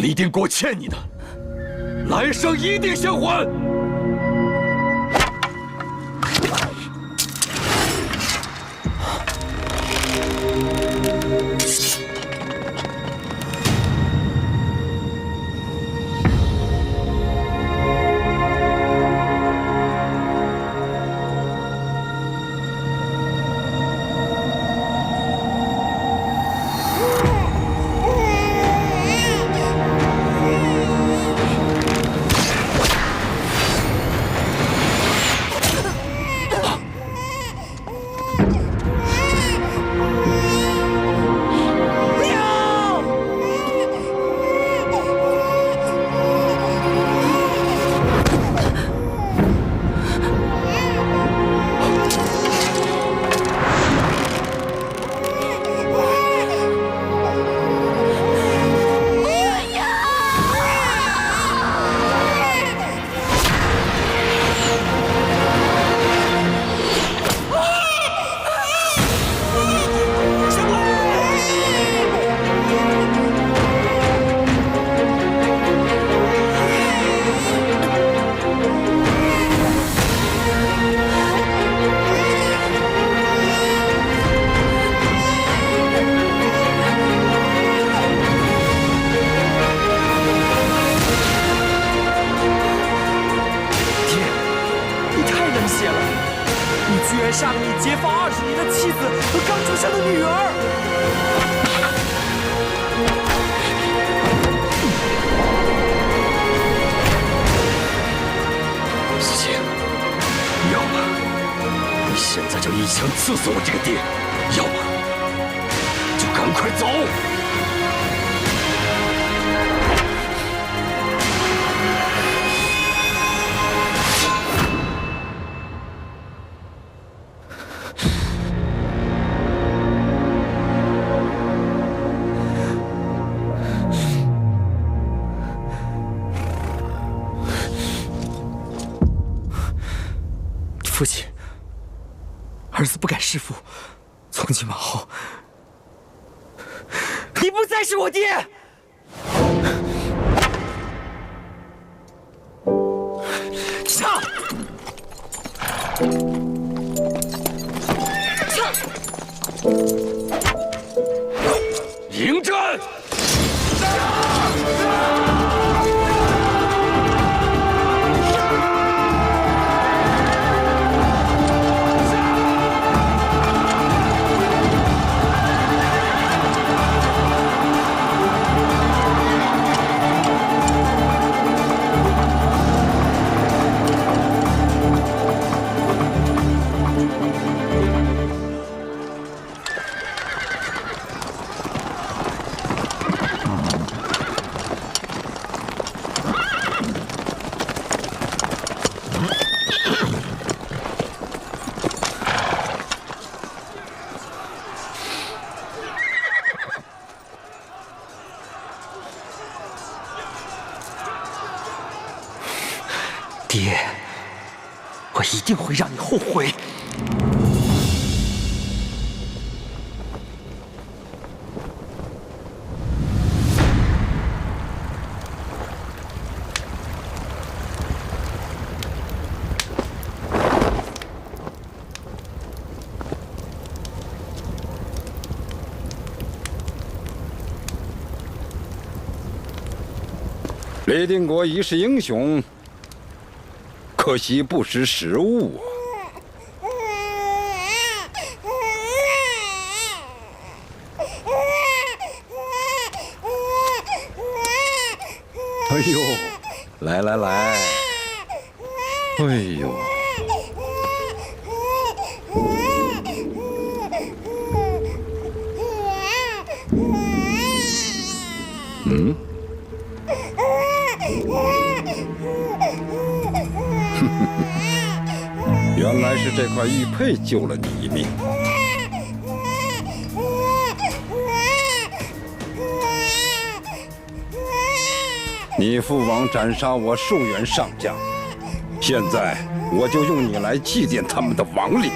李定国欠你的，来生一定相还。下令劫发20年的妻子和刚出生的女儿。思清，要么你现在就一枪刺死我这个爹，要么就赶快走。父亲，儿子不敢弑父，从今往后，你不再是我爹。上！迎战！爹，我一定会让你后悔。李定国一世英雄，可惜不识时务啊！哎呦，来来来，哎呦，嗯。原来是这块玉佩救了你一命。你父王斩杀我数员上将，现在我就用你来祭奠他们的亡灵。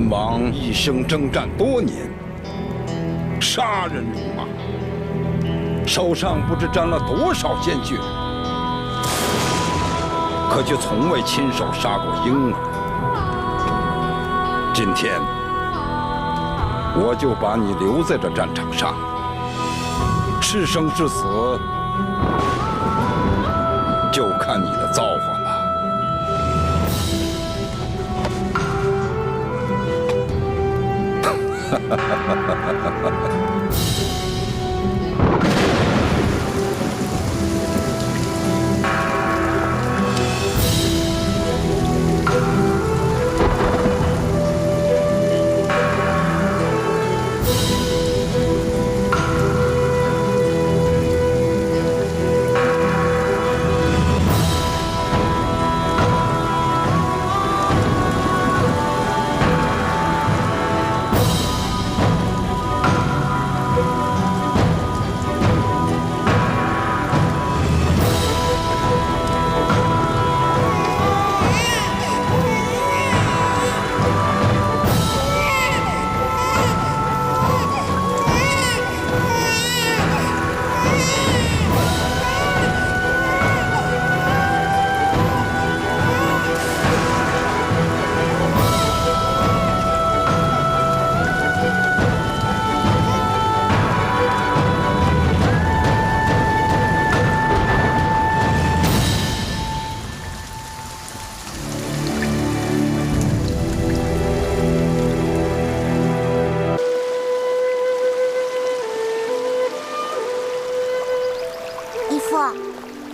本王一生征战多年，杀人如麻，手上不知沾了多少鲜血，可却从未亲手杀过婴儿。今天，我就把你留在这战场上，是生是死，就看你的造化了。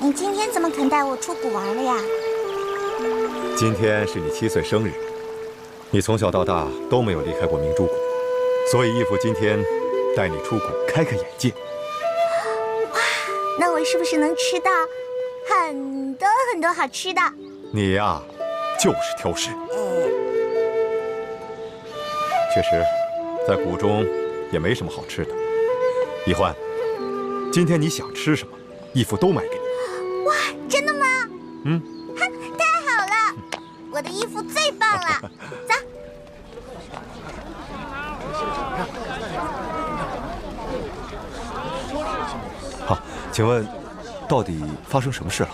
你今天怎么肯带我出谷玩了呀？今天是你7岁生日，你从小到大都没有离开过明珠谷，所以义父今天带你出谷开开眼界。哇，那我是不是能吃到很多很多好吃的？你呀，就是挑食。确实，在谷中也没什么好吃的。易欢，今天你想吃什么，义父都买给你。哇，真的吗？嗯。太好了，我的义父最棒了。走。好，请问，到底发生什么事了？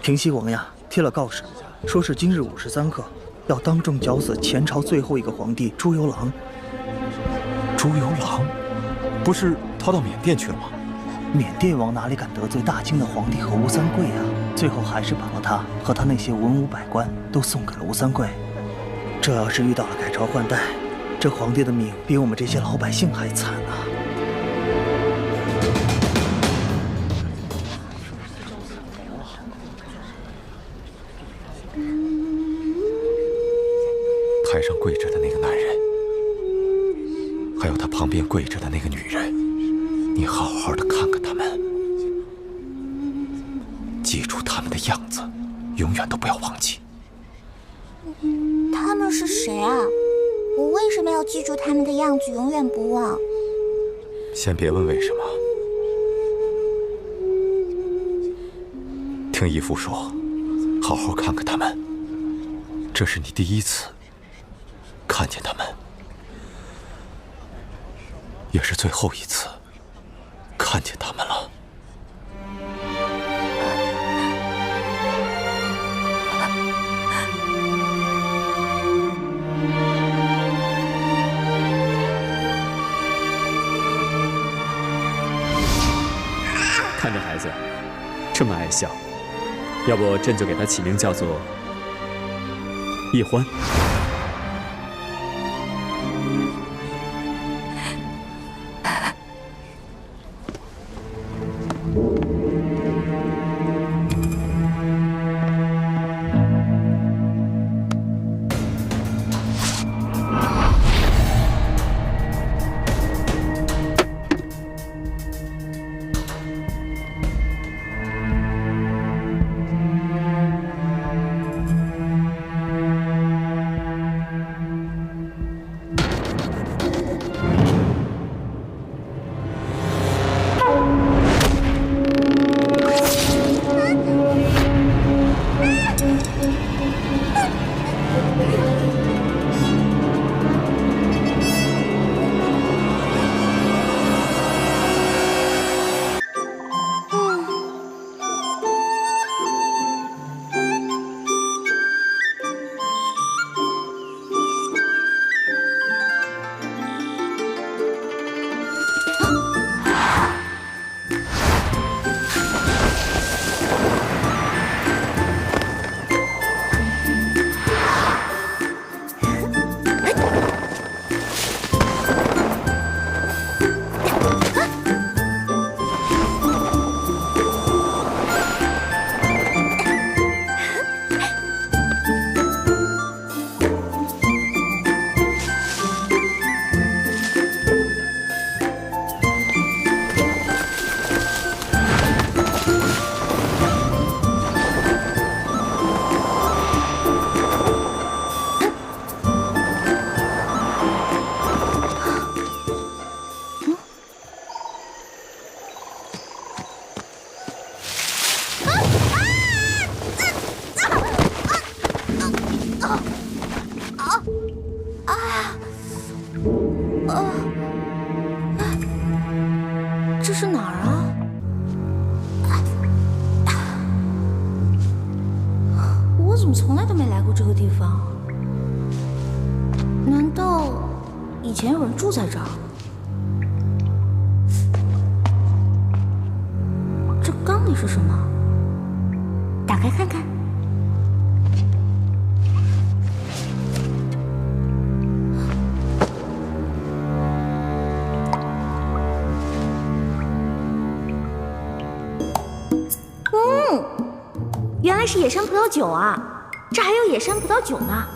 平西王呀，贴了告示，说是今日午时3刻，要当众绞死前朝最后一个皇帝朱由榔。朱由榔，不是逃到缅甸去了吗？缅甸王哪里敢得罪大清的皇帝和吴三桂啊？最后还是把他和他那些文武百官都送给了吴三桂。这要是遇到了改朝换代，这皇帝的命比我们这些老百姓还惨啊！台上跪着的那个男人，还有他旁边跪着的那个女人，你好好的看看他们，记住他们的样子，永远都不要忘记。他们是谁啊？我为什么要记住他们的样子，永远不忘？先别问为什么，听义父说，好好看看他们。这是你第一次看见他们，也是最后一次看见他们了。看这孩子这么爱笑，要不朕就给他起名叫做易欢。这是哪儿啊？我怎么从来都没来过这个地方？难道以前有人住在这儿？这缸里是什么？打开看看。原来是野山葡萄酒啊！这还有野山葡萄酒呢。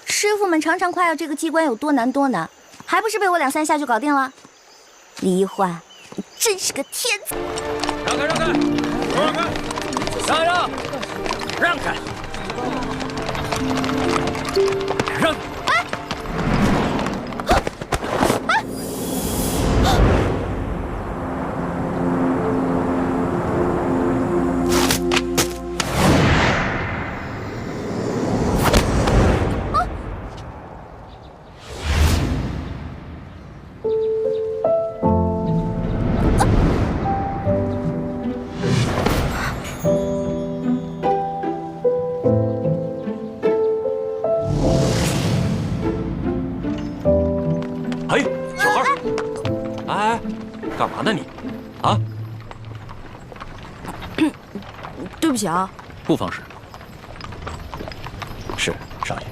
师傅们常常夸耀这个机关有多难多难，还不是被我2、3下就搞定了？李一焕，你真是个天才！让开，让开，让开，让开，让开！干嘛呢你？啊？对不起啊，不妨事。是少爷。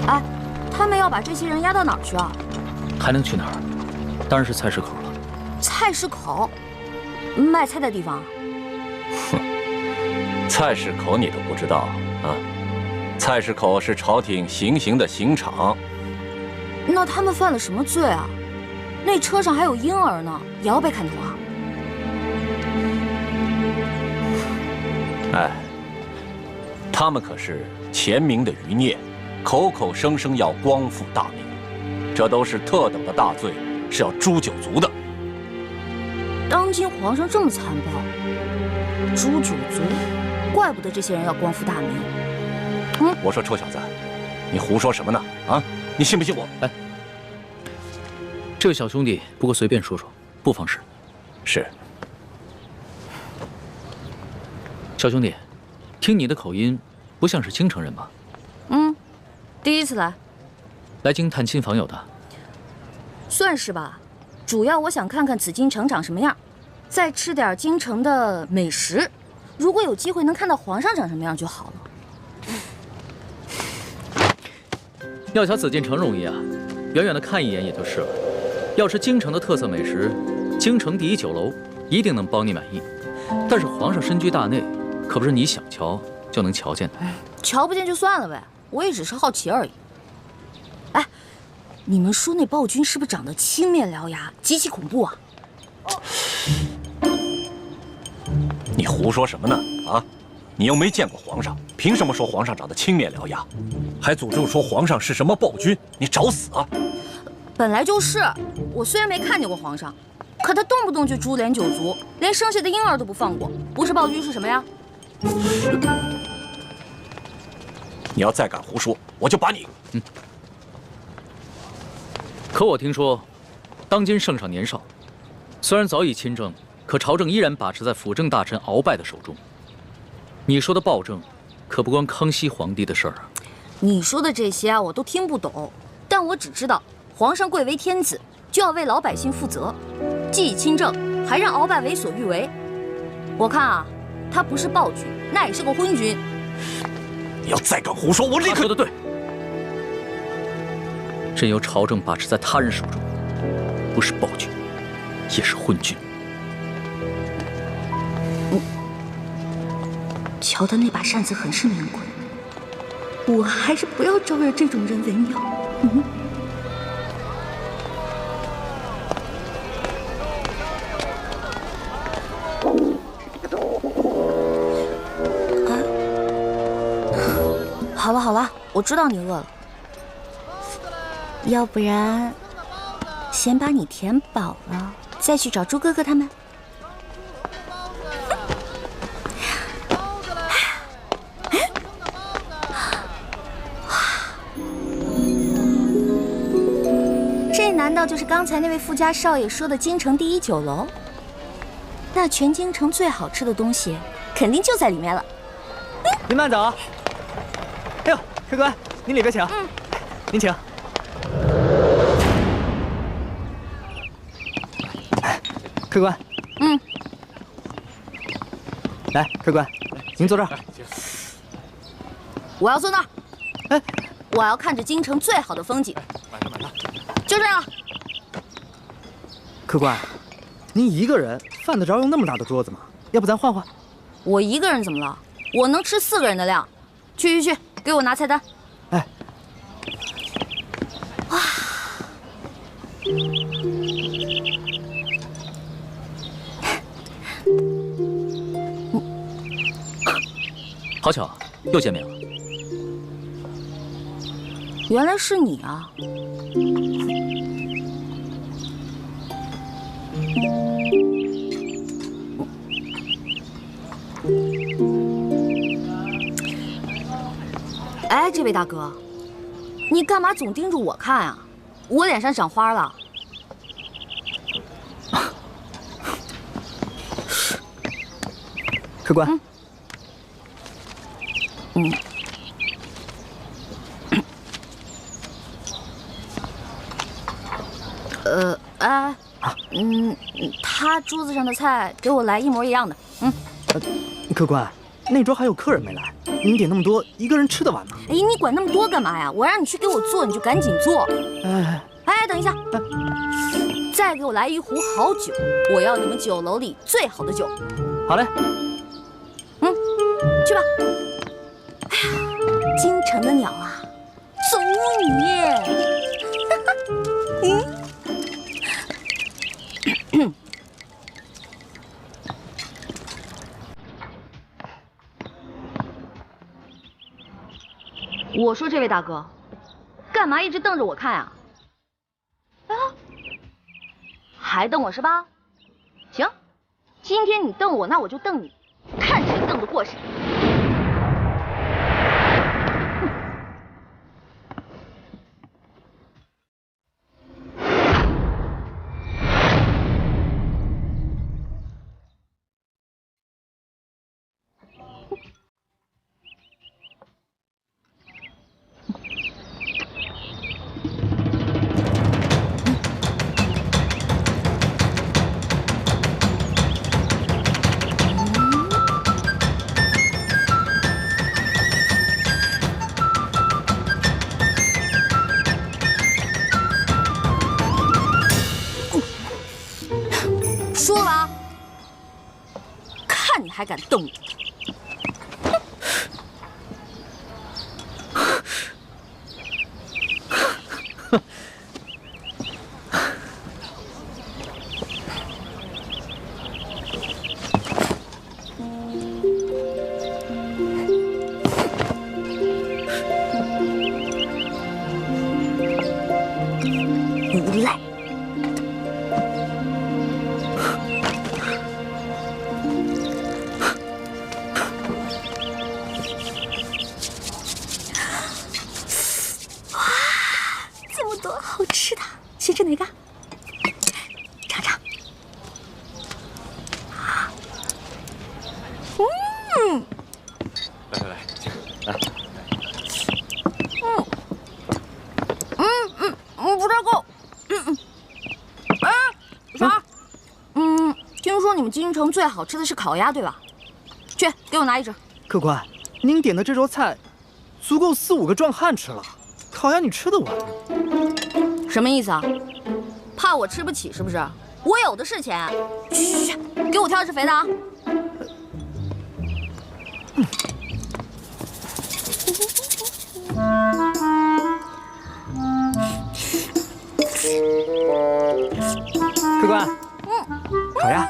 哎，他们要把这些人押到哪儿去啊？还能去哪儿？当然是菜市口了。菜市口，卖菜的地方。菜市口你都不知道啊？菜市口是朝廷行刑的刑场。那他们犯了什么罪啊？那车上还有婴儿呢，也要被砍头啊？哎，他们可是前明的余孽，口口声声要光复大明，这都是特等的大罪，是要诛九族的。当今皇上这么残暴，诛九族，怪不得这些人要光复大明。我说臭小子，你胡说什么呢？啊，你信不信我？哎，这位小兄弟，不过随便说说，不妨事。是。小兄弟，听你的口音，不像是京城人吧？第一次来。来京探亲访友的？算是吧，主要我想看看紫禁城长什么样，再吃点京城的美食。如果有机会能看到皇上长什么样就好了。要瞧紫禁城容易啊，远远的看一眼也就是了。要是京城的特色美食，京城第一酒楼一定能包你满意。但是皇上身居大内，可不是你想瞧就能瞧见的。瞧不见就算了呗，我也只是好奇而已。哎，你们说那暴君是不是长得青面獠牙，极其恐怖啊？你胡说什么呢？啊，你又没见过皇上，凭什么说皇上长得青面獠牙？还诅咒说皇上是什么暴君？你找死啊！本来就是，我虽然没看见过皇上，可他动不动就株连九族，连生下的婴儿都不放过，不是暴君是什么呀？你要再敢胡说，我就把你……可我听说，当今圣上年少，虽然早已亲政，可朝政依然把持在辅政大臣鳌拜的手中。你说的暴政，可不关康熙皇帝的事儿啊。你说的这些啊，我都听不懂，但我只知道，皇上贵为天子，就要为老百姓负责，既已亲政，还让鳌拜为所欲为。我看啊，他不是暴君，那也是个昏君。你要再敢胡说，我立刻……他说的对，任由朝政把持在他人手中，不是暴君，也是昏君。瞧他那把扇子很是名贵，我还是不要招惹这种人为妙。好了好了，我知道你饿了，要不然先把你填饱了，再去找猪哥哥他们。这难道就是刚才那位富家少爷说的京城第一酒楼？那全京城最好吃的东西，肯定就在里面了。您慢走。哎呦，客官，您里边请。您请。客官。来，客官，您坐这儿。我要坐那儿。哎，我要看着京城最好的风景。就这样。客官，您一个人犯得着用那么大的桌子吗？要不咱换换？我一个人怎么了？我能吃4个人的量。去，给我拿菜单。哎。哇。好巧，又见面了。原来是你啊！哎，这位大哥，你干嘛总盯着我看啊？我脸上长花了？客官。他桌子上的菜给我来一模一样的。客官，那桌还有客人没来，您点那么多，一个人吃得完吗？哎，你管那么多干嘛呀？我让你去给我做，你就赶紧做。哎，等一下，再给我来一壶好酒，我要你们酒楼里最好的酒。好嘞。去吧。哎呀，京城的鸟啊，走你！我说这位大哥，干嘛一直瞪着我看啊？还瞪我是吧？行，今天你瞪我，那我就瞪你，看谁瞪得过谁。说了吧，看你还敢瞪我！无赖！哇，这么多好吃的，先吃哪个？尝尝。来，来。不太够。啥？听说你们京城最好吃的是烤鸭，对吧？去，给我拿一只。客官，您点的这桌菜，足够4、5个壮汉吃了。烤鸭你吃得完？什么意思啊？怕我吃不起是不是？我有的是钱。去，给我挑只肥的啊！客官，烤鸭。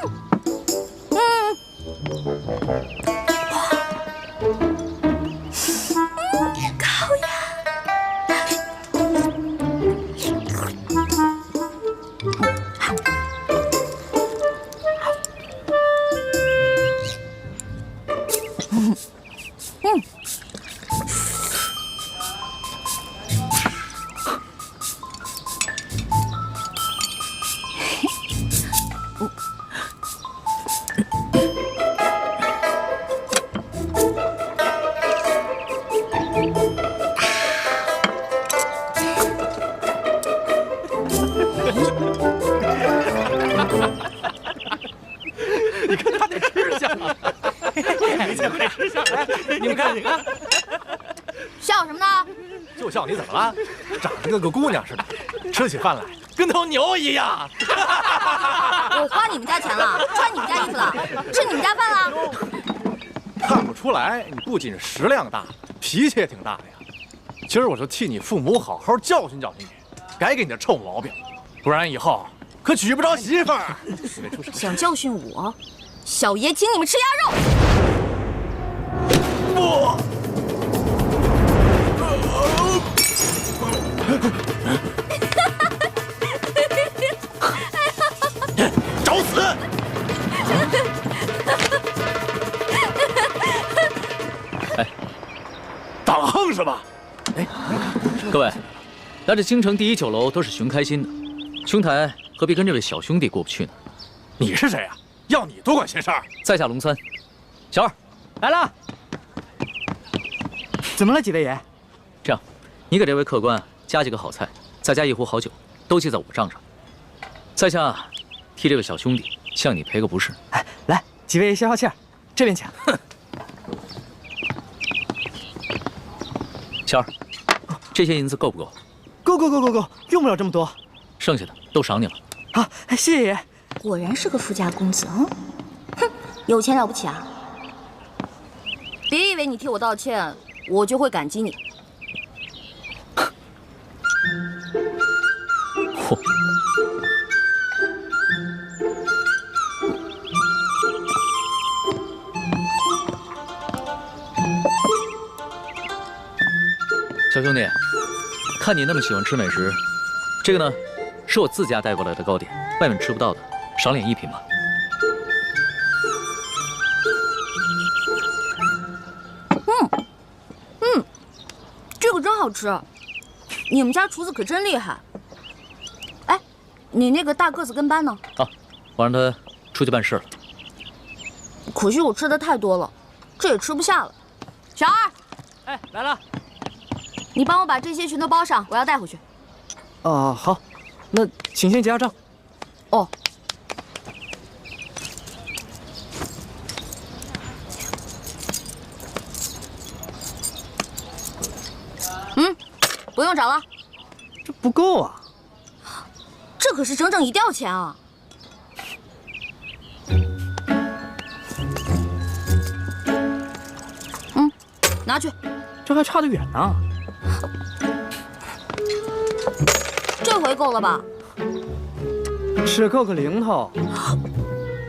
烤鸭。你看他得吃相啊！没吃相，你们看，你看，笑什么呢？就笑你怎么了？长得跟个姑娘似的，吃起饭来跟头牛一样。我花你们家钱了，穿你们家衣服了，吃你们家饭了。看不出来，你不仅食量大，脾气也挺大的呀。今儿我就替你父母好好教训教训你，改给你的臭毛病，不然以后可娶不着媳妇儿。想教训我，小爷请你们吃鸭肉。不。找死！哎，打了横是吧？哎，各位，来这京城第一酒楼都是寻开心的，兄台何必跟这位小兄弟过不去呢？你是谁呀？要你多管闲事儿？在下龙三，小二来了。怎么了，几位爷？这样，你给这位客官加几个好菜，再加1壶好酒，都记在我账上。在下替这位小兄弟向你赔个不是。哎，来，几位爷消消气儿，这边请。小二，这些银子够不够？够，用不了这么多。剩下的都赏你了。好，谢谢爷。果然是个富家公子啊！哼，有钱了不起啊！别以为你替我道歉，我就会感激你。嚯！小兄弟，看你那么喜欢吃美食，这个呢，是我自家带过来的糕点，外面吃不到的，赏脸一品吧。这个真好吃，你们家厨子可真厉害。哎，你那个大个子跟班呢？啊，我让他出去办事了。可惜我吃的太多了，这也吃不下了。小二，哎，来了。你帮我把这些全都包上，我要带回去。好，那请先结下账。哦。不用找了，这不够啊！这可是整整1吊钱啊！拿去。这还差得远呢。这回够了吧？只够个零头。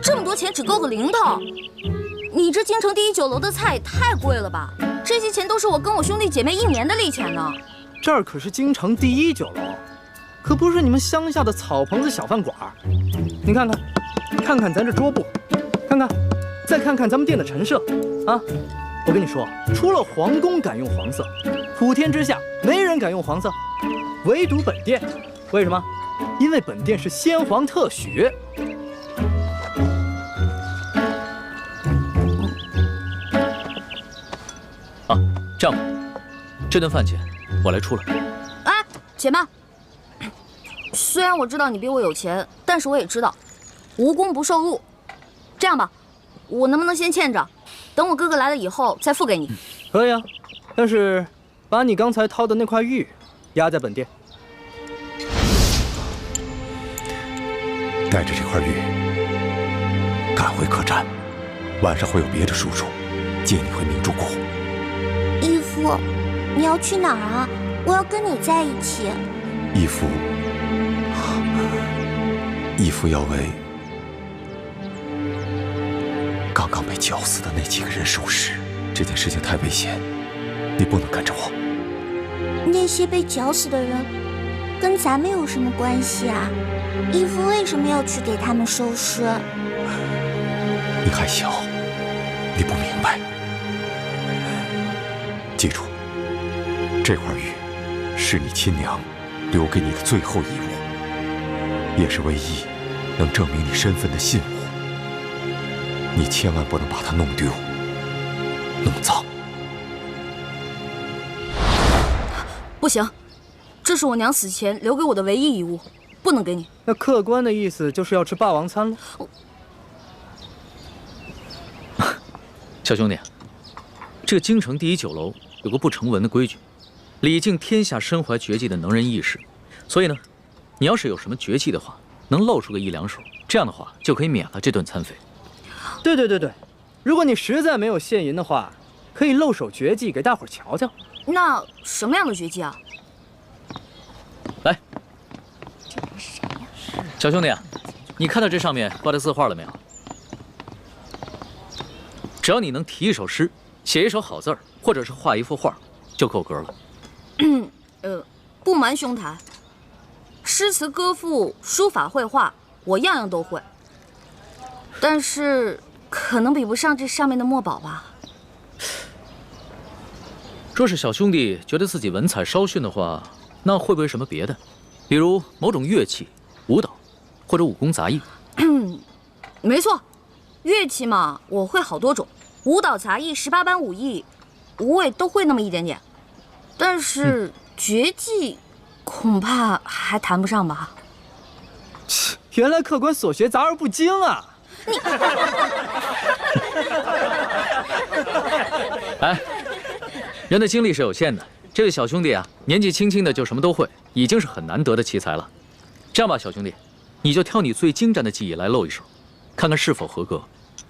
这么多钱只够个零头？你这京城第一酒楼的菜也太贵了吧？这些钱都是我跟我兄弟姐妹1年的利钱呢。这儿可是京城第一酒楼，可不是你们乡下的草棚子小饭馆。你看看，看看咱这桌布，看看，再看看咱们店的陈设，啊！我跟你说，除了皇宫敢用黄色，普天之下没人敢用黄色，唯独本店。为什么？因为本店是先皇特许。啊，这样吧，这顿饭钱我来出了。哎，且慢。虽然我知道你比我有钱，但是我也知道，无功不受禄。这样吧，我能不能先欠着，等我哥哥来了以后再付给你？可以啊，但是把你刚才掏的那块玉压在本店。带着这块玉赶回客栈，晚上会有别的叔叔接你回明珠谷。义父，你要去哪儿啊？我要跟你在一起。义父要为刚刚被绞死的那几个人收尸。这件事情太危险，你不能跟着我。那些被绞死的人跟咱们有什么关系啊？义父为什么要去给他们收尸？你还小，你不明白。记住，这块玉是你亲娘留给你的最后遗物，也是唯一能证明你身份的信物。你千万不能把它弄丢、弄脏。不行，这是我娘死前留给我的唯一遗物，不能给你。那客观的意思就是要吃霸王餐了。小兄弟，这个京城第一酒楼有个不成文的规矩，礼敬天下身怀绝技的能人异士。所以呢，你要是有什么绝技的话，能露出个一两手，这样的话就可以免了这顿餐费。对，如果你实在没有现银的话，可以露手绝技给大伙儿瞧瞧。那什么样的绝技啊？来，小兄弟啊，你看到这上面挂的字画了没有？只要你能题一首诗，写一首好字儿，或者是画一幅画，就够格了。不瞒兄台，诗词歌赋、书法绘画，我样样都会，但是可能比不上这上面的墨宝吧。若是小兄弟觉得自己文采稍逊的话，那会不会什么别的，比如某种乐器、舞蹈，或者武功杂艺？没错，乐器嘛，我会好多种，舞蹈、杂艺、18般武艺，我也都会那么一点点。但是绝技，恐怕还谈不上吧。原来客官所学杂而不精啊！哎，人的精力是有限的，这位小兄弟啊，年纪轻轻的就什么都会，已经是很难得的奇才了。这样吧，小兄弟，你就挑你最精湛的技艺来露一手，看看是否合格。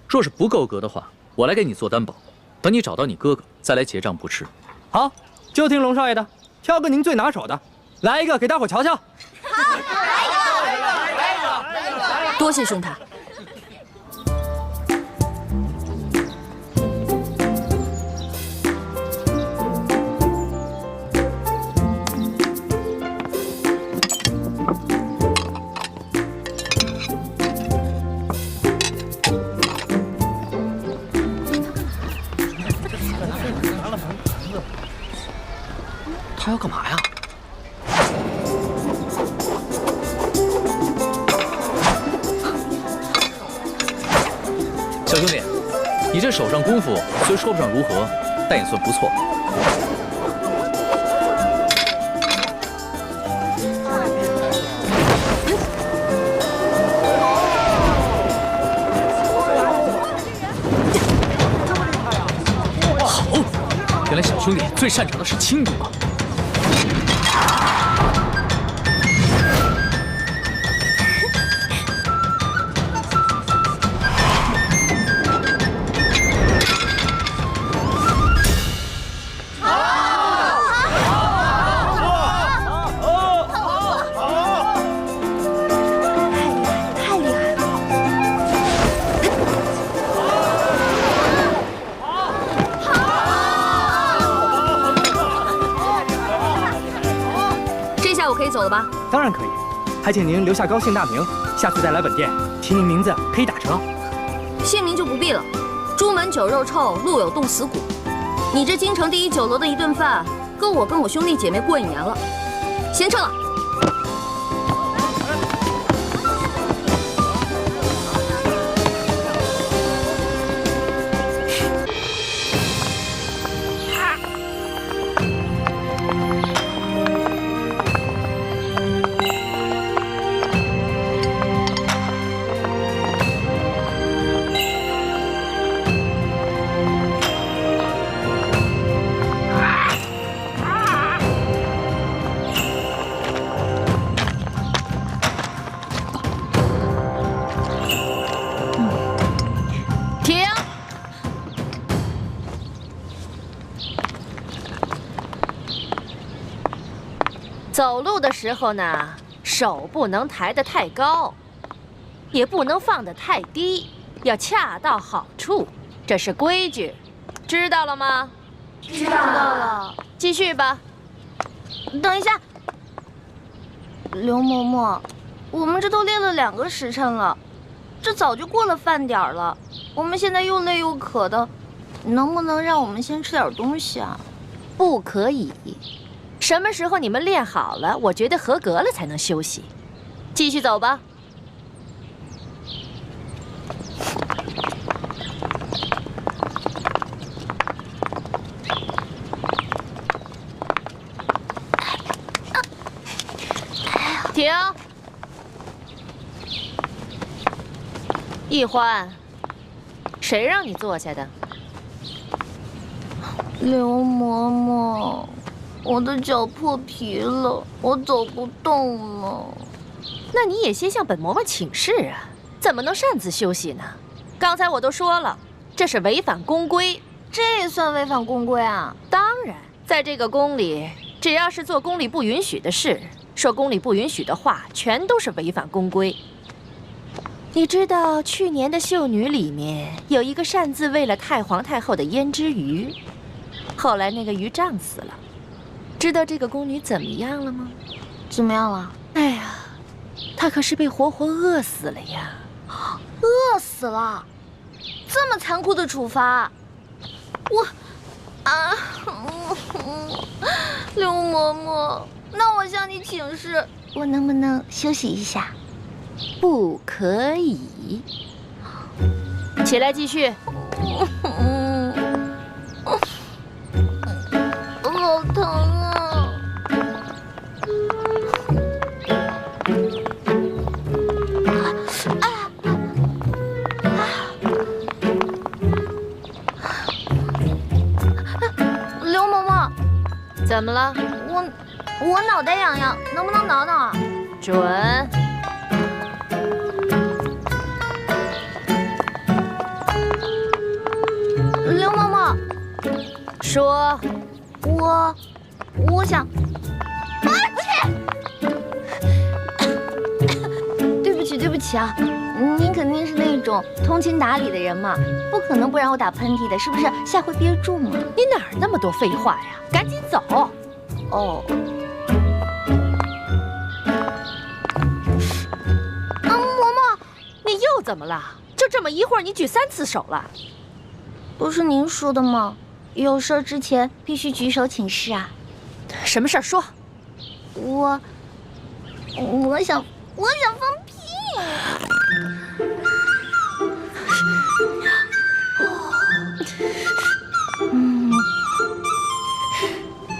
若是不够格的话，我来给你做担保，等你找到你哥哥再来结账不迟。好，就听龙少爷的，挑个您最拿手的，来一个给大伙瞧瞧。好，来一个。多谢兄台。他要干嘛呀？小兄弟，你这手上功夫虽说不上如何，但也算不错。好，原来小兄弟最擅长的是轻功啊！了吧？当然可以，还请您留下高姓大名，下次再来本店提您名字可以打折。姓名就不必了，朱门酒肉臭，路有冻死骨。你这京城第一酒楼的一顿饭，够我跟我兄弟姐妹过1年了。先撤了。走路的时候呢，手不能抬得太高，也不能放得太低，要恰到好处，这是规矩，知道了吗？知道了。继续吧。等一下，刘嬷嬷，我们这都练了2个时辰了，这早就过了饭点了，我们现在又累又渴的，能不能让我们先吃点东西啊？不可以。什么时候你们练好了，我觉得合格了才能休息。继续走吧。停！易欢，谁让你坐下的？刘嬷嬷。我的脚破皮了，我走不动了。那你也先向本嬷嬷请示啊，怎么能擅自休息呢？刚才我都说了，这是违反宫规。这也算违反宫规啊？当然，在这个宫里，只要是做宫里不允许的事，说宫里不允许的话，全都是违反宫规。你知道去年的秀女里面有一个擅自为了太皇太后的胭脂鱼，后来那个鱼胀死了。知道这个宫女怎么样了吗？怎么样了？哎呀，她可是被活活饿死了呀！饿死了？这么残酷的处罚，刘嬷嬷，那我向你请示，我能不能休息一下？不可以。起来继续。好疼啊！刘嬷嬷，怎么了？我脑袋痒痒，能不能挠挠啊？准。刘嬷嬷，说。我想，对不起啊，您肯定是那种通情达理的人嘛，不可能不让我打喷嚏的，是不是？下回憋住嘛。你哪儿那么多废话呀？赶紧走。哦。嬷嬷，你又怎么了？就这么一会儿，你举3次手了？不是您说的吗？有事之前必须举手请示啊。什么事儿说？我想放屁。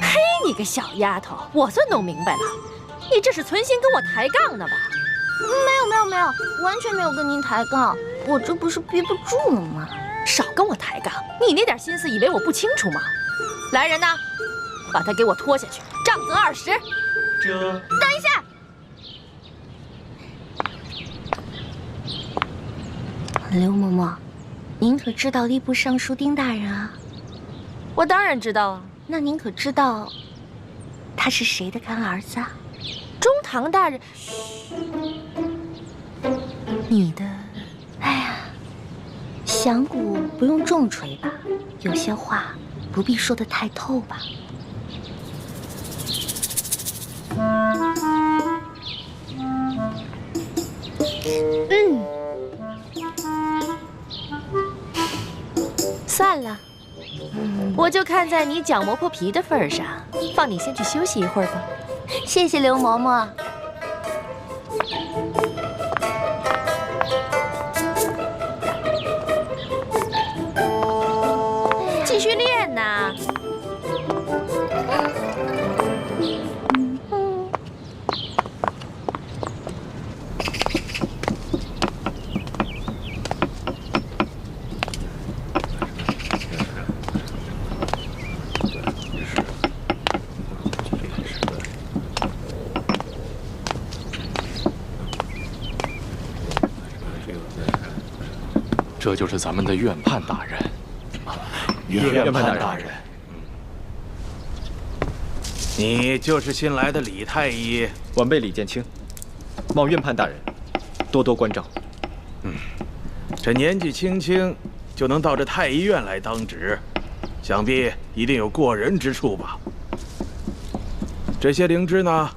嘿，你个小丫头，我算弄明白了，你这是存心跟我抬杠呢吧？没有，完全没有跟您抬杠，我这不是憋不住了吗？少跟我抬杠，你那点心思以为我不清楚吗？来人呐，把他给我拖下去，杖责20。等一下，刘嬷嬷，您可知道吏部尚书丁大人啊？我当然知道啊。那您可知道他是谁的干儿子啊？中堂大人。你的，哎呀，响鼓不用重锤吧？有些话不必说得太透吧？算了，我就看在你讲磨破皮的份上，放你先去休息一会儿吧。谢谢刘嬷嬷。继续练呐。这就是咱们的院判大人。院判大人，你就是新来的李太医。晚辈李建清，望院判大人多多关照。这年纪轻轻就能到这太医院来当值，想必一定有过人之处吧？这些灵芝呢，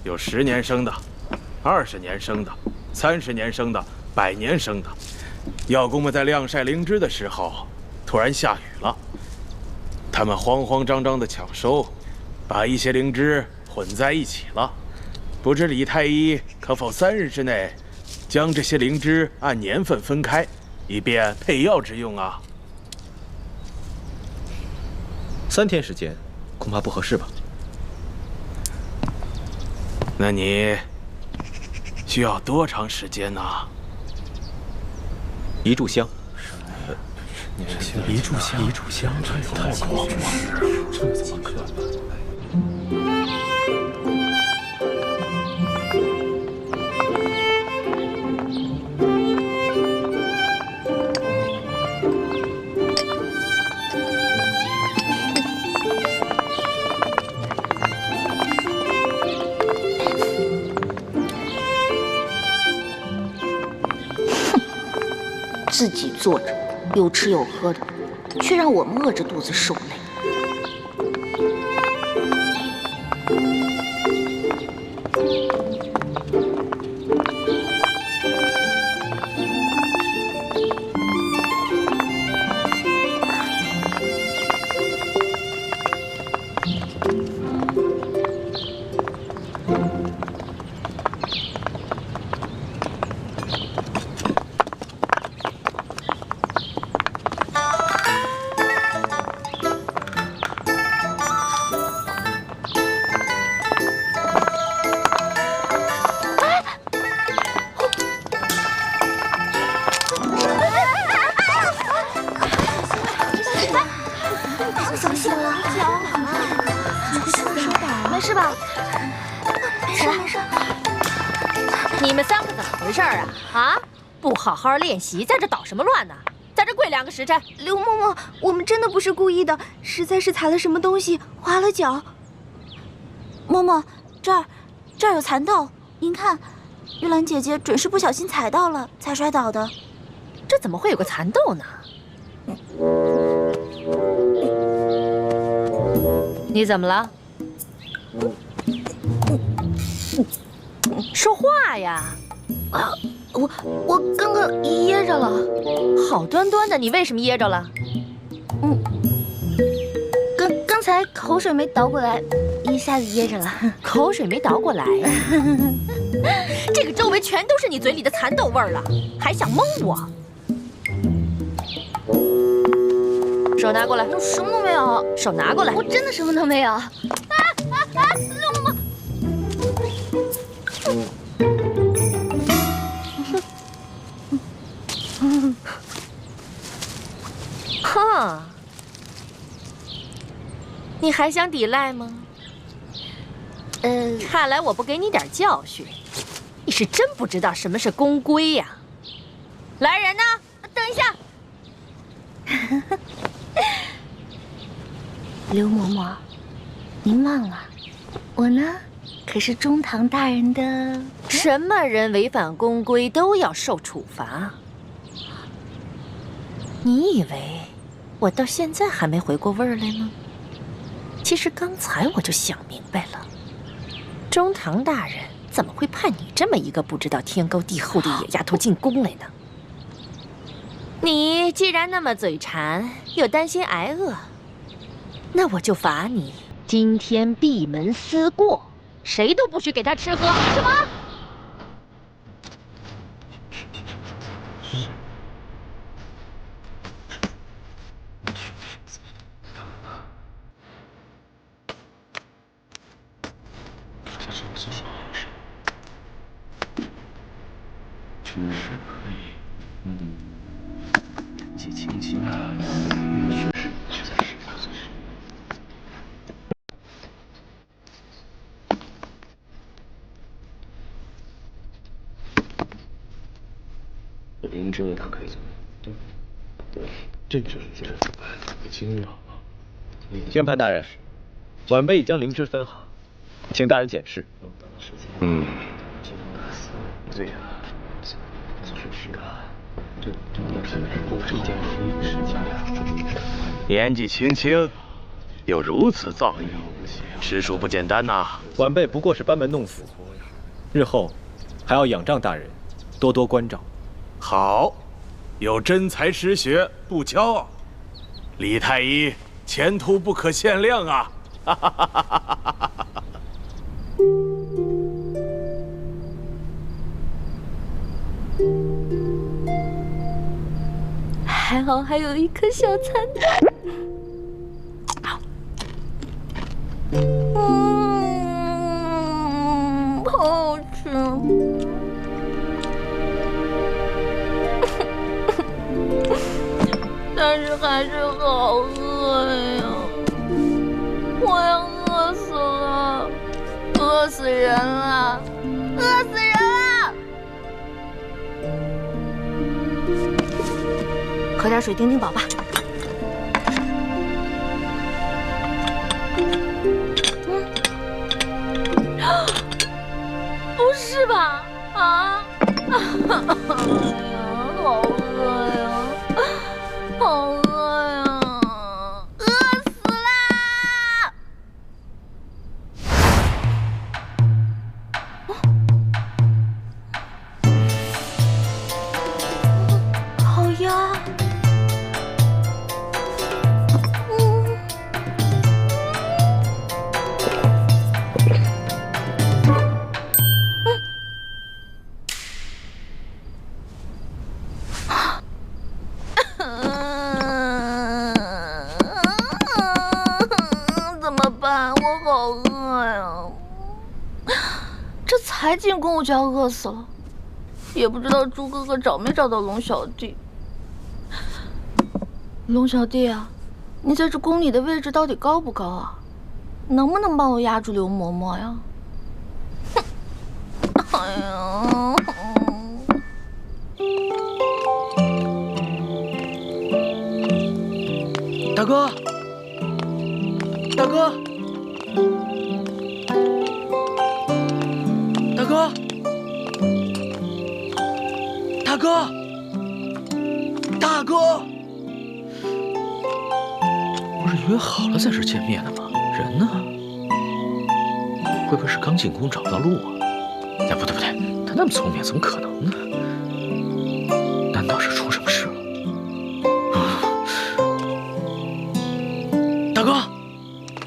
有10年生的、20年生的、30年生的、100年生的。药工们在晾晒灵芝的时候，突然下雨了，他们慌慌张张地抢收，把一些灵芝混在一起了。不知李太医可否3日之内将这些灵芝按年份分开，以便配药之用啊？3天时间，恐怕不合适吧？那你需要多长时间呢？1炷香。一炷香，这太高了，这怎么可能？自己坐着，有吃有喝的，却让我们饿着肚子受累。没事吧？起来，没事。你们3个怎么回事啊？啊，不好好练习，在这捣什么乱呢？在这跪2个时辰。刘嬷嬷，我们真的不是故意的，实在是踩了什么东西，滑了脚。嬷嬷，这儿有蚕豆，您看，玉兰姐姐准是不小心踩到了，才摔倒的。这怎么会有个蚕豆呢？你怎么了？说话呀！啊，我刚刚噎着了。好端端的，你为什么噎着了？刚才口水没倒过来，一下子噎着了。口水没倒过来呀？这个周围全都是你嘴里的蚕豆味儿了，还想蒙我？手拿过来。我什么都没有。手拿过来。我真的什么都没有。刘嬷嬷。哼，你还想抵赖吗？看来我不给你点教训，你是真不知道什么是公规呀。来人呐，等一下。刘嬷嬷，您忘了，我呢可是中堂大人的。什么人违反公规都要受处罚？你以为我到现在还没回过味儿来吗？其实刚才我就想明白了，中堂大人怎么会派你这么一个不知道天高地厚的野丫头进宫来呢？你既然那么嘴馋，又担心挨饿，那我就罚你今天闭门思过，谁都不许给他吃喝。什么？灵芝他可以这精妙。宣判大人，晚辈已将灵芝分好，请大人检视。对呀，年纪轻轻，有如此造诣，实属不简单呐。晚辈不过是班门弄斧，日后还要仰仗大人多多关照。好，有真才实学，不骄傲。李太医前途不可限量啊！哈哈哈哈哈哈！还好还有一颗小蚕豆。好好吃。但是还是好饿呀！我要饿死了，饿死人了，饿死人了！喝点水顶顶饱吧。不是吧？啊！哎呀，好饿呀！好饿呀！饿死啦！好呀！才进宫我就要饿死了，也不知道猪哥哥找没找到龙小弟。龙小弟啊，你在这宫里的位置到底高不高啊？能不能帮我压住刘嬷嬷呀？哎呀！大哥，大哥！大哥，大哥，大哥！不是约好了在这见面的吗？人呢？会不会是刚进宫找不到路啊？哎，不对不对，他那么聪明，怎么可能呢？难道是出什么事了？大哥，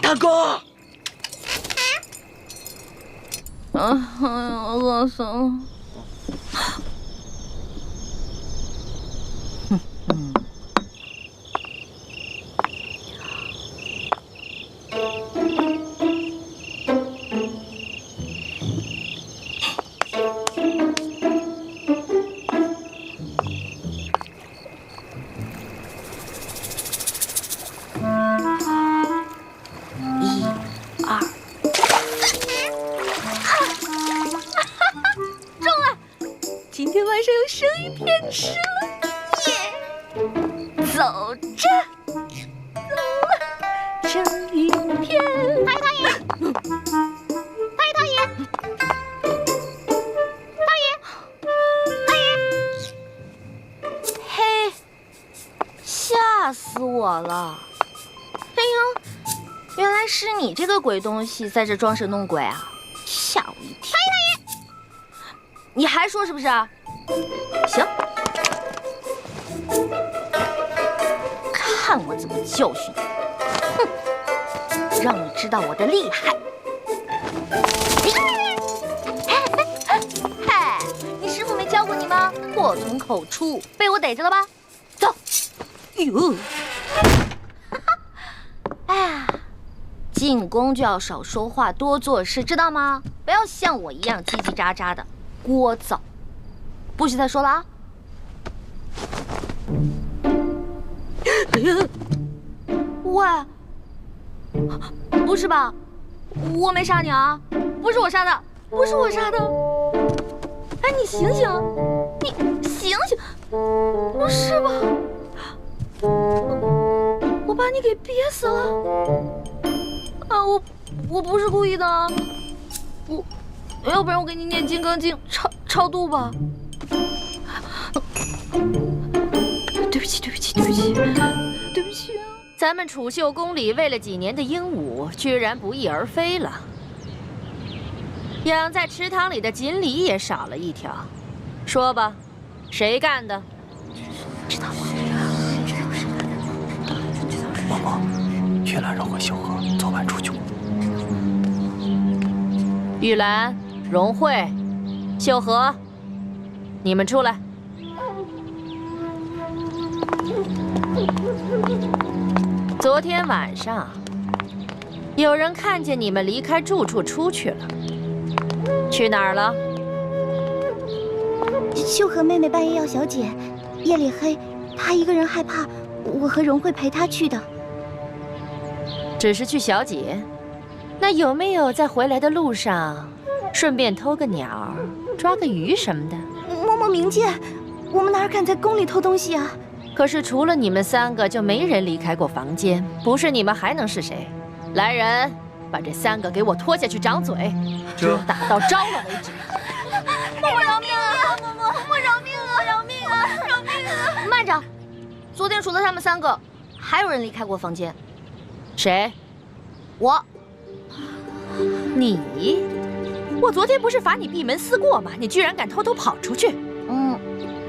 大哥！哎呀，饿死了！生鱼片吃了，耶！走着，走了，生鱼片。太太爷，太太爷，太爷，太爷！嘿，吓死我了！哎呦，原来是你这个鬼东西在这装神弄鬼啊！吓我一跳！太太爷。你还说是不是？行，看我怎么教训你！哼，让你知道我的厉害！嗨，你师傅没教过你吗？祸从口出，被我逮着了吧？走！哟，哎呀，进宫就要少说话，多做事，知道吗？不要像我一样叽叽喳喳的，聒噪。不许再说了啊！喂，不是吧？我没杀你啊！不是我杀的，不是我杀的！哎，你醒醒，你醒醒！不是吧？我把你给憋死了！啊，我不是故意的，要不然我给你念《金刚经》超度吧。对不起，对不起，对不起，对不起啊！咱们储秀宫里喂了几年的鹦鹉，居然不翼而飞了。养在池塘里的锦鲤也少了一条。说吧，谁干的？知道吗？嬷嬷，玉兰、荣慧、秀禾昨晚出去过。玉兰、荣慧、秀禾，你们出来。昨天晚上，有人看见你们离开住处出去了，去哪儿了？秀禾妹妹半夜要小姐，夜里黑，她一个人害怕，我和荣慧陪她去的。只是去小姐，那有没有在回来的路上，顺便偷个鸟、抓个鱼什么的？嬷嬷明鉴，我们哪敢在宫里偷东西啊？可是除了你们三个，就没人离开过房间。不是你们还能是谁？来人，把这三个给我拖下去掌嘴，打到招了为止。嬷嬷饶命啊！嬷饶命啊！饶命啊！饶命啊！慢着，昨天除了他们三个，还有人离开过房间。谁？我。你？我昨天不是罚你闭门思过吗？你居然敢偷偷跑出去！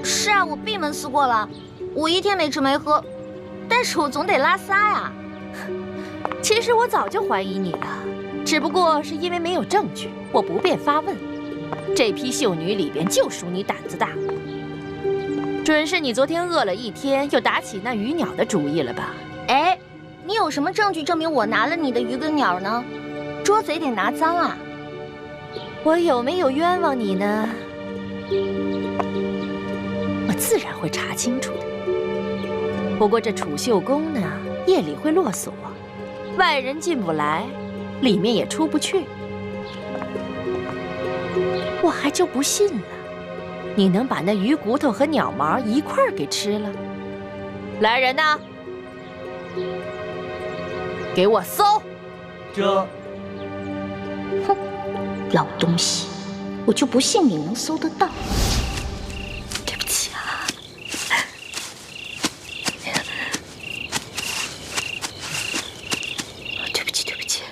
是啊，我闭门思过了。我一天没吃没喝，但是我总得拉撒呀。其实我早就怀疑你了，只不过是因为没有证据，我不便发问。这批秀女里边就属你胆子大，准是你昨天饿了一天，又打起那鱼鸟的主意了吧？哎，你有什么证据证明我拿了你的鱼跟鸟呢？捉贼得拿赃啊！我有没有冤枉你呢？我自然会查清楚的。不过这储秀宫呢，夜里会落锁，外人进不来，里面也出不去。我还就不信了，你能把那鱼骨头和鸟毛一块儿给吃了？来人呐，给我搜！哼，老东西，我就不信你能搜得到。对不起啊。对不起，对不起。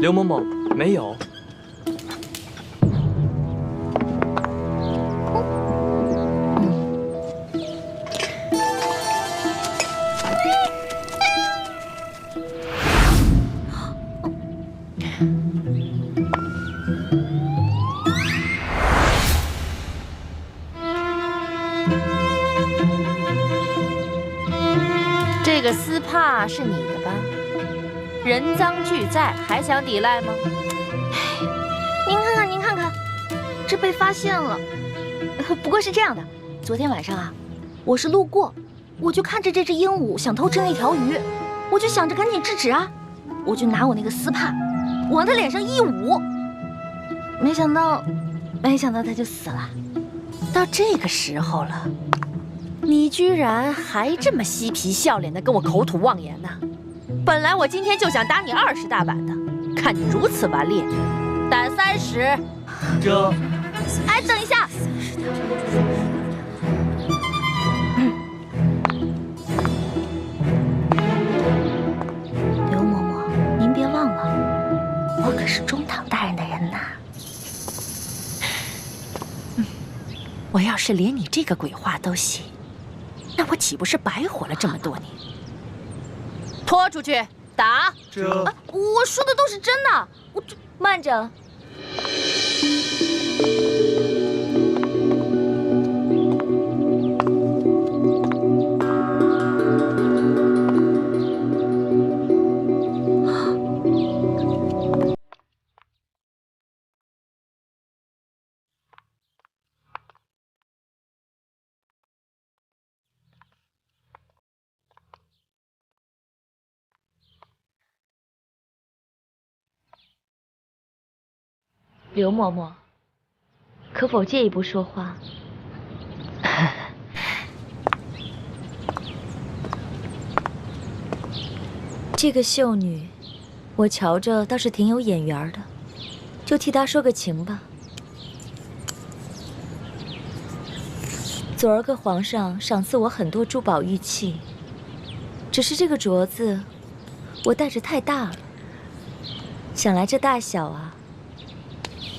刘某某，没有。这个丝帕是你的吧？人赃俱在，还想抵赖吗？您看看，您看看，这被发现了。不过是这样的，昨天晚上啊，我是路过，我就看着这只鹦鹉想偷吃那条鱼，我就想着赶紧制止啊，我就拿我那个丝帕往它脸上一捂，没想到它就死了。到这个时候了，你居然还这么嬉皮笑脸的跟我口吐妄言呢！本来我今天就想打你20大板的，看你如此顽劣，胆30。哎，等一下。要是连你这个鬼话都信，那我岂不是白活了这么多年？拖出去打！我说的都是真的。慢着。刘嬷嬷，可否借一步说话？这个秀女，我瞧着倒是挺有眼缘的，就替她说个情吧。昨儿个皇上赏赐我很多珠宝玉器，只是这个镯子我戴着太大了，想来这大小啊，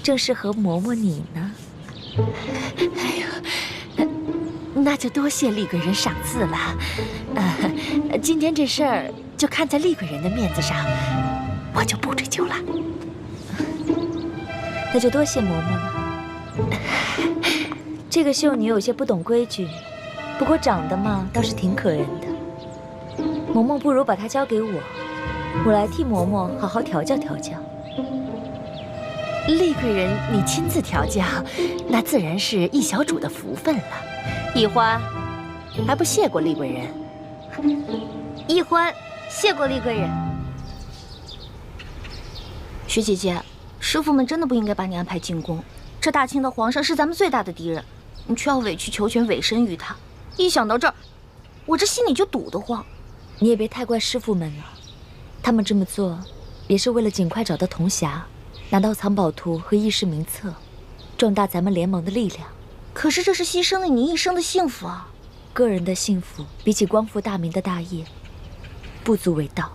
正适合嬷嬷你呢。哎呦，那就多谢厉贵人赏赐了。今天这事儿就看在厉贵人的面子上，我就不追究了。那就多谢嬷嬷了。这个秀女有些不懂规矩，不过长得嘛倒是挺可人的。嬷嬷不如把她交给我，我来替嬷嬷好好调教调教。厉贵人，你亲自调教，那自然是易小主的福分了。易欢，还不谢过厉贵人？易欢，谢过厉贵人。徐姐姐，师傅们真的不应该把你安排进宫。这大清的皇上是咱们最大的敌人，你却要委曲求全，委身于他。一想到这儿，我这心里就堵得慌。你也别太怪师傅们了，他们这么做也是为了尽快找到铜匣，拿到藏宝图和议事名册，壮大咱们联盟的力量。可是这是牺牲了你一生的幸福啊！个人的幸福比起光复大明的大业，不足为道。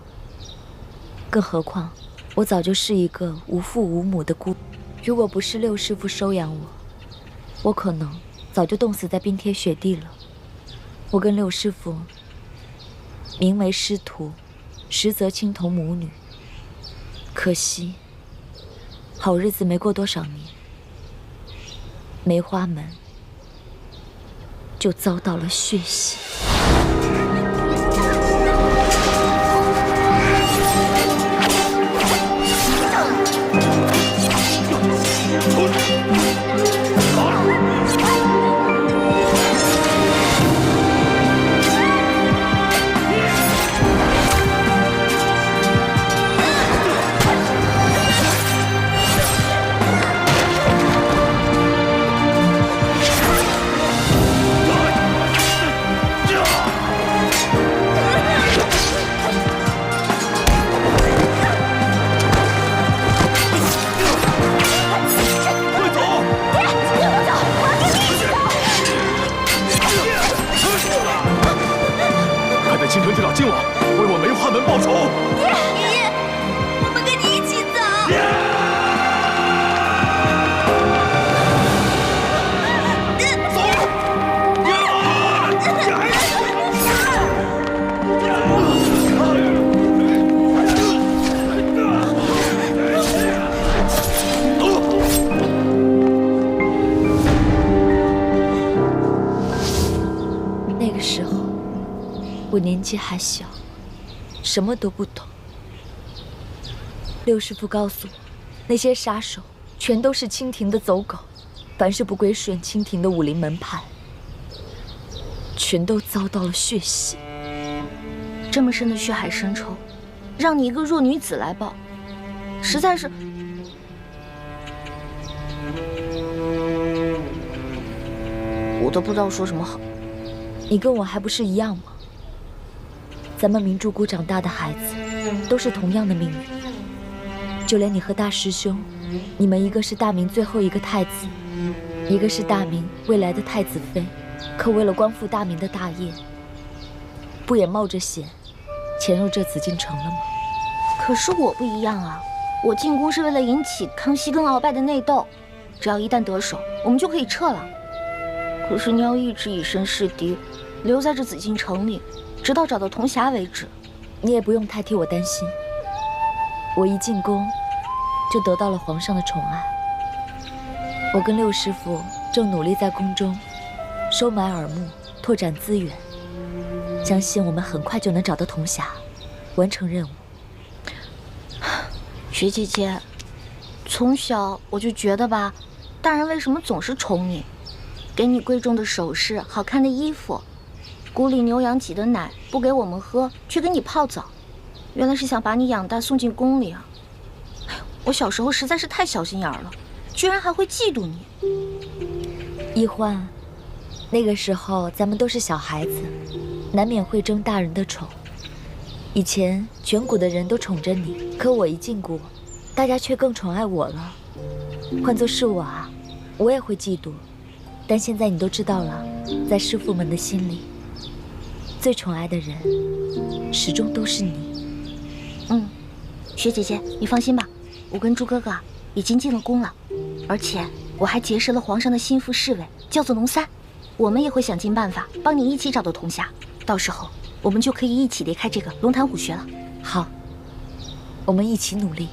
更何况，我早就是一个无父无母的孤，如果不是六师傅收养我，我可能早就冻死在冰天雪地了。我跟六师傅名为师徒，实则亲同母女。可惜，好日子没过多少年，梅花门就遭到了血洗。倾城去找靖王，为我梅花门报仇。爷，我们跟你一起走。那个时候，我年纪还小，什么都不懂。六师傅告诉我，那些杀手全都是清廷的走狗，凡是不归顺清廷的武林门派，全都遭到了血洗。这么深的血海深仇，让你一个弱女子来报，实在是……我都不知道说什么好。你跟我还不是一样吗？咱们明珠谷长大的孩子，都是同样的命运。就连你和大师兄，你们一个是大明最后一个太子，一个是大明未来的太子妃，可为了光复大明的大业，不也冒着险潜入这紫禁城了吗？可是我不一样啊，我进宫是为了引起康熙跟鳌拜的内斗，只要一旦得手，我们就可以撤了。可是你要一直以身试敌，留在这紫禁城里，直到找到铜匣为止。你也不用太替我担心，我一进宫就得到了皇上的宠爱。我跟六师傅正努力在宫中收买耳目，拓展资源，相信我们很快就能找到铜匣，完成任务。雪姐姐，从小我就觉得吧，大人为什么总是宠你，给你贵重的首饰、好看的衣服，谷里牛羊挤的奶不给我们喝，却给你泡澡，原来是想把你养大送进宫里啊！我小时候实在是太小心眼了，居然还会嫉妒你。一欢，那个时候咱们都是小孩子，难免会争大人的宠。以前全谷的人都宠着你，可我一进谷，大家却更宠爱我了。换作是我啊，我也会嫉妒。但现在你都知道了，在师傅们的心里，最宠爱的人始终都是你。雪姐姐，你放心吧，我跟猪哥哥已经进了宫了，而且我还结识了皇上的心腹侍卫，叫做龙三。我们也会想尽办法帮你一起找到铜匣，到时候我们就可以一起离开这个龙潭虎穴了。好，我们一起努力。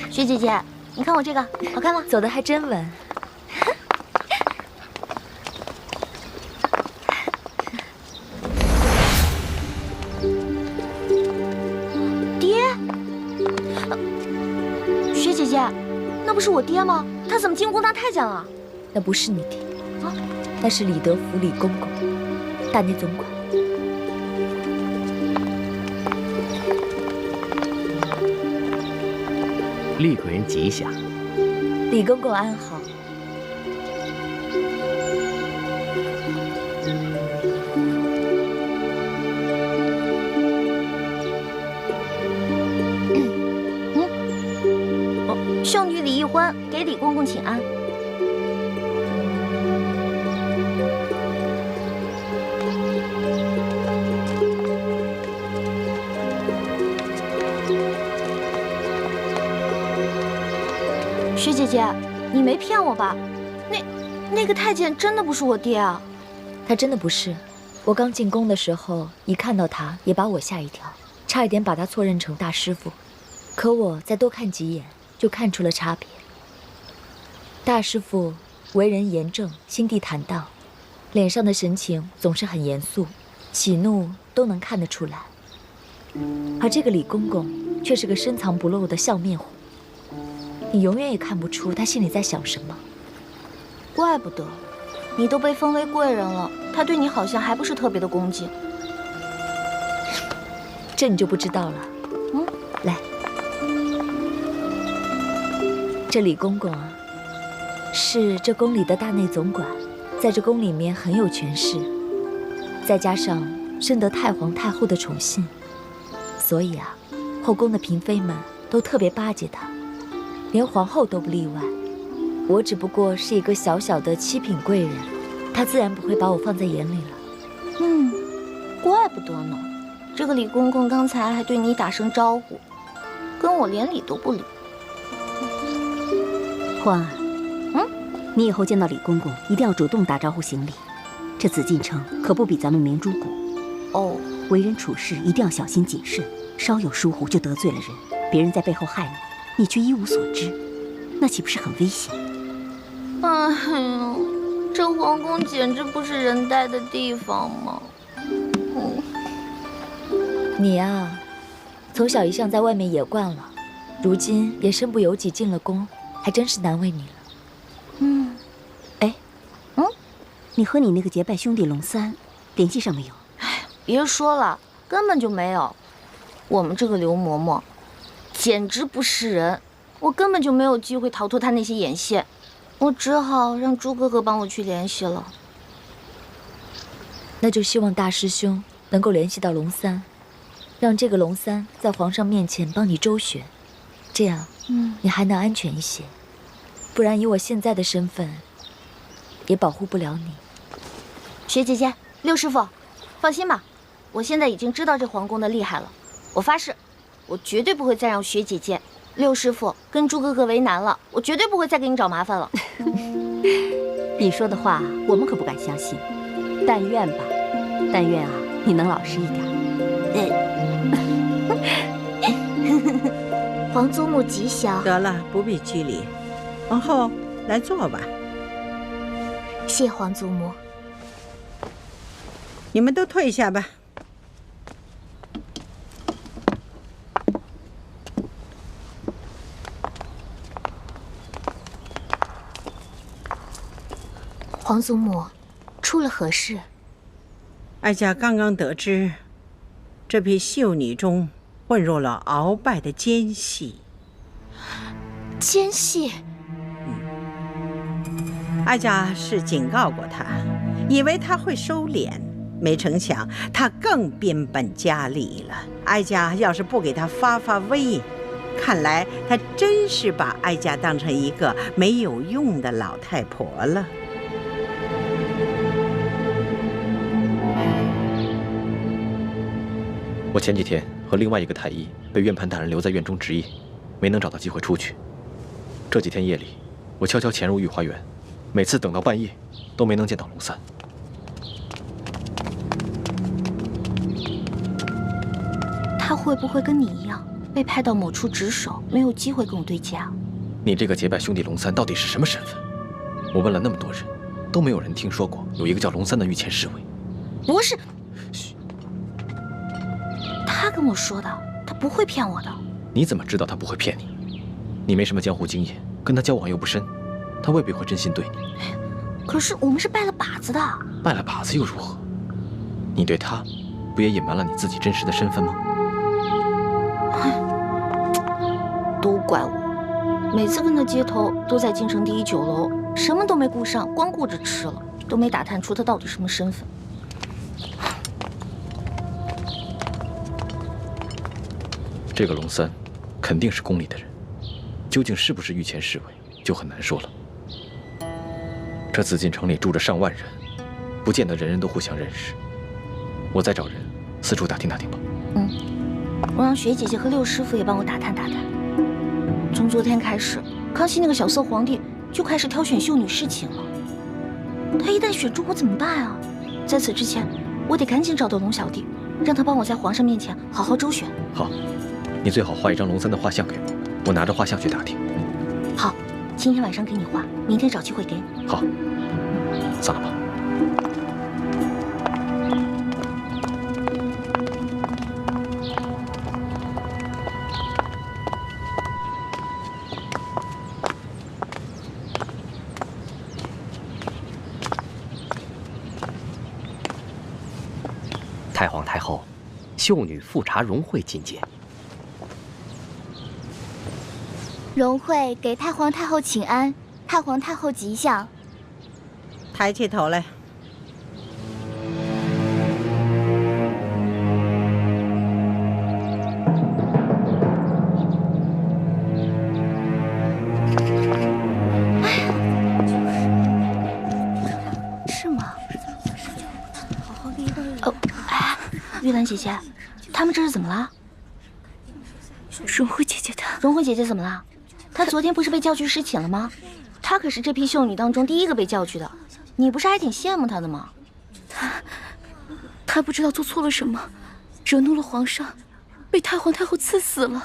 雪姐姐，你看我这个好看吗？走得还真稳。爹，雪姐姐，那不是我爹吗？他怎么进宫当太监了？那不是你爹啊，那是李德福李公公，大内总管。厉贵人吉祥。李公公安好。孝女李一欢给李公公请安。薛姐姐，你没骗我吧？那个太监真的不是我爹啊？他真的不是。我刚进宫的时候，一看到他也把我吓一跳，差一点把他错认成大师傅。可我再多看几眼，就看出了差别。大师傅为人严正，心地坦荡，脸上的神情总是很严肃，喜怒都能看得出来。而这个李公公却是个深藏不露的笑面虎，你永远也看不出他心里在想什么。怪不得，你都被封为贵人了，他对你好像还不是特别的恭敬。这你就不知道了。来，这李公公啊，是这宫里的大内总管，在这宫里面很有权势，再加上深得太皇太后的宠信，所以啊，后宫的嫔妃们都特别巴结他，连皇后都不例外。我只不过是一个小小的七品贵人，他自然不会把我放在眼里了。怪不得呢，这个李公公刚才还对你打声招呼，跟我连理都不理。欢儿，你以后见到李公公一定要主动打招呼行礼。这紫禁城可不比咱们明珠谷。哦，为人处事一定要小心谨慎，稍有疏忽就得罪了人，别人在背后害你，你却一无所知，那岂不是很危险？哎呦，这皇宫简直不是人待的地方吗？你啊，从小一向在外面野惯了，如今也身不由己进了宫，还真是难为你了。你和你那个结拜兄弟龙三联系上没有？别说了，根本就没有。我们这个刘嬷嬷简直不是人，我根本就没有机会逃脱他那些眼线，我只好让朱哥哥帮我去联系了。那就希望大师兄能够联系到龙三，让这个龙三在皇上面前帮你周旋，这样你还能安全一些。不然以我现在的身份，也保护不了你。雪姐姐，六师傅，放心吧，我现在已经知道这皇宫的厉害了。我发誓，我绝对不会再让雪姐姐六师傅跟朱哥哥为难了，我绝对不会再给你找麻烦了。你说的话我们可不敢相信，但愿吧，但愿啊，你能老实一点。皇祖母吉祥。得了，不必拘礼，皇后来坐吧。谢皇祖母。你们都退下吧。皇祖母，出了何事？哀家刚刚得知，这批秀女中混入了鳌拜的奸细。奸细？哀家是警告过他，以为他会收敛，没成想他更变本加厉了。哀家要是不给他发发威，看来他真是把哀家当成一个没有用的老太婆了。我前几天和另外一个太医被院判大人留在院中值夜，没能找到机会出去。这几天夜里，我悄悄潜入御花园，每次等到半夜，都没能见到龙三。他会不会跟你一样，被派到某处值守，没有机会跟我对接啊？你这个结拜兄弟龙三到底是什么身份？我问了那么多人，都没有人听说过有一个叫龙三的御前侍卫。不是。他跟我说的，他不会骗我的。你怎么知道他不会骗你？你没什么江湖经验，跟他交往又不深，他未必会真心对你。可是我们是拜了把子的。拜了把子又如何？你对他，不也隐瞒了你自己真实的身份吗？都怪我，每次跟他接头都在京城第1酒楼，什么都没顾上，光顾着吃了，都没打探出他到底什么身份。这个龙三肯定是宫里的人，究竟是不是御前侍卫就很难说了。这紫禁城里住着上万人，不见得人人都互相认识。我再找人四处打听打听吧。我让雪姐姐和六师傅也帮我打探打探。从昨天开始，康熙那个小色皇帝就开始挑选秀女侍寝了。他一旦选中我怎么办啊？在此之前，我得赶紧找到龙小弟，让他帮我在皇上面前好好周旋。好。你最好画一张龙三的画像给我，我拿着画像去打听。好，今天晚上给你画，明天找机会给你。好，散了吧。太皇太后，秀女富察荣惠觐见。荣惠给太皇太后请安，太皇太后吉祥。抬起头来。是吗？玉兰姐姐，他们这是怎么了？荣惠姐姐她，荣惠姐姐怎么了？她昨天不是被叫去侍寝了吗？她可是这批秀女当中第一个被叫去的，你不是还挺羡慕她的吗？她不知道做错了什么，惹怒了皇上，被太皇太后赐死了。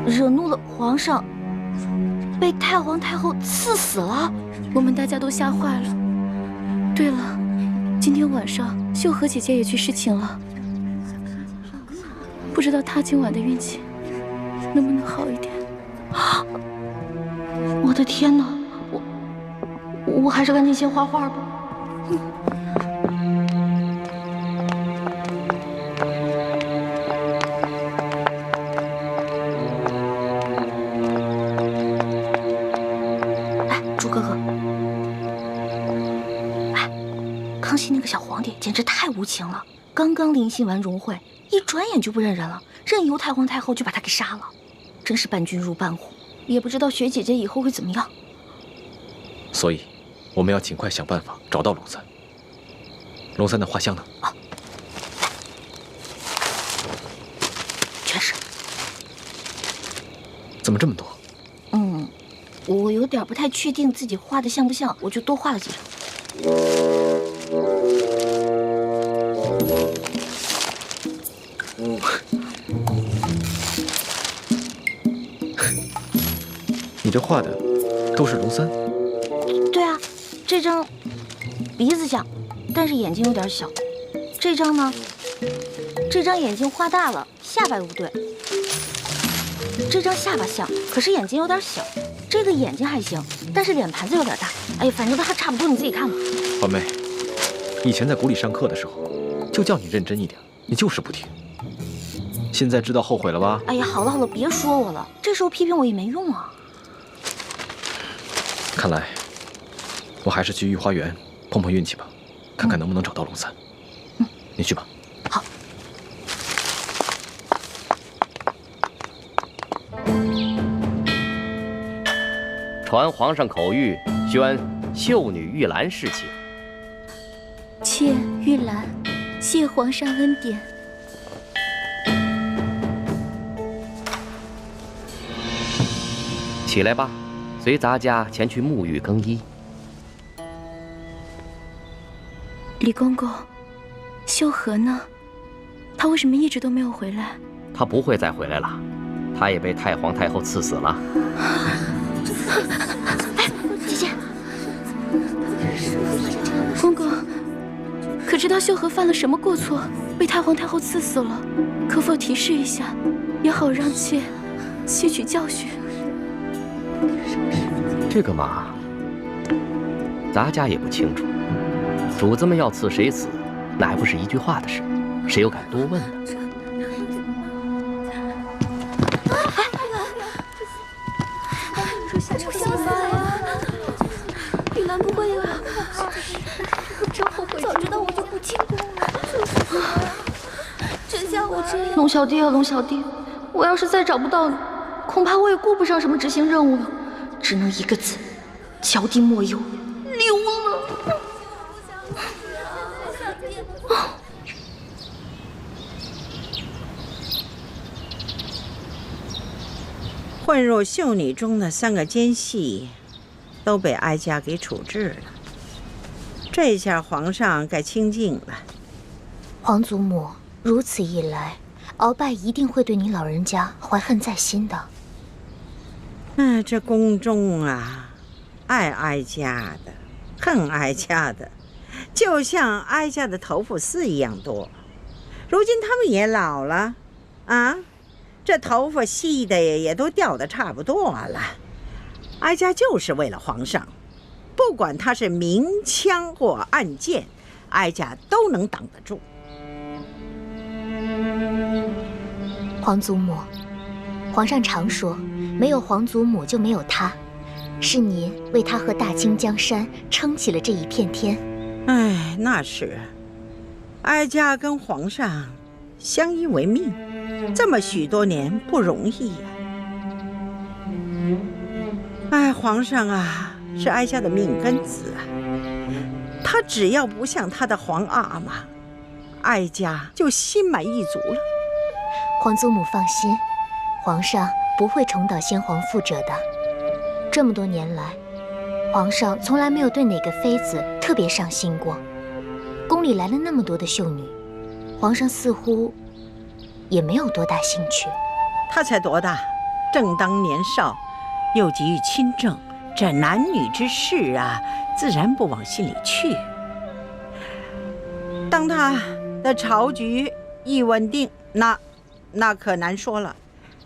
惹怒了皇上，被太皇太后赐死了。我们大家都吓坏了。对了，今天晚上秀禾姐姐也去侍寝了，不知道她今晚的运气能不能好一点？我的天哪！我还是赶紧先画画吧。哎，朱哥哥，康熙那个小皇帝简直太无情了，刚刚临幸完荣惠，一转眼就不认人了，任由太皇太后就把他给杀了。真是伴君如伴虎，也不知道雪姐姐以后会怎么样。所以，我们要尽快想办法找到龙三。龙三的画像呢？全是。怎么这么多？我有点不太确定自己画的像不像，我就多画了几张。你这画的都是龙三？对啊，这张鼻子像，但是眼睛有点小。这张呢？这张眼睛画大了，下巴又不对。这张下巴像，可是眼睛有点小。这个眼睛还行，但是脸盘子有点大。哎呀，反正都还差不多，你自己看吧。环妹，以前在谷里上课的时候，就叫你认真一点，你就是不听。现在知道后悔了吧？哎呀，好了好了，别说我了，这时候批评我也没用啊。看来，我还是去御花园碰碰运气吧，看看能不能找到龙三。你去吧。好。传皇上口谕，宣秀女玉兰侍寝。妾玉兰，谢皇上恩典。起来吧，随咱家前去沐浴更衣。李公公，秀禾呢？他为什么一直都没有回来？他不会再回来了，他也被太皇太后赐死了。姐姐，公公，可知道秀禾犯了什么过错，被太皇太后赐死了？可否提示一下，也好让妾吸取教训。这个嘛，咱家也不清楚。主子们要赐谁死，那还不是一句话的事，谁又敢多问呢？玉兰不会啊！真后悔，早知道我就不进宫了。真像我这样。龙小弟啊，龙小弟，我要是再找不到你，恐怕我也顾不上什么执行任务了，只能一个字：脚底抹油，溜了。混入秀女中的3个奸细，都被哀家给处置了。这下皇上该清静了。皇祖母，如此一来，鳌拜一定会对你老人家怀恨在心的。这宫中啊，爱哀家的，恨哀家的，就像哀家的头发丝一样多。如今他们也老了，啊，这头发细的也都掉得差不多了。哀家就是为了皇上，不管他是明枪或暗箭，哀家都能挡得住。皇祖母，皇上常说，没有皇祖母就没有他，是您为他和大清江山撑起了这一片天。哎，那是，哀家跟皇上相依为命，这么许多年不容易呀。哎，皇上啊，是哀家的命根子啊，他只要不像他的皇阿玛，哀家就心满意足了。皇祖母放心，皇上不会重蹈先皇覆辙的。这么多年来，皇上从来没有对哪个妃子特别上心过。宫里来了那么多的秀女，皇上似乎也没有多大兴趣。他才多大，正当年少，又急于亲政，这男女之事啊，自然不往心里去。当他的朝局一稳定，那可难说了。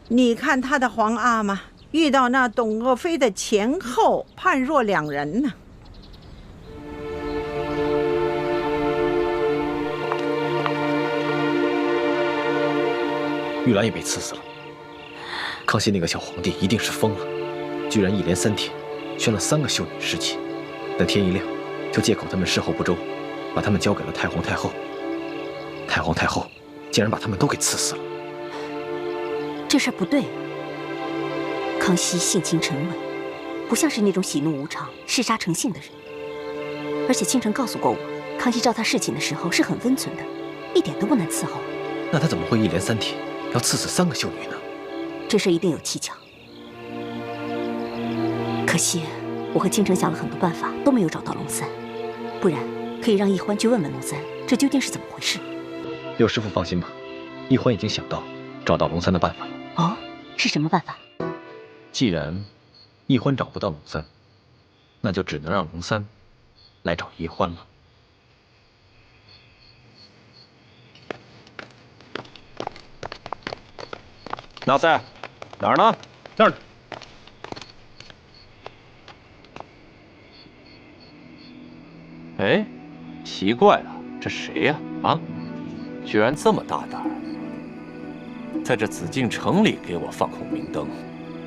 你看他的皇阿玛遇到那董鄂妃的前后，判若两人呢。玉兰也被赐死了。康熙那个小皇帝一定是疯了，居然一连3天宣了3个秀女侍寝，等天一亮就借口他们事后不周，把他们交给了太皇太后。太皇太后竟然把他们都给赐死了。这事儿不对。康熙性情沉稳，不像是那种喜怒无常、嗜杀成性的人。而且清晨告诉过我，康熙召他侍寝的时候是很温存的，一点都不难伺候。那他怎么会一连3天要赐死3个秀女呢？这事一定有蹊跷。可惜我和倾城想了很多办法，都没有找到龙三。不然可以让易欢去问问龙三，这究竟是怎么回事。六师傅放心吧，易欢已经想到找到龙三的办法了。哦，是什么办法？既然易欢找不到龙三，那就只能让龙三来找易欢了。老三，哪儿呢？那儿呢。哎，奇怪了，这谁呀？啊，居然这么大胆儿，在这紫禁城里给我放孔明灯。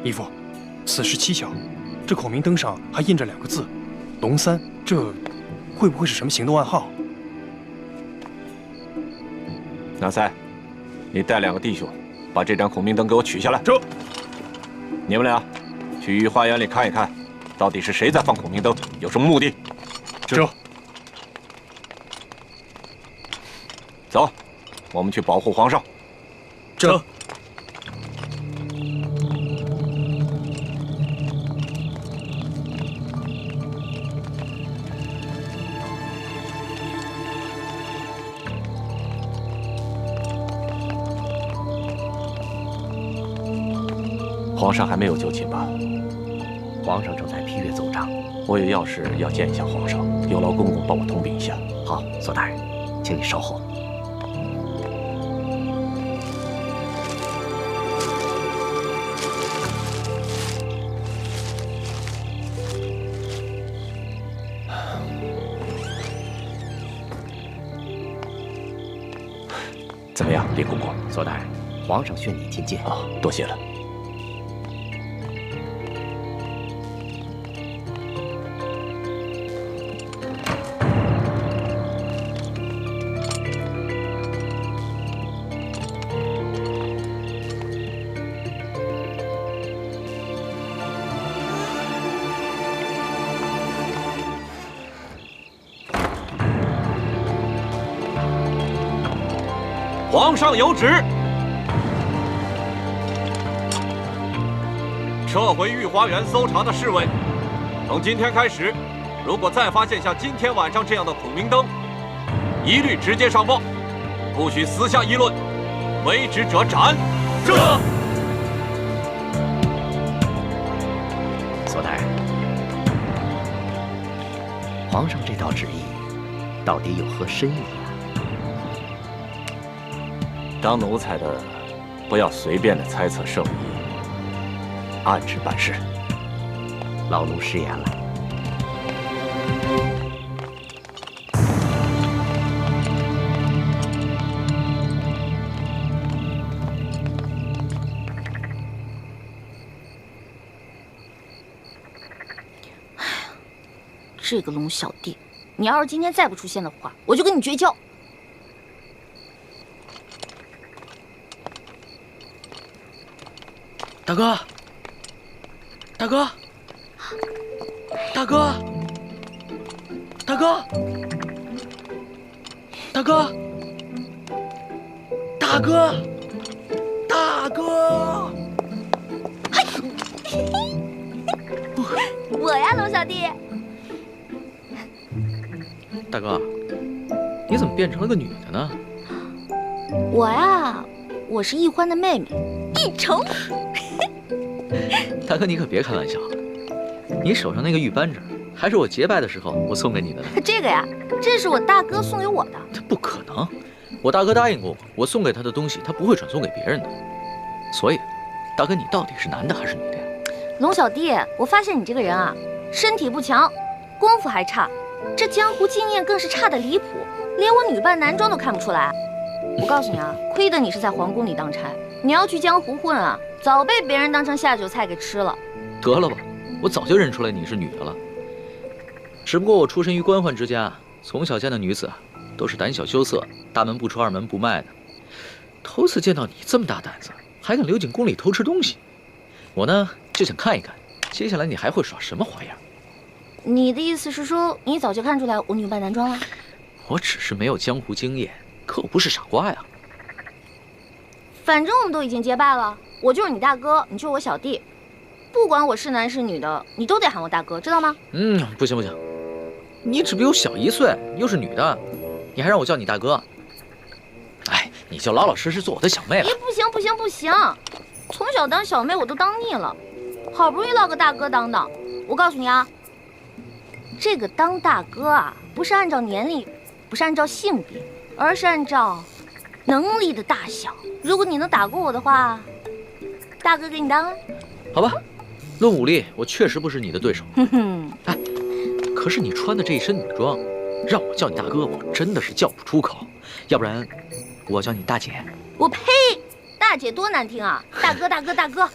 义父，此事蹊跷，这孔明灯上还印着2个字“龙三”，这会不会是什么行动暗号？老三，你带2个弟兄，把这盏孔明灯给我取下来。走。你们俩去御花园里看一看，到底是谁在放孔明灯，有什么目的？走。走，我们去保护皇上。走。皇上还没有就寝吧？皇上正在批阅奏章。我有要事要见一下皇上，有劳公公帮我通禀一下。好，索大人，请你稍后。怎么样，李公公？索大人，皇上宣你觐见。啊，多谢了。皇上有旨，撤回御花园搜查的侍卫。从今天开始，如果再发现像今天晚上这样的孔明灯，一律直接上报，不许私下议论，违旨者斩。是。索大人，皇上这道旨意到底有何深意啊？当奴才的，不要随便的猜测圣意，按旨办事。老奴失言了。这个龙小弟，你要是今天再不出现的话，我就跟你绝交。大哥，大哥，大哥，大哥，大哥，大哥，大哥！我呀，龙小弟。大哥，你怎么变成了个女的呢？我呀，我是易欢的妹妹，易愁。大哥，你可别开玩笑，你手上那个玉扳指还是我结拜的时候我送给你的呢。这个呀，这是我大哥送给我的。这不可能，我大哥答应过我送给他的东西他不会转送给别人的。所以，大哥，你到底是男的还是女的呀？龙小弟，我发现你这个人啊，身体不强，功夫还差，这江湖经验更是差得离谱，连我女扮男装都看不出来。我告诉你啊，亏得你是在皇宫里当差，你要去江湖混啊，早被别人当成下酒菜给吃了。得了吧，我早就认出来你是女的了。只不过我出身于官宦之家，从小见的女子都是胆小羞涩，大门不出二门不迈的。头次见到你这么大胆子，还敢溜进宫里偷吃东西，我呢就想看一看，接下来你还会耍什么花样。你的意思是说，你早就看出来我女扮男装了？我只是没有江湖经验，可我不是傻瓜呀。反正我们都已经结拜了，我就是你大哥，你就是我小弟。不管我是男是女的，你都得喊我大哥，知道吗？不行不行，你只比我小1岁，又是女的，你还让我叫你大哥？哎，你就老老实实做我的小妹了。不行不行不行，从小当小妹我都当腻了，好不容易落个大哥当当。我告诉你啊，这个当大哥啊，不是按照年龄，不是按照性别，而是按照能力的大小。如果你能打过我的话，大哥给你当啊。好吧，论武力，我确实不是你的对手。哼哼，哎，可是你穿的这一身女装，让我叫你大哥，我真的是叫不出口。要不然，我叫你大姐。我呸！大姐多难听啊！大哥大哥大哥。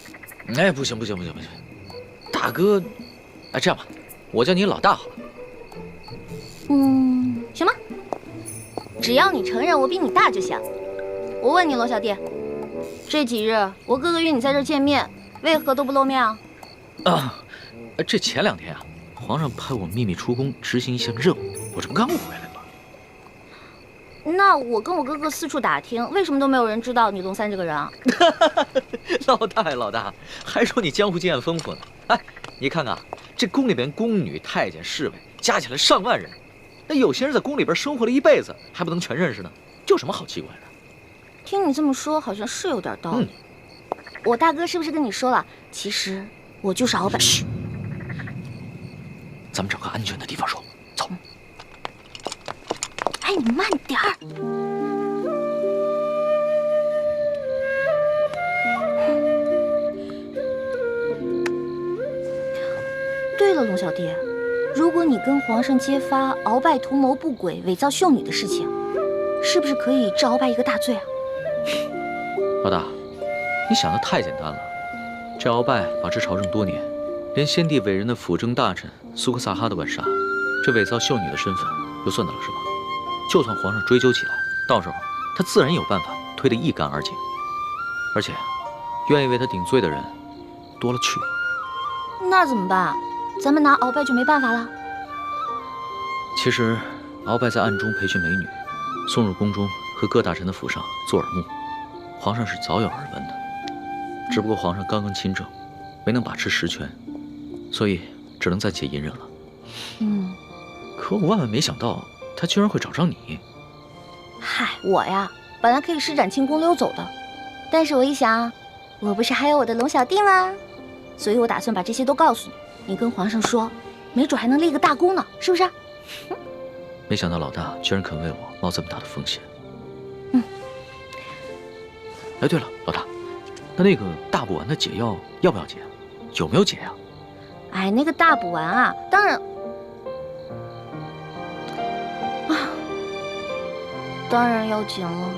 哎，不行不行不行不行，大哥，哎，这样吧，我叫你老大好了。行吧，只要你承认我比你大就行。我问你，罗小弟，这几日我哥哥约你在这儿见面，为何都不露面啊？这前2天啊，皇上派我秘密出宫执行一项任务，我这不刚回来吗？那我跟我哥哥四处打听，为什么都没有人知道你龙三这个人啊？老大呀，老大，还说你江湖经验丰富呢。哎，你看看这宫里边宫女、太监、侍卫加起来上万人，那有些人在宫里边生活了一辈子，还不能全认识呢，有什么好奇怪的？听你这么说，好像是有点道理。我大哥是不是跟你说了？其实我就是鳌拜。嘘，咱们找个安全的地方说。走。哎，你慢点儿。对了，龙小弟，如果你跟皇上揭发鳌拜图谋不轨、伪造秀女的事情，是不是可以治鳌拜一个大罪啊？老大，你想的太简单了。这鳌拜把持朝政多年，连先帝委任的辅政大臣苏克萨哈都敢杀，这伪造秀女的身份就算得了是吧？就算皇上追究起来，到时候他自然有办法推得一干二净。而且，愿意为他顶罪的人多了去了。那怎么办？咱们拿鳌拜就没办法了？其实，鳌拜在暗中培训美女，送入宫中和各大臣的府上做耳目，皇上是早有耳闻的。只不过皇上刚刚亲政，没能把持实权，所以只能暂且隐忍了。可我万万没想到，他居然会找上你。嗨，我呀，本来可以施展轻功溜走的，但是我一想，我不是还有我的龙小弟吗？所以我打算把这些都告诉你，你跟皇上说，没准还能立个大功呢，是不是？没想到老大居然肯为我冒这么大的风险。哎，对了，老大，那个大补丸的解药要不要解？有没有解呀？哎，那个大补丸啊，当然。当然要紧了。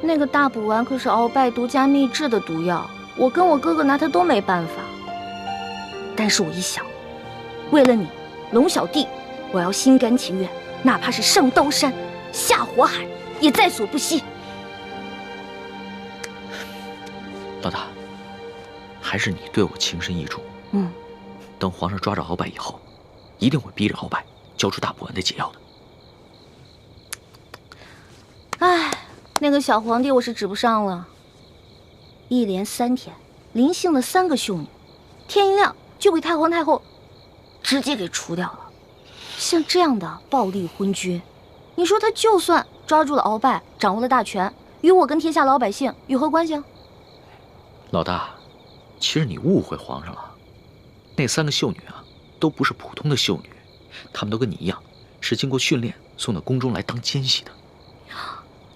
那个大补丸可是鳌拜独家秘制的毒药，我跟我哥哥拿它都没办法。但是我一想，为了你，龙小弟，我要心甘情愿，哪怕是上刀山、下火海，也在所不惜。老大，还是你对我情深意重。等皇上抓着鳌拜以后，一定会逼着鳌拜交出大补丸的解药的。唉，那个小皇帝我是指不上了。一连3天，临幸的3个秀女，天一亮就被太皇太后直接给除掉了。像这样的暴力昏君，你说他就算抓住了鳌拜，掌握了大权，与我跟天下老百姓有何关系啊？老大，其实你误会皇上了。那3个秀女啊，都不是普通的秀女，她们都跟你一样，是经过训练送到宫中来当奸细的。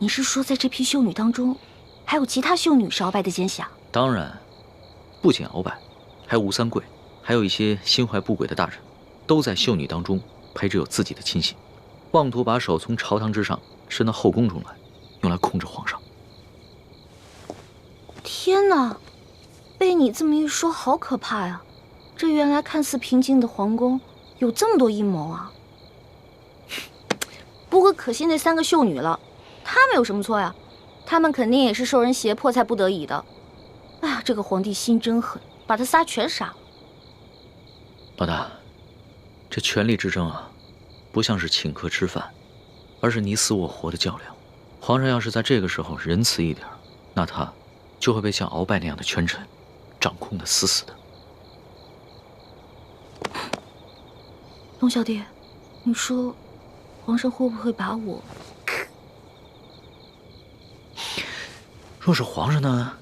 你是说，在这批秀女当中，还有其他秀女是鳌拜的奸细啊？当然，不仅鳌拜，还有吴三桂，还有一些心怀不轨的大臣，都在秀女当中陪着有自己的亲信，妄图把手从朝堂之上伸到后宫中来，用来控制皇上。天哪，被你这么一说，好可怕呀！这原来看似平静的皇宫，有这么多阴谋啊！不过可惜那3个秀女了。他们有什么错呀？他们肯定也是受人胁迫才不得已的。哎呀，这个皇帝心真狠，把他仨全杀了。老大，这权力之争啊，不像是请客吃饭，而是你死我活的较量。皇上要是在这个时候仁慈一点，那他就会被像鳌拜那样的权臣掌控的死死的。龙小弟，你说皇上会不会把我？若是皇上呢，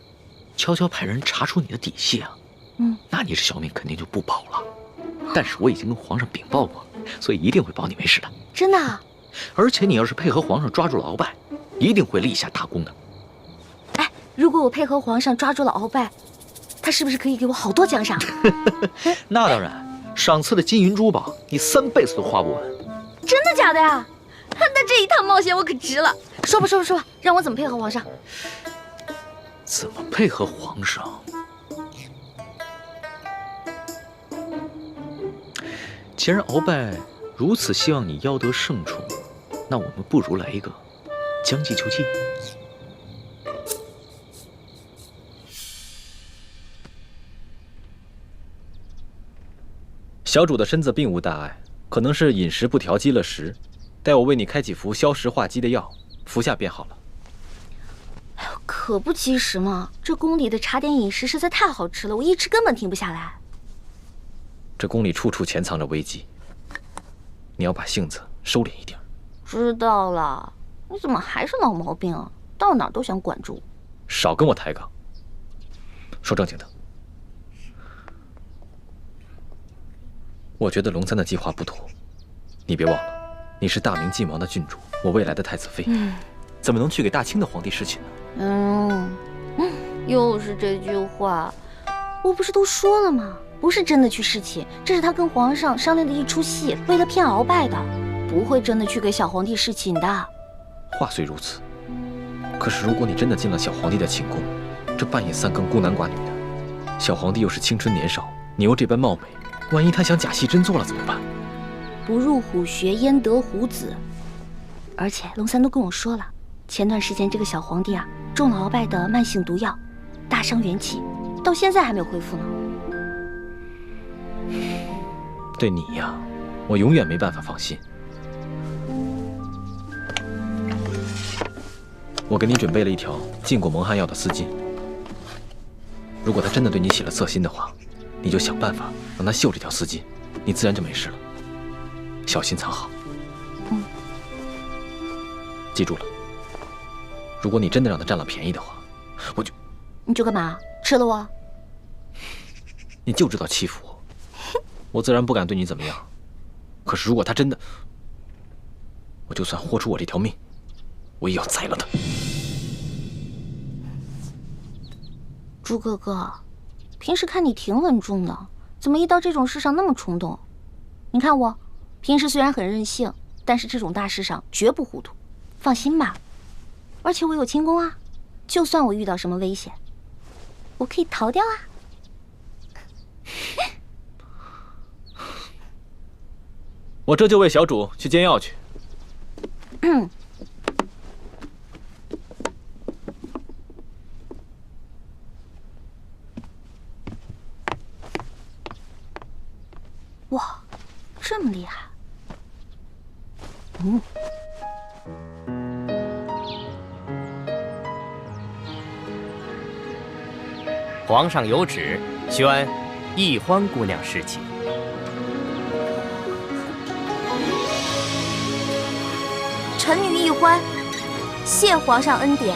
悄悄派人查出你的底细啊，那你这小命肯定就不保了。但是我已经跟皇上禀报过，所以一定会保你没事的。真的啊？而且你要是配合皇上抓住了鳌拜，一定会立下大功的。哎，如果我配合皇上抓住了鳌拜，他是不是可以给我好多奖赏？那当然，赏赐的金银珠宝，你3辈子都花不完。真的假的呀？那这一趟冒险我可值了。说吧，让我怎么配合皇上？怎么配合皇上？既然鳌拜如此希望你邀得圣宠，那我们不如来一个将计就计。小主的身子并无大碍，可能是饮食不调积了食，待我为你开几服消食化积的药，服下便好了。可不及时嘛！这宫里的茶点饮食实在太好吃了，我一吃根本停不下来。这宫里处处潜藏着危机，你要把性子收敛一点。知道了，你怎么还是老毛病啊？到哪儿都想管住。少跟我抬杠。说正经的，我觉得龙三的计划不妥。你别忘了，你是大明晋王的郡主，我未来的太子妃，怎么能去给大清的皇帝侍寝呢？又是这句话。我不是都说了吗？不是真的去侍寝，这是他跟皇上商量的一出戏，为了骗鳌拜的，不会真的去给小皇帝侍寝的。话虽如此，可是如果你真的进了小皇帝的寝宫，这半夜3更孤男寡女的，小皇帝又是青春年少，你又这般貌美，万一他想假戏真做了怎么办？不入虎穴焉得虎子。而且龙三都跟我说了，前段时间这个小皇帝啊，中了鳌拜的慢性毒药，大伤元气，到现在还没有恢复呢。对你呀，我永远没办法放心。我给你准备了一条浸过蒙汗药的丝巾，如果他真的对你起了色心的话，你就想办法让他嗅这条丝巾，你自然就没事了。小心藏好。记住了，如果你真的让他占了便宜的话，你就干嘛？吃了我？你就知道欺负我，我自然不敢对你怎么样。可是如果他真的，我就算豁出我这条命，我也要宰了他。朱哥哥，平时看你挺稳重的，怎么一到这种事上那么冲动？你看我，平时虽然很任性，但是这种大事上绝不糊涂。放心吧，而且我有轻功啊，就算我遇到什么危险，我可以逃掉啊。我这就为小主去煎药去。哇，这么厉害！皇上有旨，宣易欢姑娘侍寝。臣女易欢，谢皇上恩典。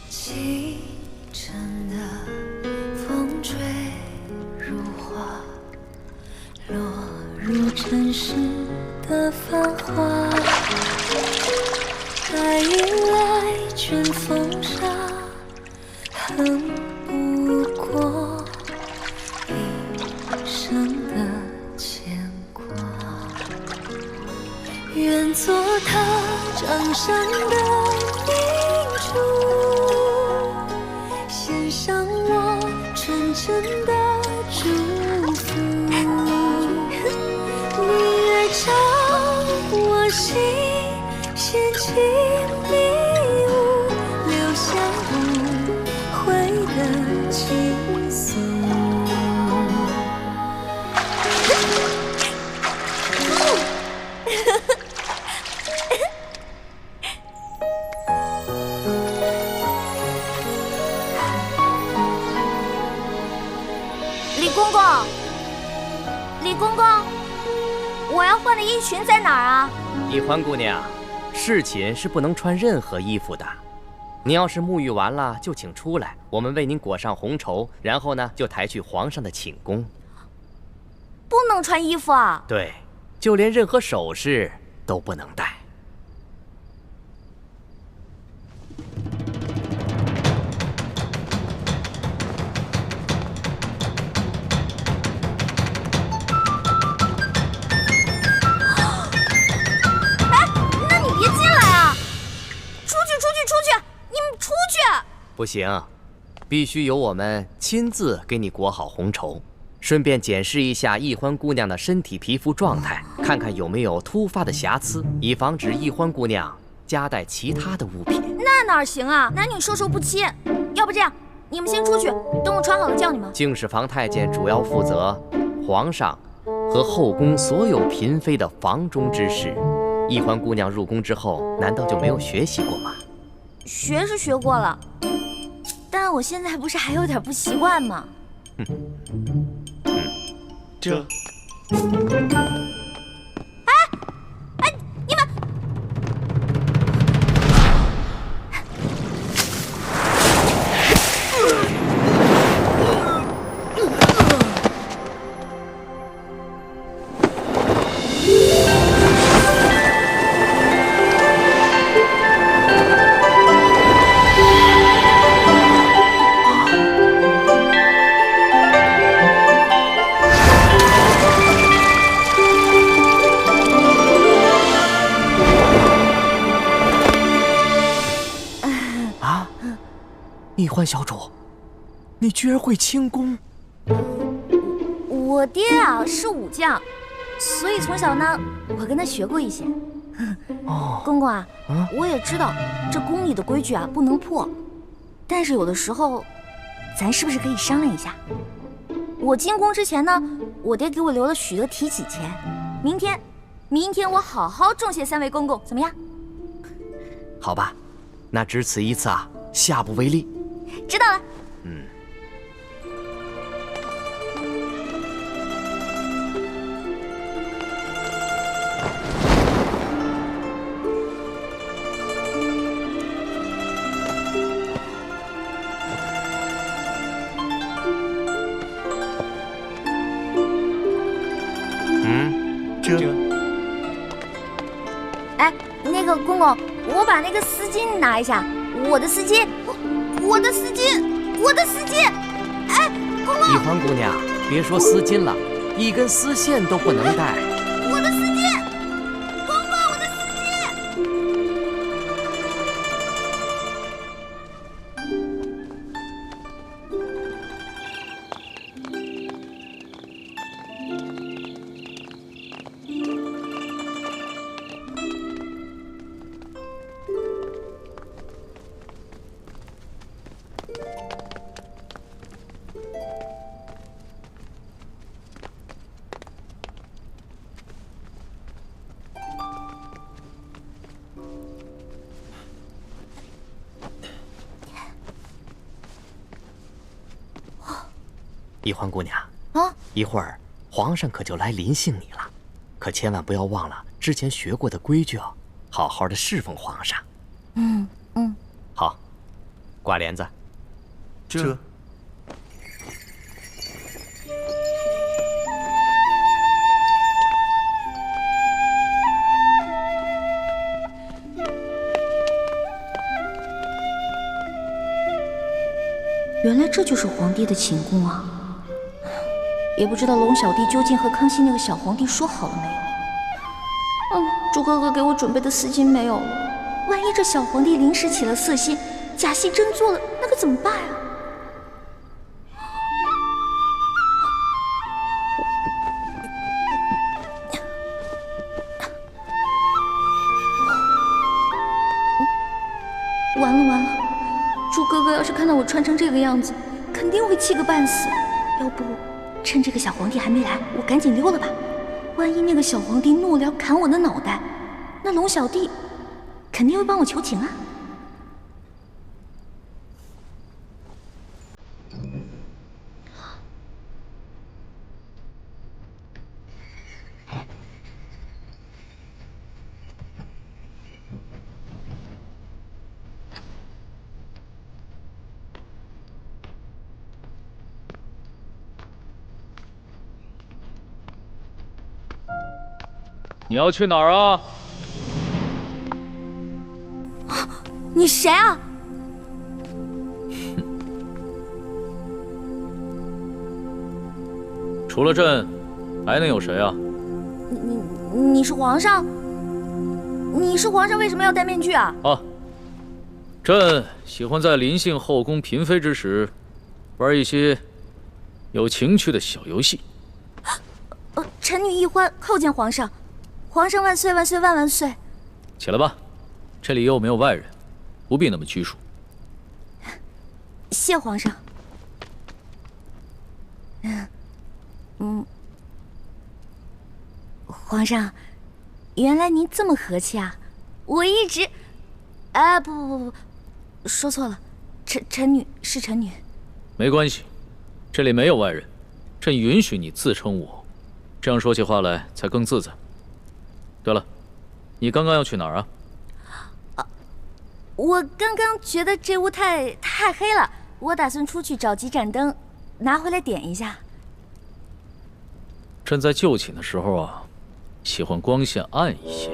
清晨的风吹如花，落入尘世的繁华。爱迎来卷风沙，恨不过一生的牵挂。愿做他掌上的明珠，献上我纯真的祝福。你爱照我心，献情礼物，留下无悔的倾诉。李公公，我要换的衣裙在哪儿啊？易欢姑娘，侍寝是不能穿任何衣服的。你要是沐浴完了，就请出来，我们为您裹上红绸，然后呢，就抬去皇上的寝宫。不能穿衣服啊？对，就连任何首饰都不能戴。不行，必须由我们亲自给你裹好红绸，顺便检视一下易欢姑娘的身体皮肤状态，看看有没有突发的瑕疵，以防止易欢姑娘夹带其他的物品。那哪行啊，男女授受不亲。要不这样，你们先出去，等我穿好了叫你们。敬事房太监主要负责皇上和后宫所有嫔妃的房中之事。易欢姑娘入宫之后，难道就没有学习过吗？学是学过了。但我现在不是还有点不习惯吗？这，哎，你们！易欢小主，你居然会轻功！我爹啊是武将，所以从小呢，我跟他学过一些。哦，公公啊，我也知道这宫里的规矩啊不能破，但是有的时候，咱是不是可以商量一下？我进宫之前呢，我爹给我留了许多提起钱，明天我好好重谢3位公公，怎么样？好吧，那只此一次啊，下不为例。知道了。哎，那个公公，我把那个丝巾拿一下，我的丝巾。我的丝巾！哎，公公！易欢姑娘，别说丝巾了，一根丝线都不能带。我的丝巾，公公，我的丝巾！易欢姑娘啊，一会儿皇上可就来临幸你了，可千万不要忘了之前学过的规矩哦，好好的侍奉皇上。好，挂帘子。这。原来这就是皇帝的寝宫啊！也不知道龙小弟究竟和康熙那个小皇帝说好了没有？朱哥哥给我准备的丝巾没有了，万一这小皇帝临时起了色心，假戏真做了，那可怎么办啊？完了！朱哥哥要是看到我穿成这个样子，肯定会气个半死。要不，趁这个小皇帝还没来，我赶紧溜了吧。万一那个小皇帝怒了要砍我的脑袋，那龙小弟肯定会帮我求情啊。你要去哪儿啊？你谁啊？除了朕，还能有谁啊？你是皇上？你是皇上，为什么要戴面具啊？啊，朕喜欢在临幸后宫嫔妃之时，玩一些有情趣的小游戏。臣女一欢叩见皇上，皇上万岁万岁万万岁！起来吧，这里又没有外人，不必那么拘束。谢皇上。皇上，原来您这么和气啊！我一直……不，说错了，臣女是臣女。没关系，这里没有外人，朕允许你自称我，这样说起话来才更自在。对了，你刚刚要去哪儿啊？我刚刚觉得这屋太黑了，我打算出去找几盏灯，拿回来点一下。朕在就寝的时候啊，喜欢光线暗一些。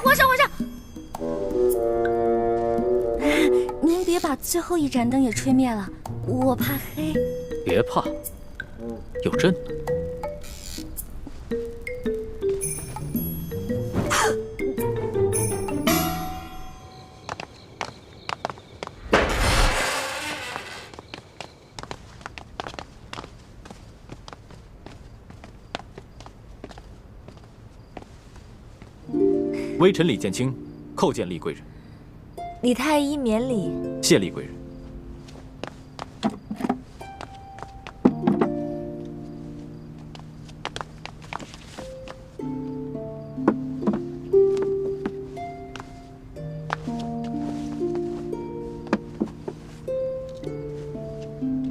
皇上，您别把最后一盏灯也吹灭了，我怕黑。别怕，有朕。微臣李建清叩见厉贵人。李太医免礼。谢厉贵人。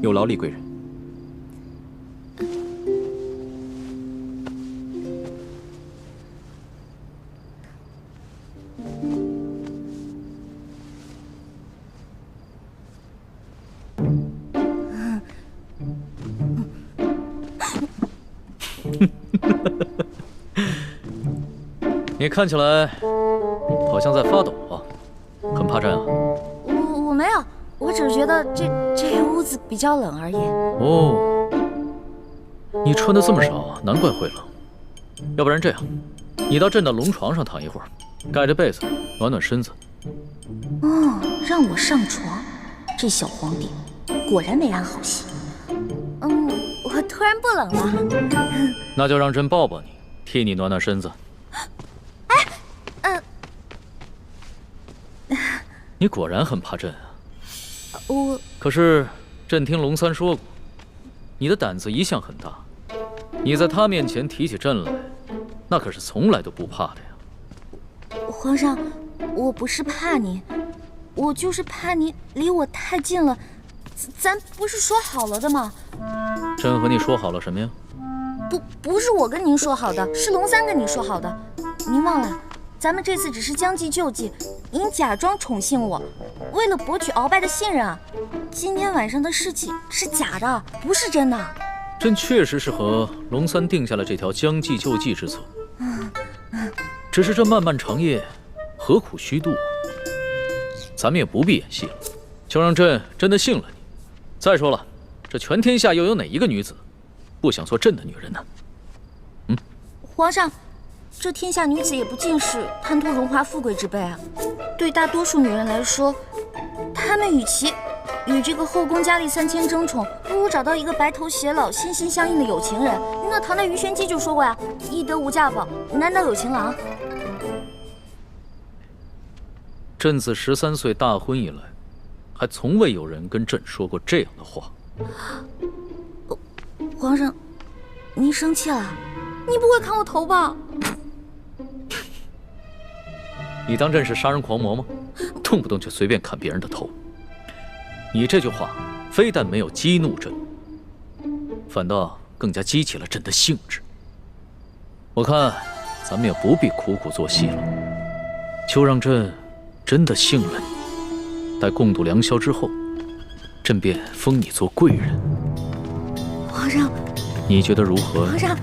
有劳厉贵人。你看起来好像在发抖啊，很怕朕啊？我没有，我只是觉得这屋子比较冷而已。哦，你穿的这么少啊，难怪会冷。要不然这样，你到朕的龙床上躺一会儿，盖着被子暖暖身子。哦，让我上床，这小皇帝果然没安好心。我突然不冷了。那就让朕抱抱你，替你暖暖身子。你果然很怕朕啊！可是朕听龙三说过，你的胆子一向很大，你在他面前提起朕来，那可是从来都不怕的呀。皇上，我不是怕你，我就是怕你离我太近了。咱不是说好了的吗？朕和你说好了什么呀？不是我跟您说好的，是龙三跟你说好的。您忘了，咱们这次只是将计就计，您假装宠幸我，为了博取鳌拜的信任啊。今天晚上的事情是假的，不是真的。朕确实是和龙三定下了这条将计就计之策，只是这漫漫长夜，何苦虚度？咱们也不必演戏了，就让朕真的信了你。再说了，这全天下又有哪一个女子不想做朕的女人呢？皇上，这天下女子也不尽是贪图荣华富贵之辈啊。对大多数女人来说，她们与其与这个后宫佳丽3000争宠，不如找到一个白头偕老、心心相印的有情人。那唐代鱼玄机就说过呀：“易得无价宝，难得有情郎。”朕自13岁大婚以来，还从未有人跟朕说过这样的话。皇上，您生气了？你不会砍我头吧？你当朕是杀人狂魔吗？动不动就随便砍别人的头。你这句话非但没有激怒朕，反倒更加激起了朕的兴致。我看咱们也不必苦苦做戏了，就让朕真的信了你。待共度良宵之后，朕便封你做贵人。皇上，你觉得如何？皇上，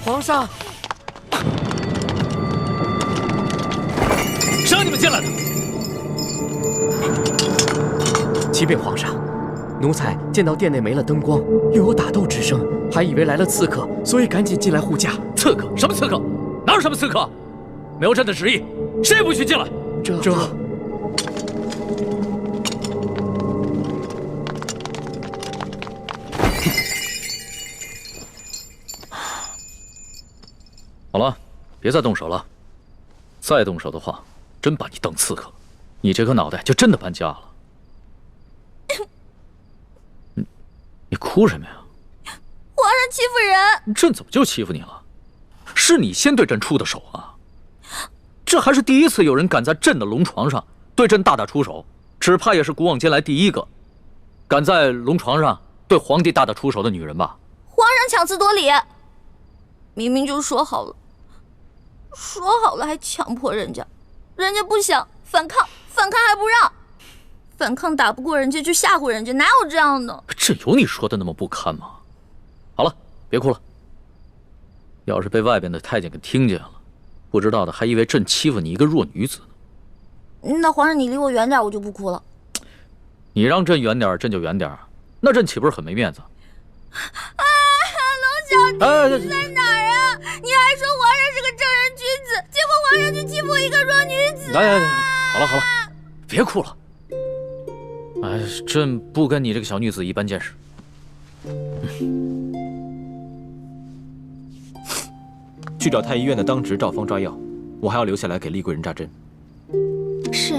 皇上，谁让你们进来的？启禀皇上，奴才见到殿内没了灯光，又有打斗之声，还以为来了刺客，所以赶紧进来护驾。刺客？什么刺客？哪有什么刺客？没有朕的旨意，谁也不许进来。这……好了，别再动手了。再动手的话，真把你当刺客，你这颗脑袋就真的搬家了。你哭什么呀？皇上欺负人！朕怎么就欺负你了？是你先对朕出的手啊！这还是第一次有人敢在朕的龙床上对朕大打出手，只怕也是古往今来第一个敢在龙床上对皇帝大打出手的女人吧？皇上强词夺理，明明就说好了，还强迫人家，人家不想反抗还不让，反抗打不过人家就吓唬人家，哪有这样的？朕有你说的那么不堪吗？好了，别哭了。要是被外边的太监给听见了，不知道的还以为朕欺负你一个弱女子呢。那皇上你离我远点，我就不哭了。你让朕远点，朕就远点，那朕岂不是很没面子？龙小弟，你在哪儿啊？你还说皇上是个正人君子，结果皇上就欺负一个弱女子。来，好了，别哭了。哎，朕不跟你这个小女子一般见识。去找太医院的当值赵方抓药，我还要留下来给厉贵人扎针。是。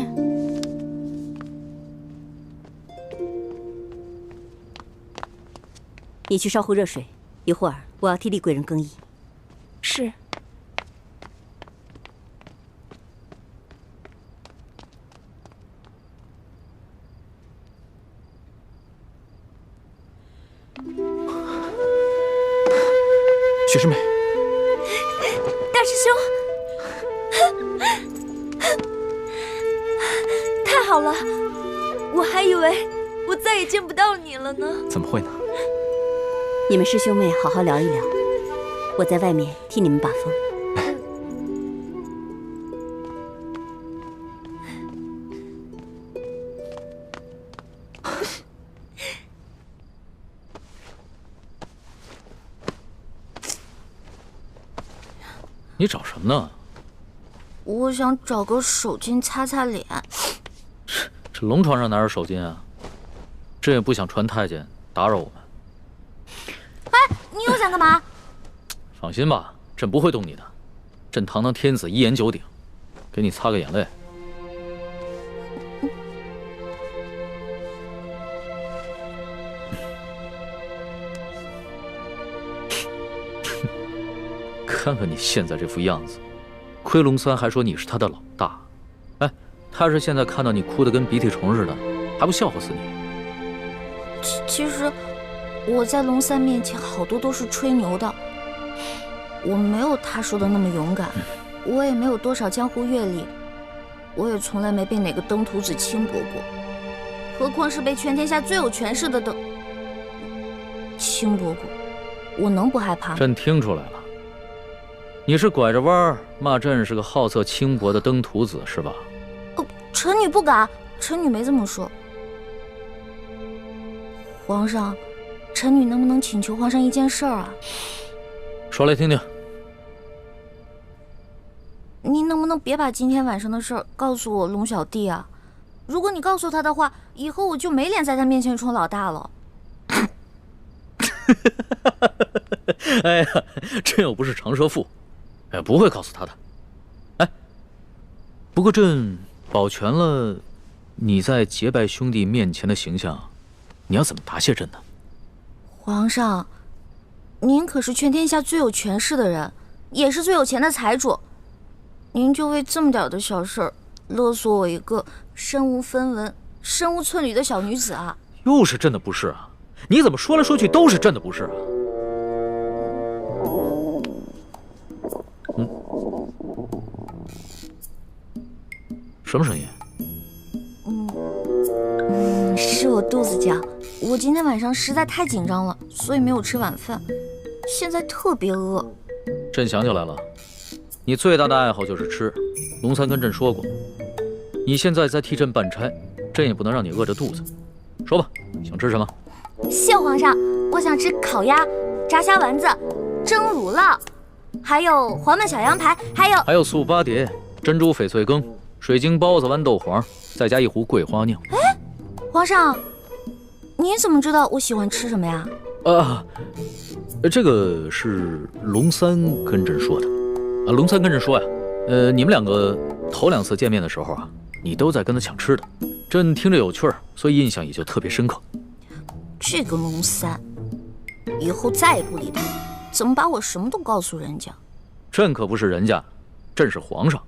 你去烧壶热水，一会儿我要替厉贵人更衣。是。雪师妹，大师兄，太好了，我还以为我再也见不到你了呢。怎么会呢？你们师兄妹好好聊一聊，我在外面替你们把风。你找什么呢？我想找个手巾擦擦脸。这龙床上哪有手巾啊？朕也不想传太监打扰我们。哎，你又想干嘛？放心吧，朕不会动你的。朕堂堂天子，一言九鼎，给你擦个眼泪。看看你现在这副样子，亏龙三还说你是他的老大。哎，他是现在看到你哭得跟鼻涕虫似的，还不笑话死你？其实我在龙三面前好多都是吹牛的，我没有他说的那么勇敢，我也没有多少江湖阅历，我也从来没被哪个登徒子轻薄过，何况是被全天下最有权势的轻薄过，我能不害怕吗？朕听出来了。你是拐着弯儿骂朕是个好色轻薄的登徒子是吧？臣女不敢，臣女没这么说。皇上，臣女能不能请求皇上一件事啊？说来听听。您能不能别把今天晚上的事告诉我龙小弟啊？如果你告诉他的话，以后我就没脸在他面前充老大了。哎呀，朕又不是长舌妇。不会告诉他的。哎，不过朕保全了你在结拜兄弟面前的形象，你要怎么答谢朕呢？皇上，您可是全天下最有权势的人，也是最有钱的财主，您就为这么点的小事儿勒索我一个身无分文、身无寸缕的小女子啊？又是朕的不是啊！你怎么说来说去都是朕的不是啊？什么声音？是我肚子叫。我今天晚上实在太紧张了，所以没有吃晚饭，现在特别饿。朕想起来了，你最大的爱好就是吃。龙三跟朕说过，你现在在替朕办差，朕也不能让你饿着肚子。说吧，想吃什么？谢皇上，我想吃烤鸭、炸虾丸子、蒸乳酪，还有黄焖小羊排，还有素八碟、珍珠翡翠羹、水晶包子、豌豆黄，再加一壶桂花酿。哎，皇上，你怎么知道我喜欢吃什么呀？这个是龙三跟朕说的。龙三跟朕说呀，你们两个头2次见面的时候啊，你都在跟他抢吃的，朕听着有趣儿，所以印象也就特别深刻。这个龙三，以后再也不理他，怎么把我什么都告诉人家？朕可不是人家，朕是皇上。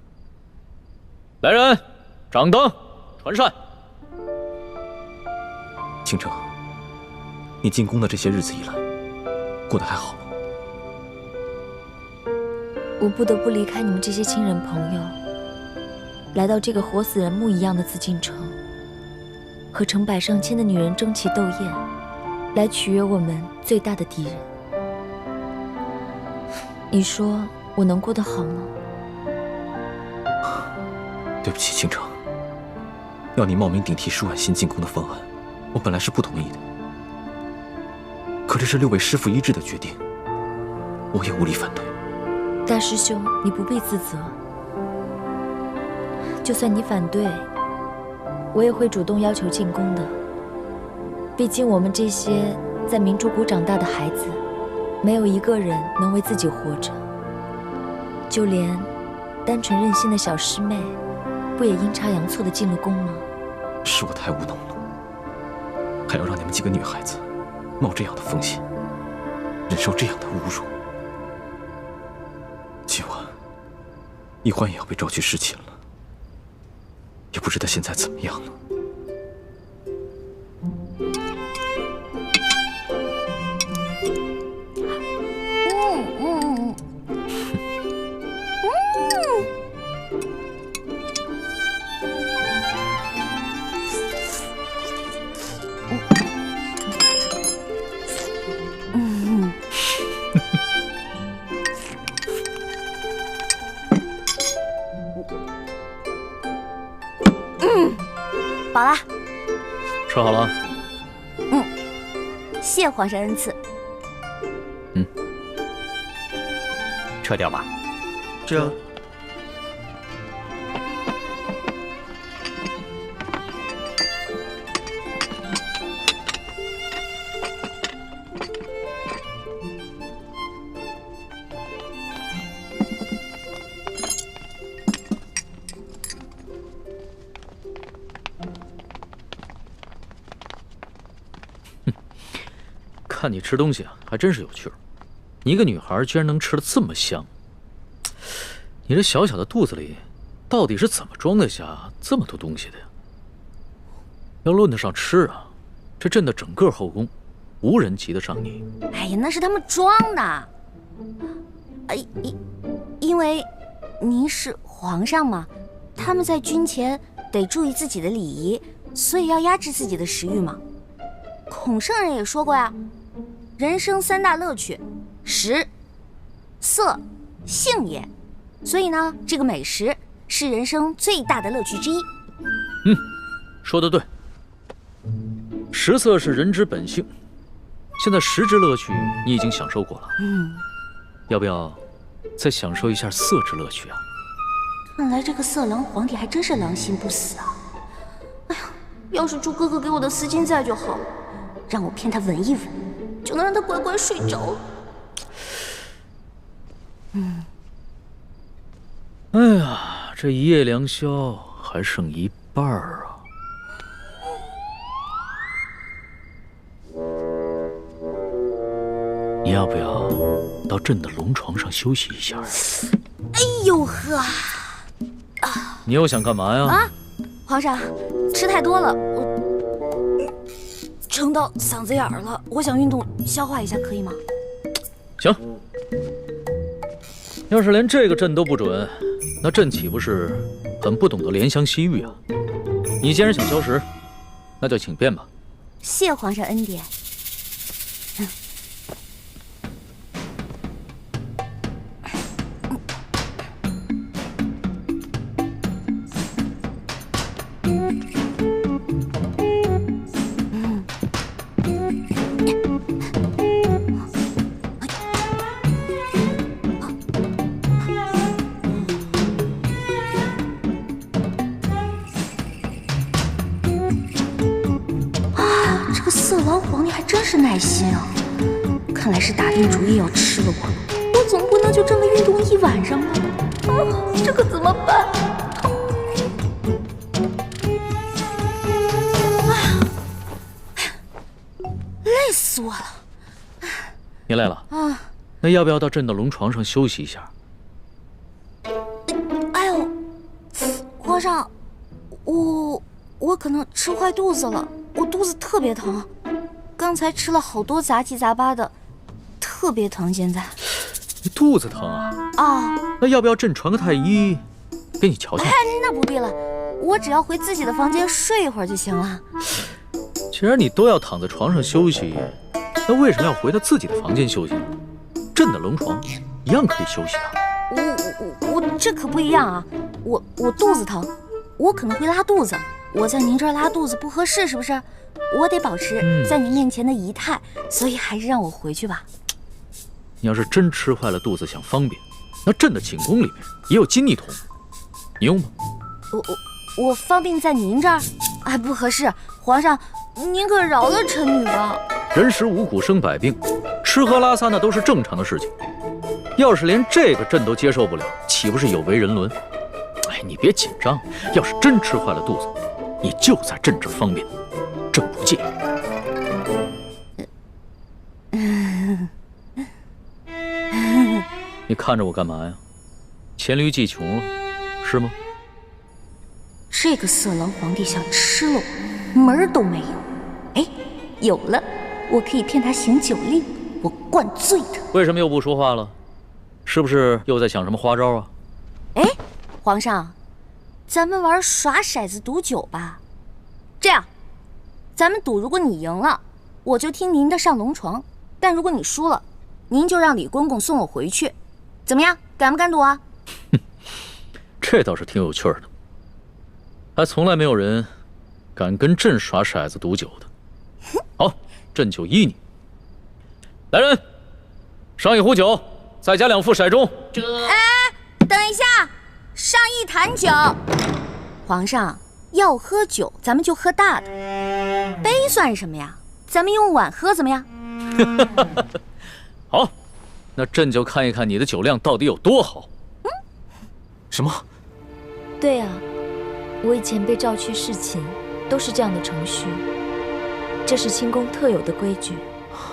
来人，掌灯，传膳。倾城，你进宫的这些日子以来，过得还好吗？我不得不离开你们这些亲人朋友，来到这个活死人墓一样的紫禁城，和成百上千的女人争奇斗艳，来取悦我们最大的敌人。你说我能过得好吗？对不起，倾城，要你冒名顶替舒婉欣进宫的方案，我本来是不同意的。可这是6位师父一致的决定，我也无力反对。大师兄，你不必自责。就算你反对，我也会主动要求进宫的。毕竟我们这些在明珠谷长大的孩子，没有一个人能为自己活着。就连单纯任性的小师妹，不也阴差阳错的进了宫吗？是我太无能了，还要让你们几个女孩子冒这样的风险，忍受这样的侮辱。今晚，易欢也要被召去侍寝了，也不知他现在怎么样了。饱了。吃好了？谢皇上恩赐。撤掉吧。这。看你吃东西啊，还真是有趣儿。你一个女孩居然能吃得这么香，你这小小的肚子里，到底是怎么装得下这么多东西的呀？要论得上吃啊，这朕的整个后宫，无人及得上你。哎呀，那是他们装的。因为您是皇上嘛，他们在军前得注意自己的礼仪，所以要压制自己的食欲嘛。孔圣人也说过呀，人生3大乐趣，食、色、性也。所以呢，这个美食是人生最大的乐趣之一。说得对。食色是人之本性，现在食之乐趣你已经享受过了，要不要再享受一下色之乐趣啊？看来这个色狼皇帝还真是狼心不死啊！哎呀，要是猪哥哥给我的丝巾在就好，让我骗他闻一闻，就能让他乖乖睡着了。哎呀，这一夜良宵还剩一半啊！你要不要到朕的龙床上休息一下？哎呦呵！你又想干嘛呀？啊，皇上，吃太多了，我撑到嗓子眼儿了，我想运动消化一下，可以吗？行。要是连这个朕都不准，那朕岂不是很不懂得怜香惜玉啊？你既然想消食，那就请便吧。谢皇上恩典。色狼皇帝还真是耐心啊！看来是打定主意要吃了我总不能就这么运动一晚上吧？这可怎么办？累死我了！你累了啊？那要不要到朕的龙床上休息一下？哎呦，皇上，我可能吃坏肚子了，我肚子特别疼。刚才吃了好多杂七杂八的，特别疼。现在你肚子疼啊？啊，那要不要朕传个太医给你瞧瞧？哎，那不必了，我只要回自己的房间睡一会儿就行了。既然你都要躺在床上休息，那为什么要回到自己的房间休息呢？朕的龙床一样可以休息啊。我这可不一样啊！我肚子疼，我可能会拉肚子。我在您这儿拉肚子不合适，是不是？我得保持在您面前的仪态，所以还是让我回去吧。你要是真吃坏了肚子想方便，那朕的寝宫里面也有金逆桶，你用吗？我方便在您这儿？哎，不合适，皇上，您可饶了臣女吧。人食五谷生百病，吃喝拉撒那都是正常的事情。要是连这个朕都接受不了，岂不是有违人伦？哎，你别紧张，要是真吃坏了肚子，你就在朕这儿方便，朕不介意。你看着我干嘛呀？黔驴技穷了，是吗？这个色狼皇帝想吃了我，门儿都没有。哎，有了，我可以骗他行酒令，我灌醉他。为什么又不说话了？是不是又在想什么花招啊？哎，皇上，咱们玩耍骰子赌酒吧。这样，咱们赌，如果你赢了，我就听您的上龙床；但如果你输了，您就让李公公送我回去。怎么样，敢不敢赌啊？这倒是挺有趣的，还从来没有人敢跟朕耍骰子赌酒的。好，朕就依你。来人，上一壶酒，再加2副骰盅。哎，等一下，上一坛酒。皇上要喝酒，咱们就喝大的，杯算什么呀？咱们用碗喝怎么样？好，那朕就看一看你的酒量到底有多好。什么？对啊，我以前被召去侍寝，都是这样的程序。这是清宫特有的规矩，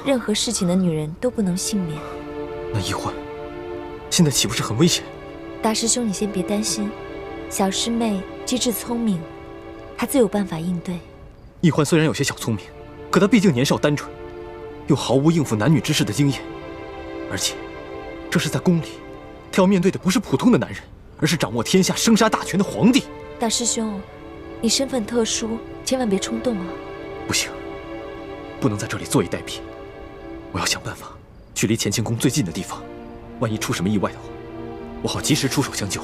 任何侍寝的女人都不能幸免。那易欢，现在岂不是很危险？大师兄，你先别担心，小师妹机智聪明，她自有办法应对。易欢虽然有些小聪明，可她毕竟年少单纯，又毫无应付男女之事的经验，而且这是在宫里，她要面对的不是普通的男人，而是掌握天下生杀大权的皇帝。大师兄，你身份特殊，千万别冲动啊！不行，不能在这里坐以待毙，我要想办法去离乾清宫最近的地方，万一出什么意外的话，我好及时出手相救。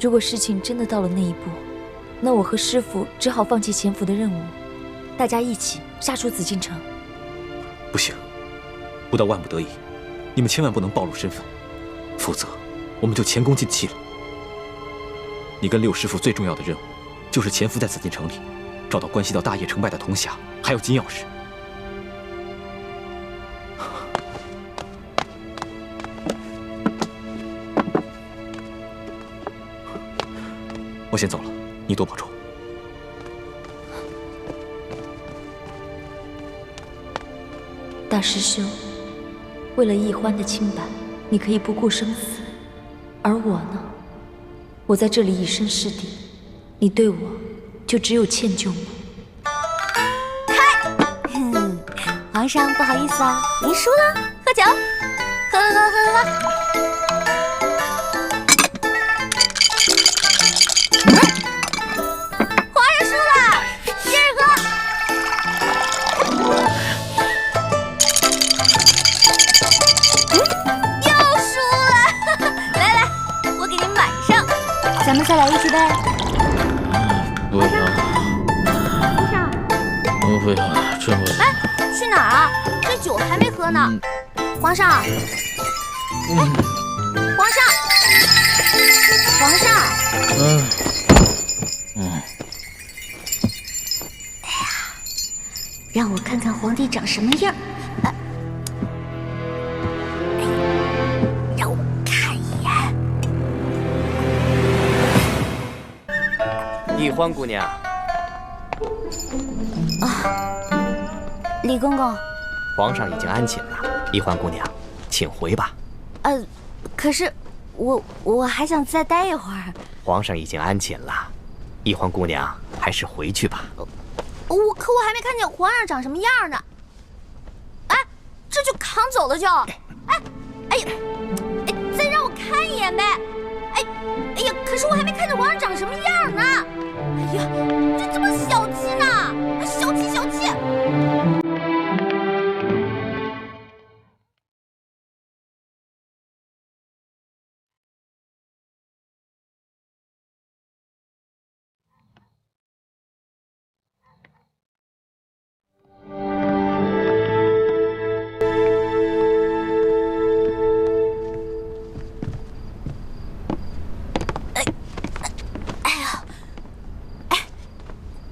如果事情真的到了那一步，那我和师父只好放弃潜伏的任务，大家一起杀出紫禁城。不行，不到万不得已，你们千万不能暴露身份，否则我们就前功尽弃了。你跟六师父最重要的任务，就是潜伏在紫禁城里，找到关系到大业成败的铜匣，还有金钥匙。我先走了，你多保重。大大师兄，为了易欢的清白，你可以不顾生死，而我呢？我在这里以身试敌，你对我就只有歉疚吗？皇上不好意思啊，您输了，喝酒，喝。皇上输了，接着喝。又输了，来，我给您满上，咱们再来一局呗。不要，皇上，我不要，真不要。哎，去哪儿啊？这酒还没喝呢。皇上，皇上，皇上。哎呀，让我看看皇帝长什么样。让我看一眼。易欢姑娘。李公公，皇上已经安寝了，易欢姑娘，请回吧。可是我还想再待一会儿。皇上已经安寝了，易欢姑娘还是回去吧。可我还没看见皇上长什么样呢。哎，这就扛走了就。哎呀，再让我看一眼呗。哎呀，可是我还没看见皇上长什么样呢。哎呀，这怎么小气呢？小气。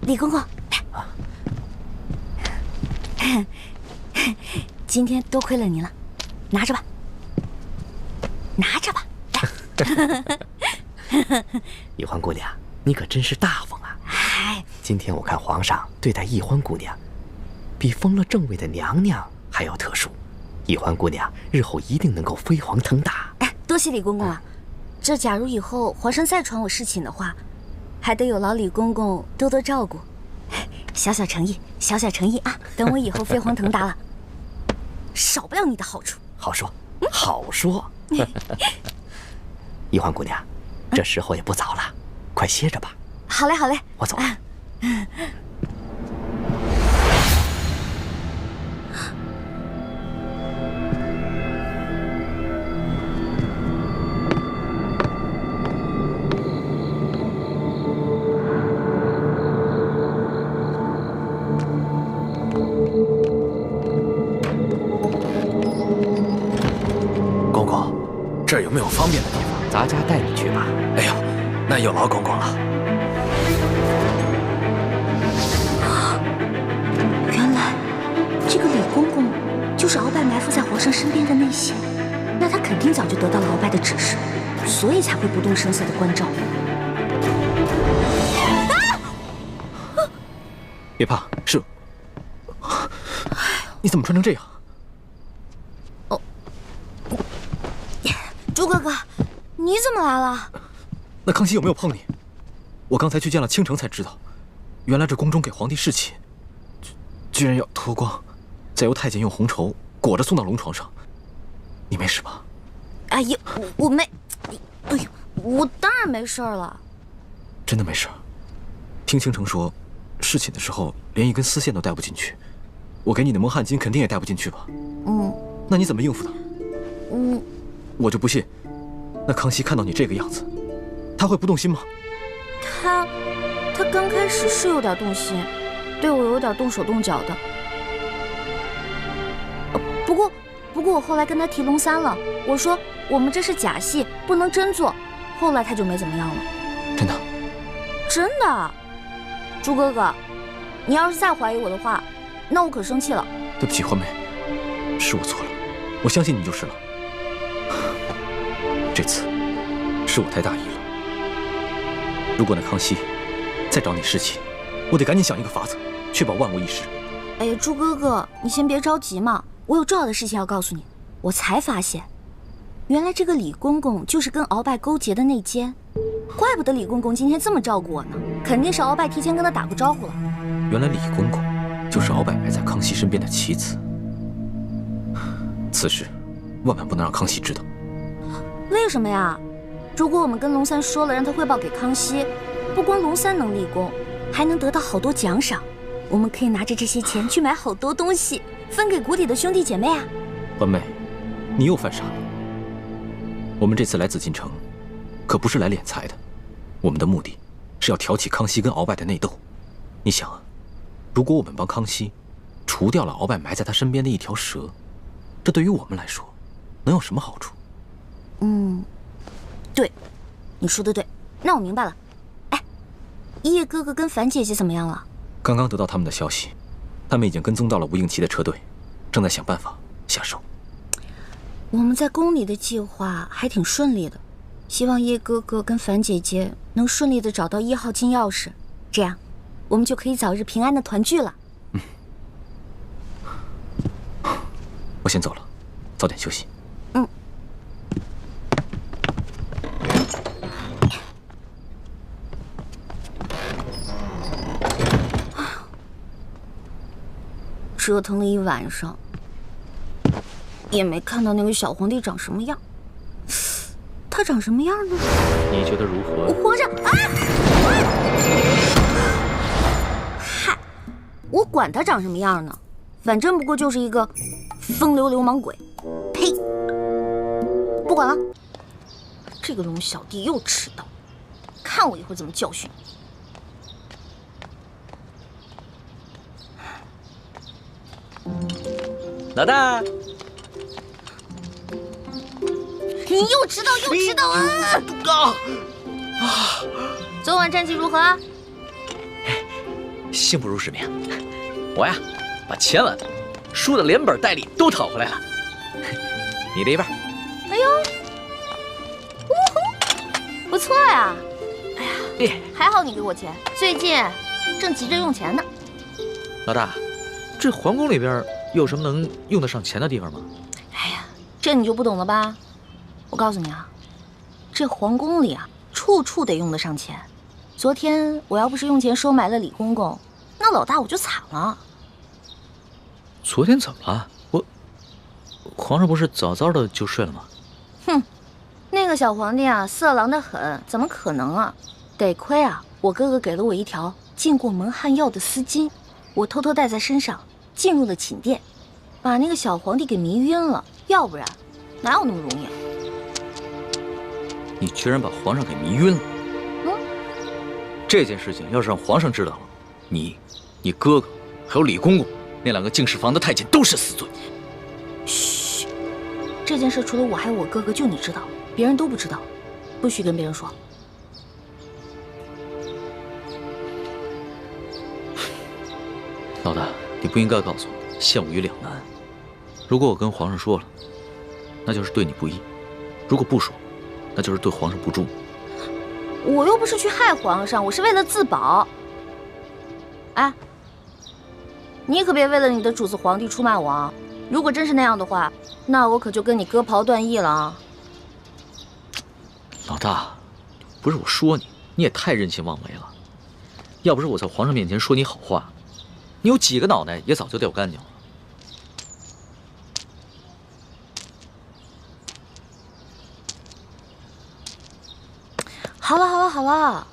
李公公，今天多亏了您了，拿着吧，易欢姑娘，你可真是大方啊！今天我看皇上对待易欢姑娘，比封了正位的娘娘还要特殊。易欢姑娘日后一定能够飞黄腾达。多谢李公公啊！这假如以后皇上再传我侍寝的话，还得有劳李公公多多照顾，小小诚意啊！等我以后飞黄腾达了，少不了你的好处。好说，好说。易欢姑娘，这时候也不早了，快歇着吧。好嘞，我走了。这儿有没有方便的地方？咱家带你去吧。哎呦，那有劳公公了。原来这个李公公就是鳌拜埋伏在皇上身边的内线，那他肯定早就得到了鳌拜的指示，所以才会不动声色的关照。别怕，是。你怎么穿成这样？朱哥哥，你怎么来了？那康熙有没有碰你？我刚才去见了倾城才知道，原来这宫中给皇帝侍寝，居然要脱光，再由太监用红绸裹着送到龙床上。你没事吧？哎呀，我没，哎呦，我当然没事了。真的没事？听倾城说，侍寝的时候连一根丝线都带不进去，我给你的蒙汗巾肯定也带不进去吧？那你怎么应付的？我就不信，那康熙看到你这个样子，他会不动心吗？他刚开始是有点动心，对我有点动手动脚的。不过我后来跟他提龙三了，我说我们这是假戏，不能真做。后来他就没怎么样了。真的？真的。朱哥哥，你要是再怀疑我的话，那我可生气了。对不起，欢梅，是我错了，我相信你就是了。这次是我太大意了。如果那康熙再找你侍寝，我得赶紧想一个法子，确保万无一失。哎呀，朱哥哥，你先别着急嘛，我有重要的事情要告诉你。我才发现，原来这个李公公就是跟鳌拜勾结的内奸，怪不得李公公今天这么照顾我呢，肯定是鳌拜提前跟他打过招呼了。原来李公公就是鳌拜埋在康熙身边的棋子，此事万万不能让康熙知道。为什么呀？如果我们跟龙三说了，让他汇报给康熙，不光龙三能立功，还能得到好多奖赏。我们可以拿着这些钱去买好多东西，分给谷底的兄弟姐妹啊。环妹，你又犯傻了。我们这次来紫禁城，可不是来敛财的，我们的目的是要挑起康熙跟鳌拜的内斗。你想啊，如果我们帮康熙除掉了鳌拜埋在他身边的一条蛇，这对于我们来说能有什么好处？对，你说的对，那我明白了。哎，一叶哥哥跟樊姐姐怎么样了？刚刚得到他们的消息，他们已经跟踪到了吴应奇的车队，正在想办法下手。我们在宫里的计划还挺顺利的，希望叶哥哥跟樊姐姐能顺利的找到1号金钥匙，这样我们就可以早日平安的团聚了。我先走了，早点休息。折腾了一晚上，也没看到那个小皇帝长什么样。他长什么样呢？你觉得如何？皇上啊！嗨，我管他长什么样呢，反正不过就是一个风流流氓鬼。呸！不管了，这个龙小弟又迟到，看我一会儿怎么教训你。老大，你又迟到又迟到啊！昨晚战绩如何啊？幸不辱使命。我呀，把前晚输的连本带利都讨回来了。你的一半。哎呦，呜呼，不错呀！哎呀，还好你给我钱，最近正急着用钱呢。老大，这皇宫里边有什么能用得上钱的地方吗？哎呀，这你就不懂了吧？我告诉你啊，这皇宫里啊，处处得用得上钱。昨天我要不是用钱收买了李公公，那老大我就惨了。昨天怎么了？皇上不是早早的就睡了吗？哼，那个小皇帝啊，色狼得很，怎么可能啊？得亏啊，我哥哥给了我一条进过蒙汗药的丝巾，我偷偷带在身上，进入了寝殿，把那个小皇帝给迷晕了。要不然，哪有那么容易啊？你居然把皇上给迷晕了！这件事情要是让皇上知道了，你哥哥还有李公公那2个净室房的太监都是死罪。嘘，这件事除了我还有我哥哥，就你知道，别人都不知道，不许跟别人说。老大，你不应该告诉我，陷我于两难。如果我跟皇上说了，那就是对你不义；如果不说，那就是对皇上不忠。我又不是去害皇上，我是为了自保。哎，你可别为了你的主子皇帝出卖我啊！如果真是那样的话，那我可就跟你割袍断义了啊！老大，不是我说你，你也太任性妄为了。要不是我在皇上面前说你好话，你有几个脑袋也早就掉干净了。好了好了好了，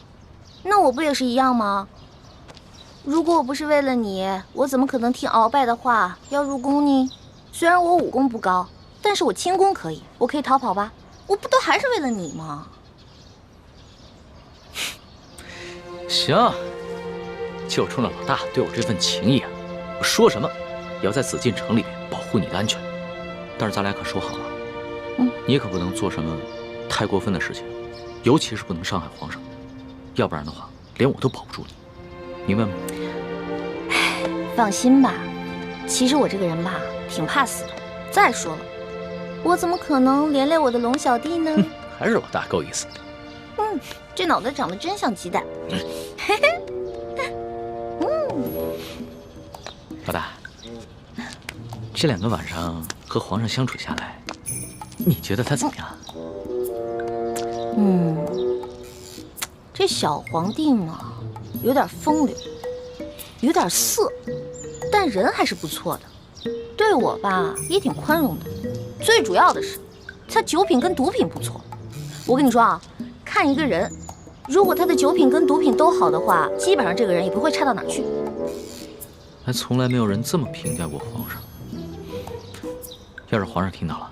那我不也是一样吗？如果我不是为了你，我怎么可能听鳌拜的话要入宫呢？虽然我武功不高，但是我轻功可以，我可以逃跑吧？我不都还是为了你吗？行，就冲着老大对我这份情谊啊，我说什么也要在紫禁城里面保护你的安全。但是咱俩可说好了，你可不能做什么太过分的事情，尤其是不能伤害皇上，要不然的话，连我都保不住你，明白吗？放心吧，其实我这个人吧，挺怕死的。再说了，我怎么可能连累我的龙小弟呢？还是老大够意思。这脑袋长得真像鸡蛋。嘿嘿，老大，这2个晚上和皇上相处下来，你觉得他怎么样？这小皇帝嘛，有点风流，有点色，但人还是不错的，对我吧也挺宽容的。最主要的是，他酒品跟毒品不错。我跟你说啊，看一个人，如果他的酒品跟毒品都好的话，基本上这个人也不会差到哪儿去。还从来没有人这么评价过皇上。要是皇上听到了，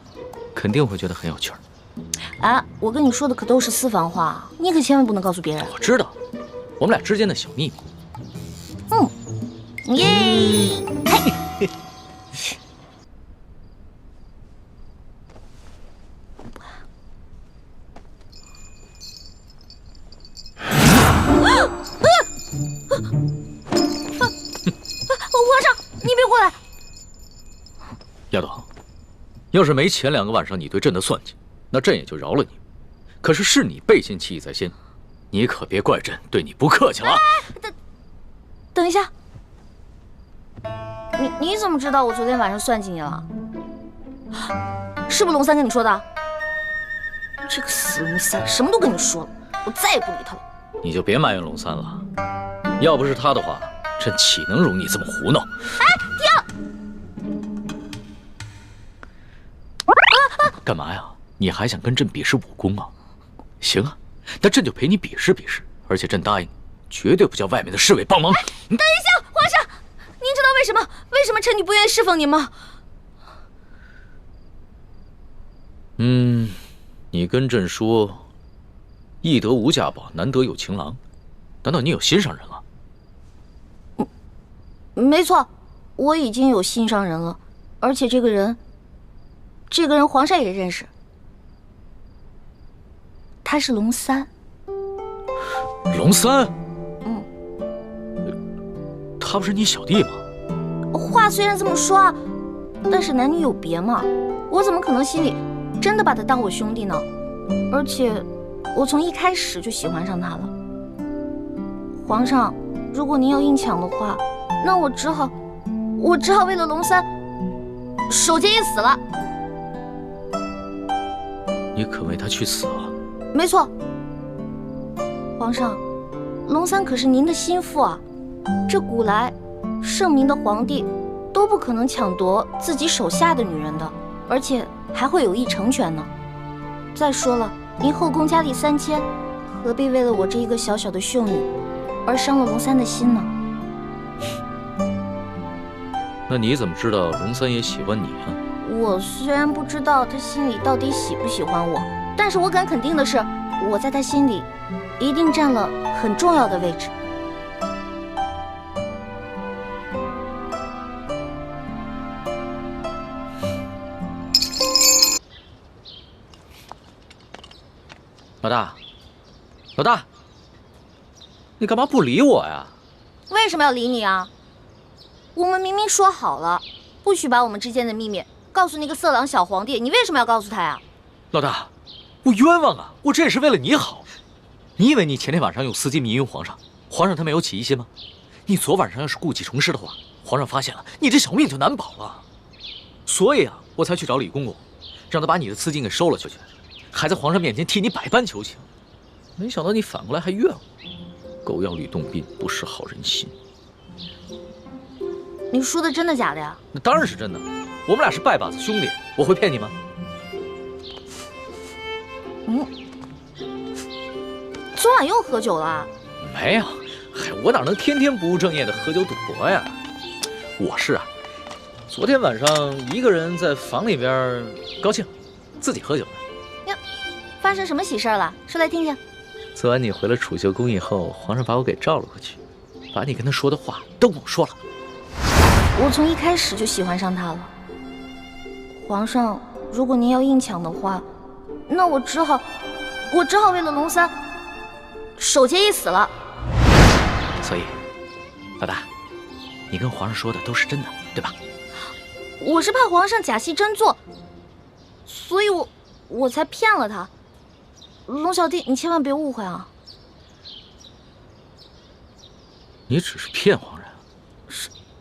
肯定会觉得很有趣儿。哎，我跟你说的可都是私房话，你可千万不能告诉别人。我知道，我们俩之间的小秘密。耶！嘿。皇上，你别过来！丫头，要是没前2个晚上你对朕的算计，那朕也就饶了你。可是你背信弃义在先，你可别怪朕对你不客气了。等一下，你怎么知道我昨天晚上算计你了？是不是龙三跟你说的？这个死龙三，什么都跟你说了，我再也不理他了。你就别埋怨龙三了，要不是他的话，朕岂能容你这么胡闹？哎，停！干嘛呀？你还想跟朕比试武功啊？行啊，那朕就陪你比试比试，而且朕答应，绝对不叫外面的侍卫帮忙。等一下，皇上，您知道为什么臣女不愿意侍奉您吗？你跟朕说，易得无价宝，难得有情郎，难道你有心上人了？没错，我已经有心上人了，而且这个人皇上也认识，他是龙三。龙三？他不是你小弟吗？话虽然这么说，但是男女有别嘛，我怎么可能心里真的把他当我兄弟呢？而且我从一开始就喜欢上他了。皇上，如果您要硬抢的话，那我只好为了龙三守节一死了。你肯为他去死啊？没错，皇上，龙三可是您的心腹啊，这古来圣明的皇帝都不可能抢夺自己手下的女人的，而且还会有意成全呢。再说了，您后宫佳丽3000，何必为了我这一个小小的秀女而伤了龙三的心呢？那你怎么知道龙三也喜欢你啊？我虽然不知道他心里到底喜不喜欢我，但是我敢肯定的是，我在他心里一定占了很重要的位置。老大，你干嘛不理我呀？为什么要理你啊？我们明明说好了，不许把我们之间的秘密告诉那个色狼小皇帝，你为什么要告诉他呀？老大，我冤枉啊！我这也是为了你好。你以为你前天晚上用丝巾迷晕皇上，皇上他没有起疑心吗？你昨晚上要是故技重施的话，皇上发现了，你这小命就难保了。所以啊，我才去找李公公，让他把你的丝巾给收了去，还在皇上面前替你百般求情。没想到你反过来还怨我，狗咬吕洞宾，不识好人心。你说的真的假的呀？那当然是真的，我们俩是拜把子兄弟，我会骗你吗？昨晚又喝酒了？没有，嗨，我哪能天天不务正业的喝酒赌博呀？我是啊，昨天晚上一个人在房里边高兴，自己喝酒呢。呀，发生什么喜事了？说来听听。昨晚你回了储秀宫以后，皇上把我给召了过去，把你跟他说的话都跟我说了。我从一开始就喜欢上他了。皇上，如果您要硬抢的话，那我只好为了龙三守节一死了。所以，老大，你跟皇上说的都是真的，对吧？我是怕皇上假戏真做，所以我才骗了他。龙小弟，你千万别误会啊！你只是骗皇上？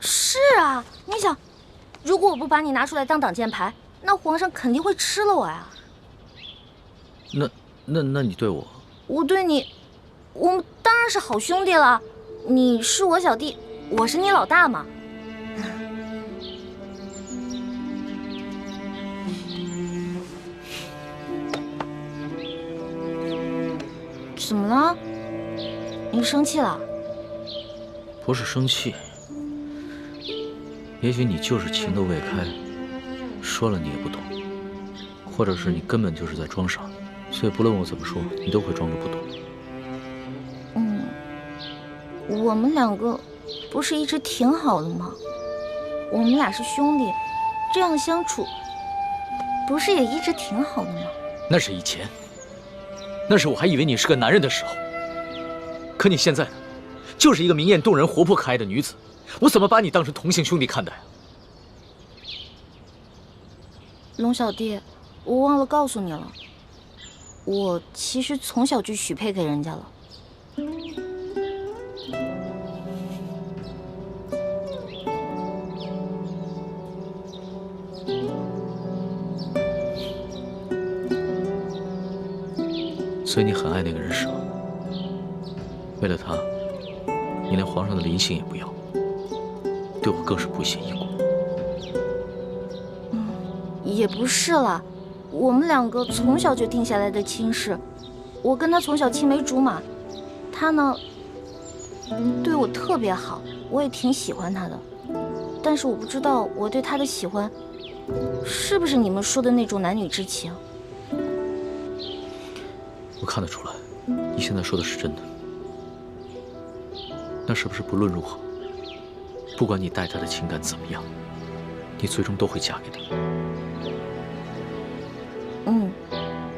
是啊，你想，如果我不把你拿出来当挡箭牌，那皇上肯定会吃了我呀。那你对我？我对你，我们当然是好兄弟了。你是我小弟，我是你老大嘛。怎么了？你生气了？不是生气，也许你就是情窦未开，说了你也不懂，或者是你根本就是在装傻，所以不论我怎么说，你都会装着不懂。我们两个不是一直挺好的吗？我们俩是兄弟，这样相处不是也一直挺好的吗？那是以前，那是我还以为你是个男人的时候。可你现在呢，就是一个明艳动人、活泼可爱的女子，我怎么把你当成同性兄弟看待啊？龙小弟，我忘了告诉你了，我其实从小就许配给人家了。所以你很爱那个人是吗？为了他，你连皇上的临幸也不要，对我更是不屑一顾。也不是啦，我们两个从小就定下来的亲事，我跟他从小青梅竹马，他呢对我特别好，我也挺喜欢他的，但是我不知道我对他的喜欢是不是你们说的那种男女之情。我看得出来，你现在说的是真的。那是不是不论如何，不管你待他的情感怎么样，你最终都会嫁给他？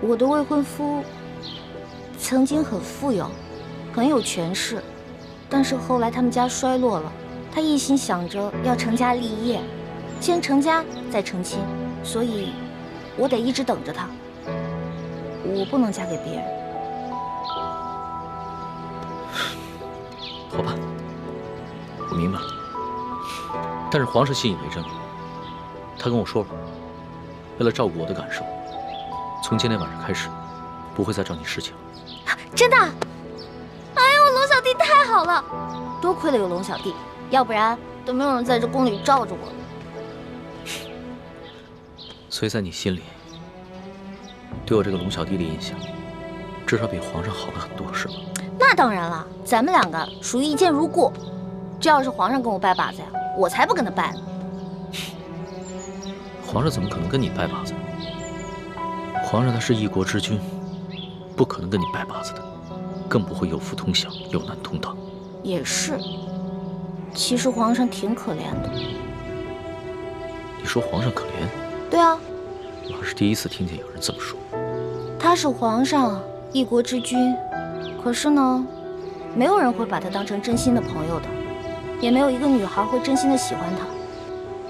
我的未婚夫曾经很富有，很有权势，但是后来他们家衰落了，他一心想着要成家立业，先成家再成亲，所以我得一直等着他，我不能嫁给别人。好吧，我明白了。但是皇上信以为真了，他跟我说了，为了照顾我的感受，从今天晚上开始，不会再找你侍寝了。真的？哎呦，龙小弟太好了，多亏了有龙小弟，要不然都没有人在这宫里罩着我了。所以在你心里，对我这个龙小弟的印象，至少比皇上好了很多，是吗？那当然了，咱们两个属于一见如故。这要是皇上跟我拜把子呀，我才不跟他拜呢。皇上怎么可能跟你拜把子呢？皇上他是一国之君，不可能跟你拜把子的，更不会有福同享，有难同当。也是，其实皇上挺可怜的。你说皇上可怜？对啊，我还是第一次听见有人这么说。他是皇上，一国之君，可是呢，没有人会把他当成真心的朋友的，也没有一个女孩会真心的喜欢他。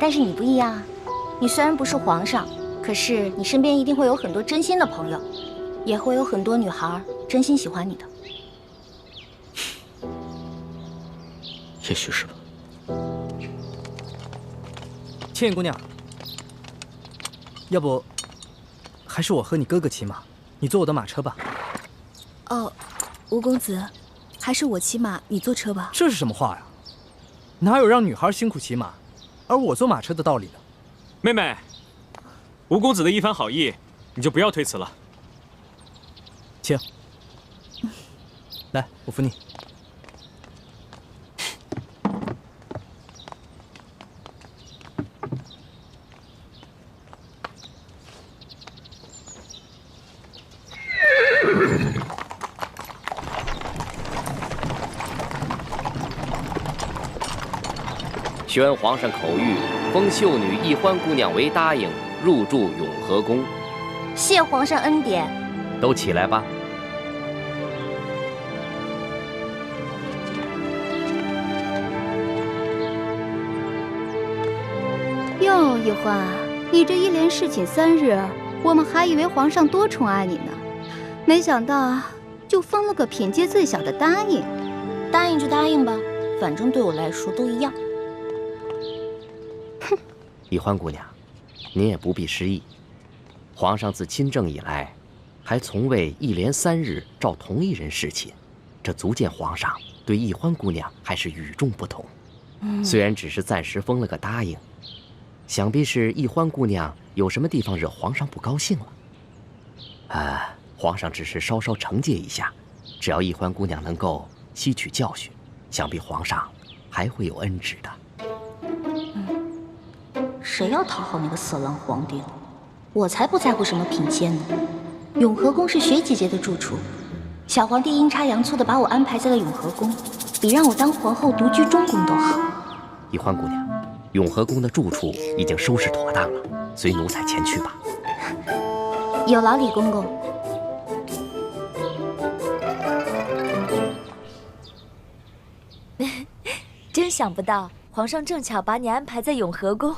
但是你不一样啊，你虽然不是皇上，可是你身边一定会有很多真心的朋友，也会有很多女孩真心喜欢你的。也许是吧。倩影姑娘，要不还是我和你哥哥骑马，你坐我的马车吧。哦，吴公子，还是我骑马，你坐车吧。这是什么话呀？哪有让女孩辛苦骑马，而我坐马车的道理呢？妹妹，吴公子的一番好意，你就不要推辞了。请，来，我扶你。宣皇上口谕，封秀女易欢姑娘为答应，入住永和宫。谢皇上恩典。都起来吧。哟，易欢，你这一连侍寝3日，我们还以为皇上多宠爱你呢，没想到就封了个品阶最小的答应。答应就答应吧，反正对我来说都一样。易欢姑娘，您也不必失忆。皇上自亲政以来，还从未一连3日召同一人侍寝，这足见皇上对易欢姑娘还是与众不同。虽然只是暂时封了个答应，想必是易欢姑娘有什么地方惹皇上不高兴了。皇上只是稍稍惩戒一下，只要易欢姑娘能够吸取教训，想必皇上还会有恩旨的。谁要讨好那个色狼皇帝了？我才不在乎什么品阶呢。永和宫是雪姐姐的住处，小皇帝阴差阳错的把我安排在了永和宫，比让我当皇后独居中宫都好。易欢姑娘，永和宫的住处已经收拾妥当了，随奴才前去吧。有劳李公公。真想不到，皇上正巧把你安排在永和宫，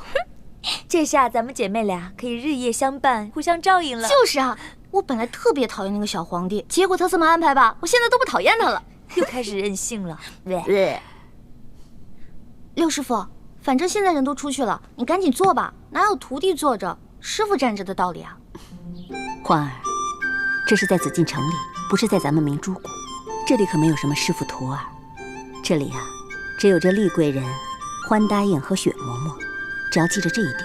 这下咱们姐妹俩可以日夜相伴，互相照应了。就是啊，我本来特别讨厌那个小皇帝，结果他这么安排吧，我现在都不讨厌他了。又开始任性了。六师傅，反正现在人都出去了，你赶紧做吧，哪有徒弟坐着，师傅站着的道理啊？欢儿，这是在紫禁城里，不是在咱们明珠谷，这里可没有什么师傅徒儿，这里啊，只有这丽贵人、欢答应和雪嬷嬷。只要记着这一点，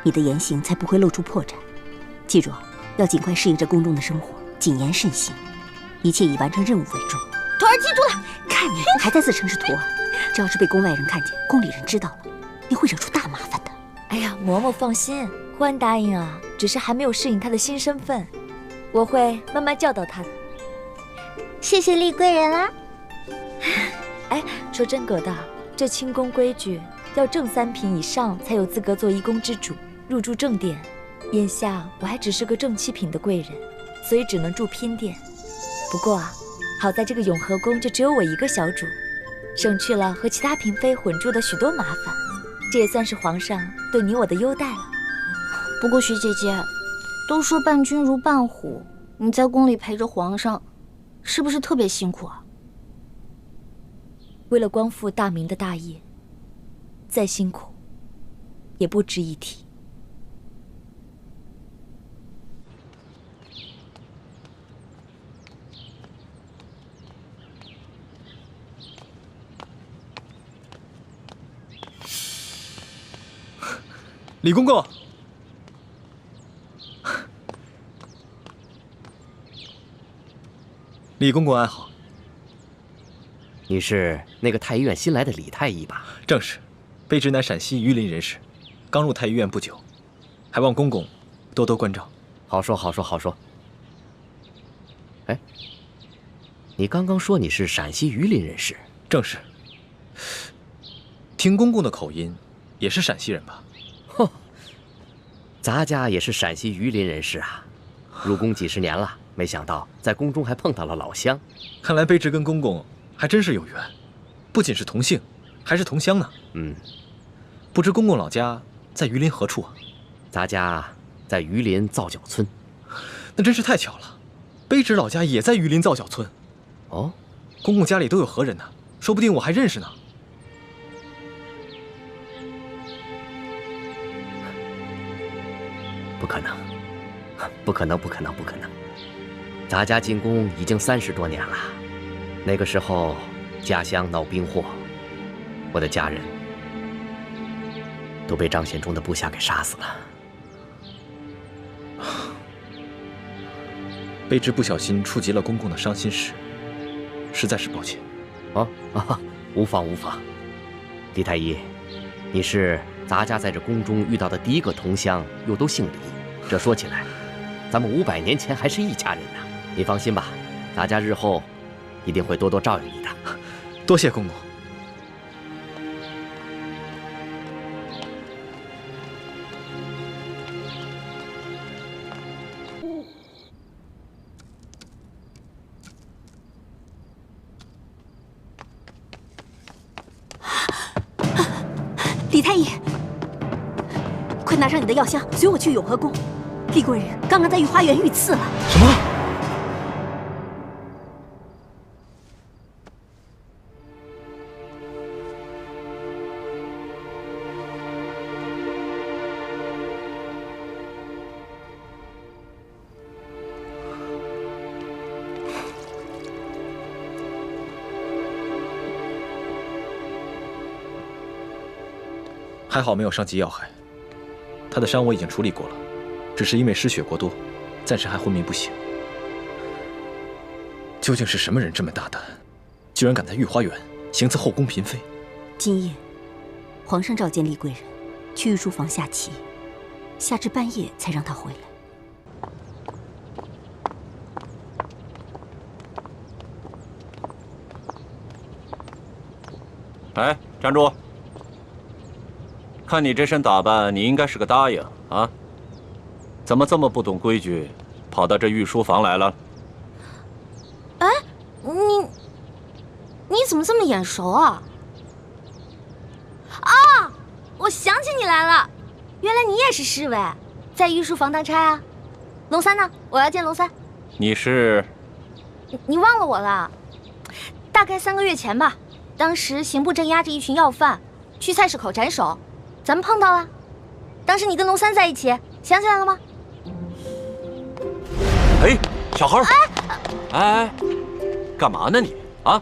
你的言行才不会露出破绽。记住，要尽快适应这宫中的生活，谨言慎行，一切以完成任务为重。徒儿记住了。看你还在自称是徒儿，这要是被宫外人看见，宫里人知道了，你会惹出大麻烦的。哎呀，嬷嬷放心，欢答应啊，只是还没有适应她的新身份，我会慢慢教导她的。谢谢丽贵人啦。哎，说真格的，这清宫规矩要正3品以上才有资格做1宫之主，入住正殿。眼下我还只是个正7品的贵人，所以只能住偏殿。不过啊，好在这个永和宫就只有我一个小主，省去了和其他嫔妃混住的许多麻烦，这也算是皇上对你我的优待了。不过徐姐姐，都说伴君如伴虎，你在宫里陪着皇上，是不是特别辛苦啊？为了光复大明的大业，再辛苦也不值一提。李公公，李公公安好。你是那个太医院新来的李太医吧？正是，卑职乃陕西榆林人士，刚入太医院不久，还望公公多多关照。好说好说好说。哎，你刚刚说你是陕西榆林人士？正是。听公公的口音，也是陕西人吧？哼，咱家也是陕西榆林人士啊，入宫几10年了，没想到在宫中还碰到了老乡。看来卑职跟公公还真是有缘，不仅是同姓，还是同乡呢。不知公公老家在榆林何处啊？咱家在榆林皂角村。那真是太巧了，卑职老家也在榆林皂角村。哦，公公家里都有何人呢？说不定我还认识呢。不可能，不可能，不可能，不可能！咱家进宫已经30多年了，那个时候家乡闹兵祸，我的家人都被张献忠的部下给杀死了。卑职不小心触及了公公的伤心事，实在是抱歉。无妨无妨。李太医，你是咱家在这宫中遇到的第一个同乡，又都姓李，这说起来，咱们500年前还是一家人呢。你放心吧，咱家日后一定会多多照应你的。多谢公公。李太医，快拿上你的药箱，随我去永和宫。厉贵人刚刚在御花园遇刺了。什么？还好没有伤及要害。他的伤我已经处理过了，只是因为失血过多，暂时还昏迷不醒。究竟是什么人这么大胆，居然敢在御花园行刺后宫嫔妃？今夜，皇上召见丽贵人，去御书房下棋，下至半夜才让他回来。哎，站住！看你这身打扮，你应该是个答应啊？怎么这么不懂规矩，跑到这御书房来了？哎，你怎么这么眼熟啊？啊，我想起你来了，原来你也是侍卫，在御书房当差啊？龙三呢？我要见龙三。你是？你忘了我了？大概3个月前吧。当时刑部正押着一群要犯，去菜市口斩首，咱们碰到了。当时你跟龙三在一起，想起来了吗？哎，小孩儿，哎，干嘛呢你啊？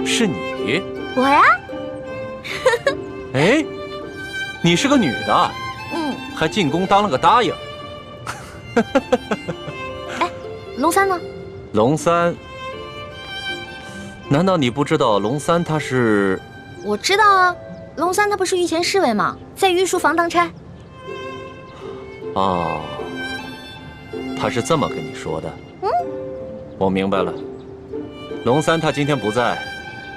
是你？我呀？哎，你是个女的，还进宫当了个答应。哎，龙三呢？龙三？难道你不知道龙三他是？我知道啊，龙三他不是御前侍卫吗？在御书房当差。哦，他是这么跟你说的。我明白了。龙三他今天不在，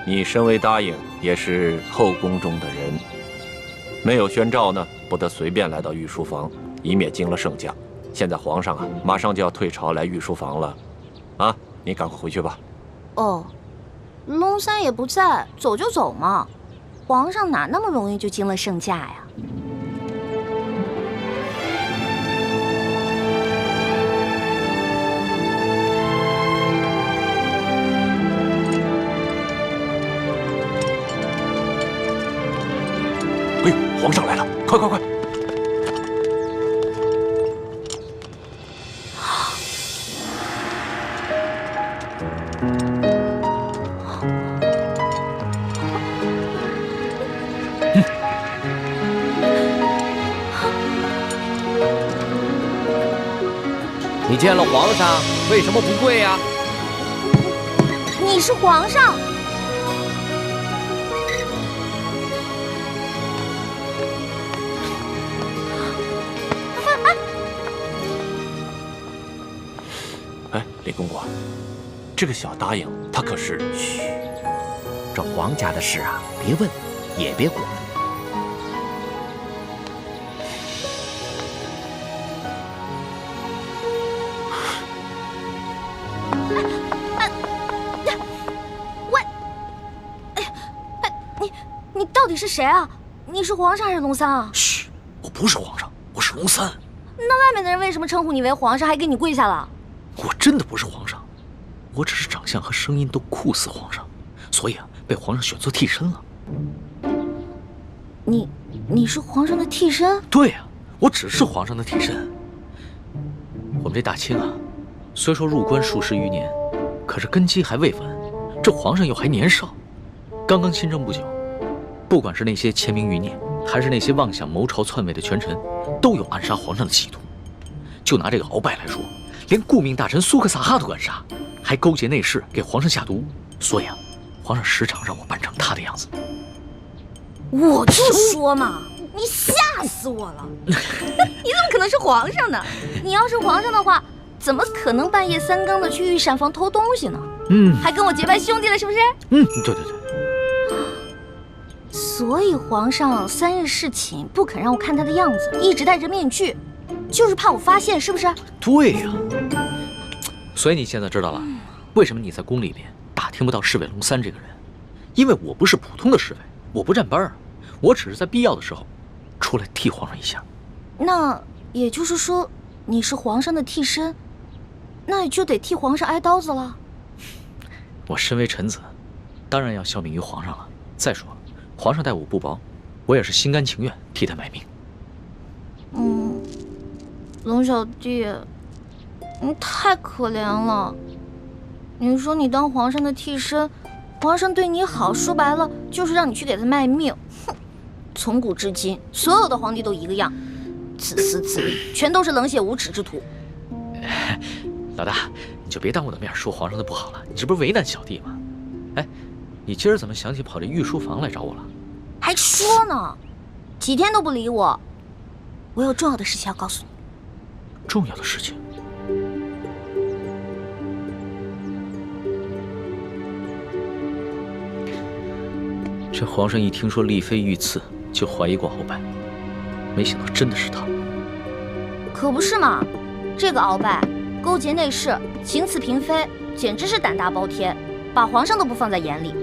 你身为答应，也是后宫中的人，没有宣召呢，不得随便来到御书房，以免惊了圣驾。现在皇上啊，马上就要退朝来御书房了，啊，你赶快回去吧。哦，龙三也不在，走就走嘛，皇上哪那么容易就惊了圣驾呀？哎呦，皇上来了，快快快！你见了皇上，为什么不跪呀？你是皇上。哎，李公公，这个小答应他可是……嘘，这皇家的事啊，别问，也别管。你到底是谁啊？你是皇上还是龙三啊？嘘，我不是皇上，我是龙三。那外面的人为什么称呼你为皇上，还给你跪下了？我真的不是皇上，我只是长相和声音都酷似皇上，所以啊，被皇上选做替身了。你是皇上的替身？对呀，我只是皇上的替身。我们这大清啊，虽说入关数十余年，可是根基还未稳，这皇上又还年少，刚刚亲政不久。不管是那些签名余孽，还是那些妄想谋朝篡位的权臣，都有暗杀皇上的企图。就拿这个鳌拜来说，连顾命大臣苏克萨哈都敢杀，还勾结内侍给皇上下毒。所以啊，皇上时常让我扮成他的样子。我就说嘛，你吓死我了！你怎么可能是皇上呢？你要是皇上的话，怎么可能半夜3更的去御膳房偷东西呢？还跟我结拜兄弟了，是不是？对对对。所以皇上3日侍寝，不肯让我看他的样子，一直戴着面具，就是怕我发现，是不是？对呀。所以你现在知道了，为什么你在宫里面打听不到侍卫龙三这个人？因为我不是普通的侍卫，我不站班啊，我只是在必要的时候出来替皇上一下。那也就是说，你是皇上的替身，那也就得替皇上挨刀子了。我身为臣子，当然要效命于皇上了。再说，皇上待我不薄，我也是心甘情愿替他卖命。龙小弟，你太可怜了。你说你当皇上的替身，皇上对你好，说白了就是让你去给他卖命。哼，从古至今，所有的皇帝都一个样，自私自利，全都是冷血无耻之徒。老大，你就别当我的面说皇上的不好了，你这不是为难小弟吗？哎，你今儿怎么想起跑这御书房来找我了？还说呢，几天都不理我。我有重要的事情要告诉你。重要的事情？这皇上一听说丽妃遇刺，就怀疑过鳌拜，没想到真的是他。可不是嘛，这个鳌拜勾结内侍，行刺嫔妃，简直是胆大包天，把皇上都不放在眼里。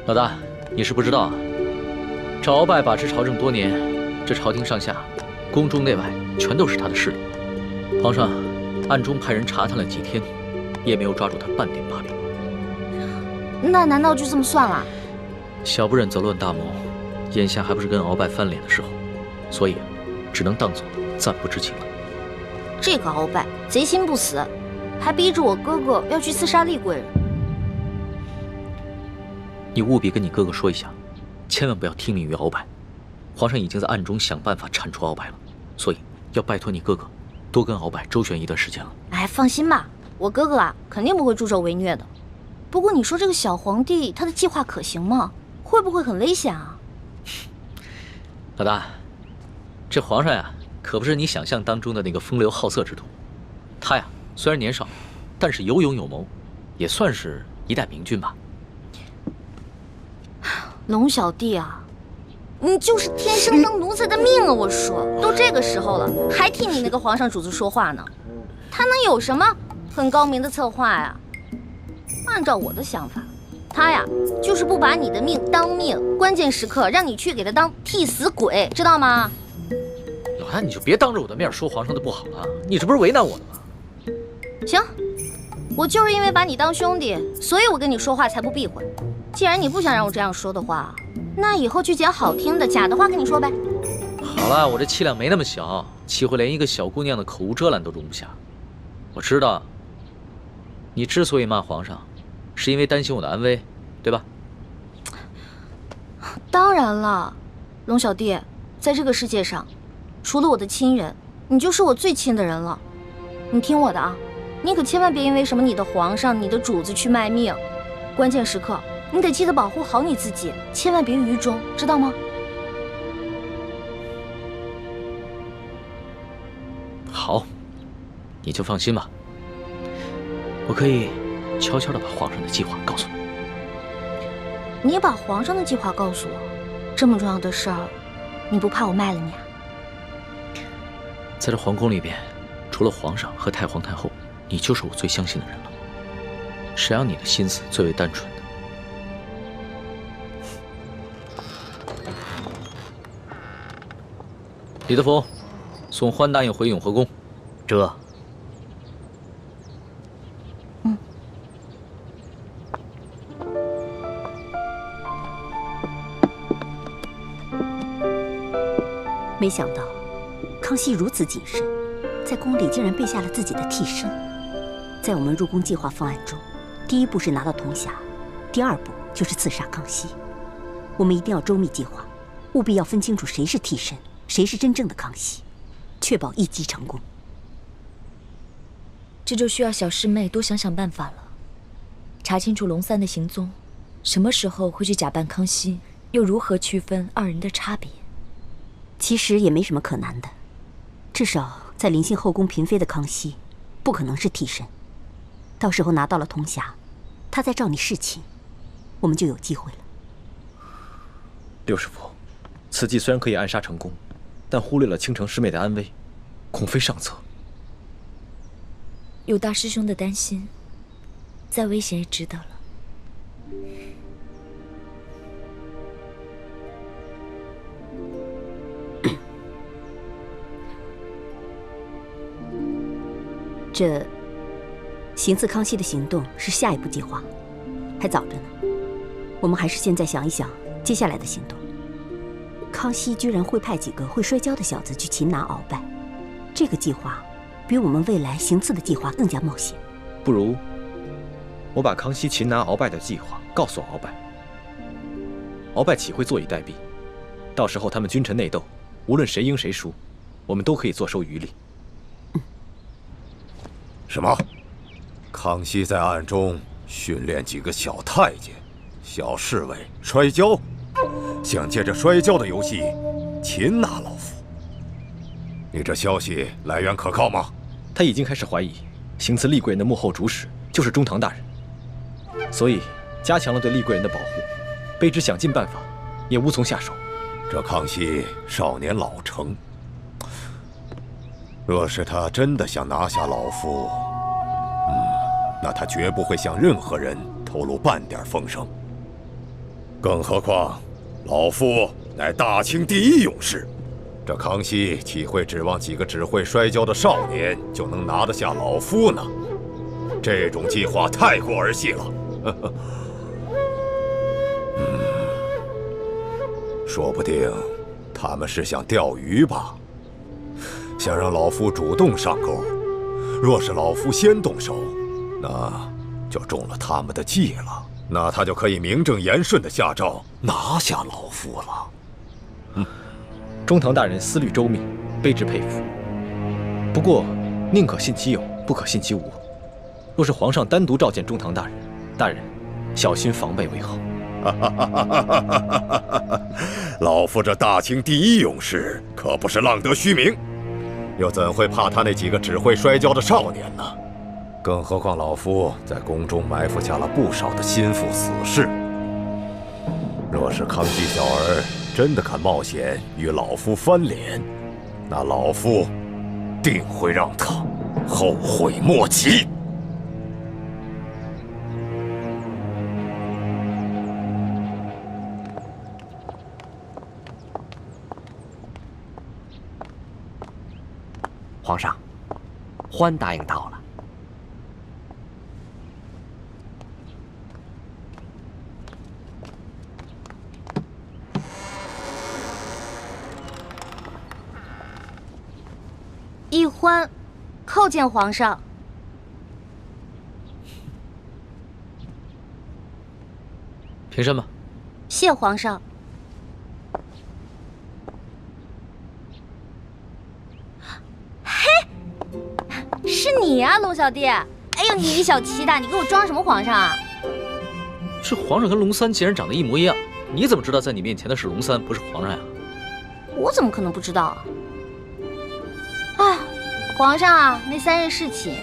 老大，你是不知道啊，这鳌拜把持朝政多年，这朝廷上下、宫中内外全都是他的势力。皇上暗中派人查探了几天，也没有抓住他半点把柄。那难道就这么算了？小不忍则乱大谋，眼下还不是跟鳌拜翻脸的时候，所以只能当做暂不知情了。这个鳌拜贼心不死，还逼着我哥哥要去刺杀厉贵人。你务必跟你哥哥说一下，千万不要听命于鳌拜。皇上已经在暗中想办法铲除鳌拜了，所以要拜托你哥哥多跟鳌拜周旋一段时间了。哎，放心吧，我哥哥啊肯定不会助纣为虐的。不过你说这个小皇帝他的计划可行吗？会不会很危险啊？老大，这皇上呀，可不是你想象当中的那个风流好色之徒。他呀，虽然年少，但是有勇有谋，也算是一代明君吧。龙小弟啊，你就是天生当奴才的命啊！我说，都这个时候了，还替你那个皇上主子说话呢，他能有什么很高明的策划呀？按照我的想法，他呀就是不把你的命当命，关键时刻让你去给他当替死鬼，知道吗？老大，你就别当着我的面说皇上的不好了，你这不是为难我的吗？行，我就是因为把你当兄弟，所以我跟你说话才不避讳。既然你不想让我这样说的话，那以后就捡好听的假的话跟你说呗。好了，我这气量没那么小，岂会连一个小姑娘的口无遮拦都容不下？我知道，你之所以骂皇上，是因为担心我的安危，对吧？当然了，龙小弟，在这个世界上，除了我的亲人，你就是我最亲的人了。你听我的啊，你可千万别因为什么你的皇上、你的主子去卖命，关键时刻你得记得保护好你自己，千万别于衷，知道吗？好，你就放心吧。我可以悄悄地把皇上的计划告诉你。你把皇上的计划告诉我，这么重要的事儿，你不怕我卖了你啊？在这皇宫里边，除了皇上和太皇太后，你就是我最相信的人了。谁让你的心思最为单纯的？李德福，送欢答应回永和宫。这。没想到，康熙如此谨慎，在宫里竟然备下了自己的替身。在我们入宫计划方案中，第一步是拿到铜匣，第二步就是刺杀康熙。我们一定要周密计划，务必要分清楚谁是替身，谁是真正的康熙，确保一击成功。这就需要小师妹多想想办法了，查清楚龙三的行踪，什么时候会去假扮康熙，又如何区分二人的差别？其实也没什么可难的，至少在临幸后宫嫔妃的康熙，不可能是替身。到时候拿到了铜匣，他再照你侍寝，我们就有机会了。六师傅，此计虽然可以暗杀成功，但忽略了倾城师妹的安危，恐非上策。有大师兄的担心，再危险也值得了。这行刺康熙的行动是下一步计划，还早着呢。我们还是现在想一想接下来的行动。康熙居然会派几个会摔跤的小子去擒拿鳌拜，这个计划比我们未来行刺的计划更加冒险。不如我把康熙擒拿鳌拜的计划告诉鳌拜，鳌拜岂会坐以待毙？到时候他们君臣内斗，无论谁赢谁输，我们都可以坐收渔利。什么？康熙在暗中训练几个小太监、小侍卫摔跤，想借着摔跤的游戏擒拿老夫。你这消息来源可靠吗？他已经开始怀疑行刺厉贵人的幕后主使就是中堂大人，所以加强了对厉贵人的保护。卑职想尽办法，也无从下手。这康熙少年老成，若是他真的想拿下老夫，那他绝不会向任何人透露半点风声。更何况，老夫乃大清第一勇士，这康熙岂会指望几个只会摔跤的少年就能拿得下老夫呢？这种计划太过儿戏了。说不定他们是想钓鱼吧，想让老夫主动上钩。若是老夫先动手，那就中了他们的计了，那他就可以名正言顺地下诏拿下老夫了。中堂大人思虑周密，卑职佩服。不过，宁可信其有，不可信其无。若是皇上单独召见中堂大人，大人小心防备为好。老夫这大清第一勇士可不是浪得虚名，又怎会怕他那几个只会摔跤的少年呢？更何况老夫在宫中埋伏下了不少的心腹死士。若是康熙小儿真的肯冒险与老夫翻脸，那老夫定会让他后悔莫及。皇上，欢答应到了。奕欢，叩见皇上。平身吧。谢皇上。是你呀，龙小弟！哎呦，你小气的，你给我装什么皇上啊？这皇上跟龙三竟然长得一模一样，你怎么知道在你面前的是龙三，不是皇上呀？我怎么可能不知道啊？哎，皇上啊，那3日侍寝，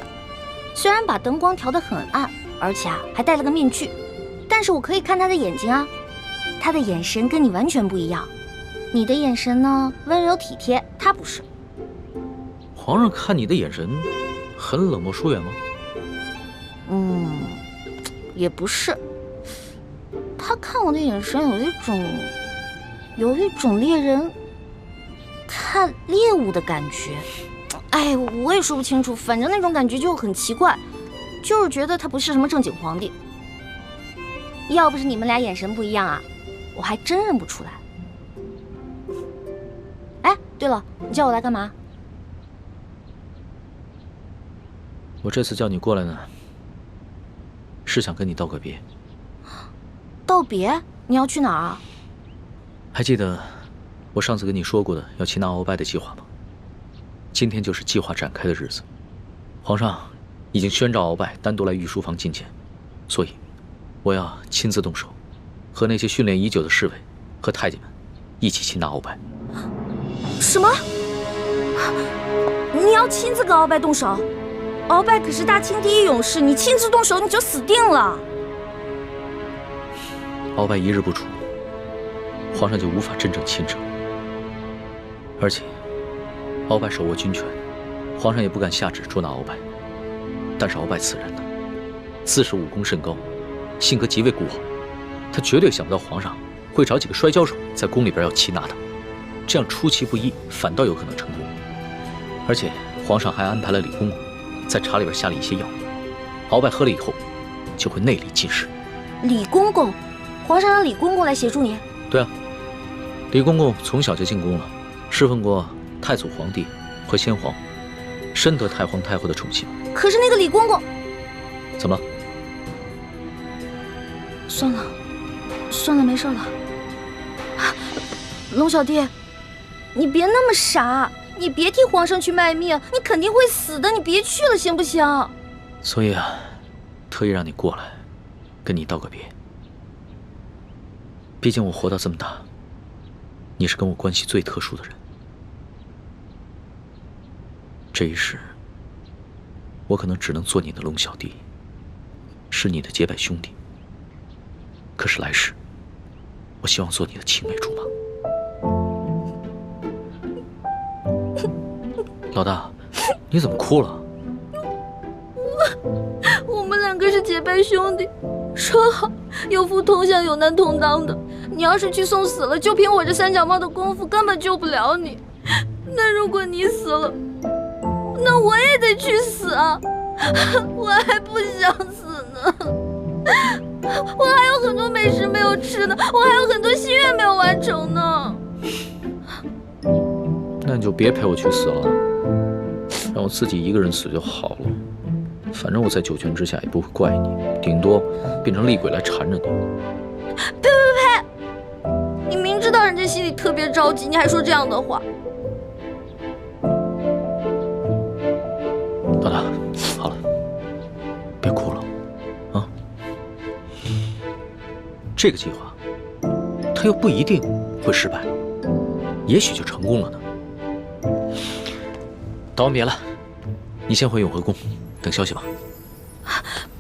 虽然把灯光调得很暗，而且还戴了个面具，但是我可以看他的眼睛啊，他的眼神跟你完全不一样。你的眼神呢，温柔体贴，他不是。皇上看你的眼神很冷漠疏远吗？也不是。他看我的眼神有一种猎人看猎物的感觉。哎，我也说不清楚，反正那种感觉就很奇怪，就是觉得他不是什么正经皇帝。要不是你们俩眼神不一样啊，我还真认不出来。哎，对了，你叫我来干嘛？我这次叫你过来呢，是想跟你道个别。道别？你要去哪儿啊？还记得我上次跟你说过的要擒拿鳌拜的计划吗？今天就是计划展开的日子。皇上已经宣召鳌拜单独来御书房觐见，所以我要亲自动手，和那些训练已久的侍卫和太监们一起擒拿鳌拜。什么？你要亲自跟鳌拜动手？鳌拜可是大清第一勇士，你亲自动手你就死定了。鳌拜一日不出，皇上就无法真正亲政。而且，鳌拜手握军权，皇上也不敢下旨捉拿鳌拜。但是鳌拜此人呢，自是武功甚高，性格极为孤傲，他绝对想不到皇上会找几个摔跤手在宫里边要擒拿他，这样出其不意，反倒有可能成功。而且皇上还安排了李公公在茶里边下了一些药，鳌拜喝了以后就会内力尽失。李公公，皇上让李公公来协助你？对啊，李公公从小就进宫了，侍奉过太祖皇帝和先皇，深得太皇太后的宠幸。可是那个李公公，怎么了？算了，算了，没事了。龙小弟，你别那么傻，你别替皇上去卖命，你肯定会死的，你别去了，行不行？所以啊，特意让你过来，跟你道个别。毕竟我活到这么大，你是跟我关系最特殊的人。这一世，我可能只能做你的龙小弟，是你的结拜兄弟。可是来世，我希望做你的青梅竹马。老大，你怎么哭了？我们两个是结拜兄弟，说好有福同享，有难同当的。你要是去送死了，就凭我这三脚猫的功夫，根本救不了你。那如果你死了，那我也得去死啊！我还不想死呢，我还有很多美食没有吃呢，我还有很多心愿没有完成呢。那你就别陪我去死了，让我自己一个人死就好了。反正我在九泉之下也不会怪你，顶多变成厉鬼来缠着你。呸！你明知道人家心里特别着急，你还说这样的话。老大，好了，别哭了，啊！这个计划，它又不一定会失败，也许就成功了呢。道完别了，你先回永和宫等消息吧。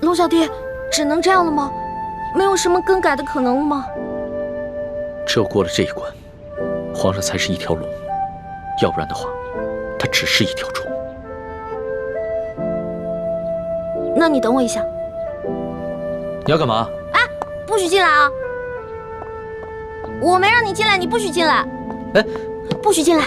龙小弟，只能这样了吗？没有什么更改的可能吗？只有过了这一关，皇上才是一条龙，要不然的话，他只是一条虫。那你等我一下。你要干嘛？哎，不许进来啊！我没让你进来，你不许进来。哎，不许进来。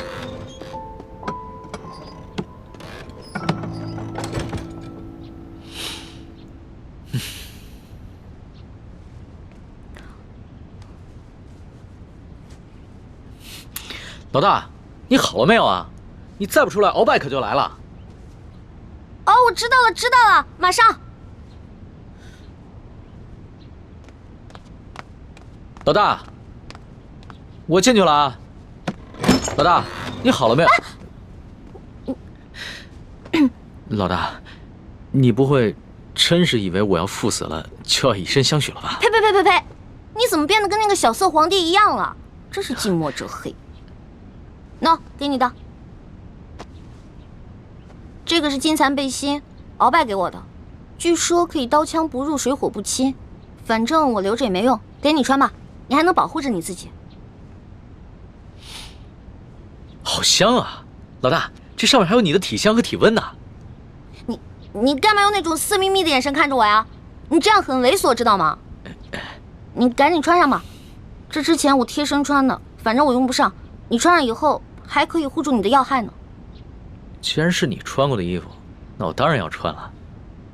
老大，你好了没有啊？你再不出来，鳌拜可就来了。哦，我知道了，知道了，马上。老大，我进去了啊。老大，你好了没有？老大，你不会真是以为我要赴死了就要以身相许了吧？呸！你怎么变得跟那个小色皇帝一样了？真是近墨者黑。喏，给你的。这个是金蚕背心，鳌拜给我的，据说可以刀枪不入，水火不侵。反正我留着也没用，给你穿吧，你还能保护着你自己。好香啊，老大，这上面还有你的体香和体温呢。你干嘛用那种色眯眯的眼神看着我呀？你这样很猥琐，知道吗？你赶紧穿上吧，这之前我贴身穿的，反正我用不上，你穿上以后还可以护住你的要害呢。既然是你穿过的衣服，那我当然要穿了，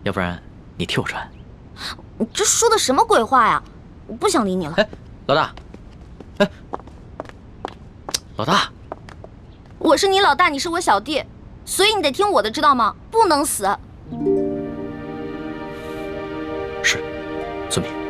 要不然你替我穿。你这说的什么鬼话呀？我不想理你了。哎，老大，哎，老大，我是你老大，你是我小弟，所以你得听我的，知道吗？不能死。是，遵命。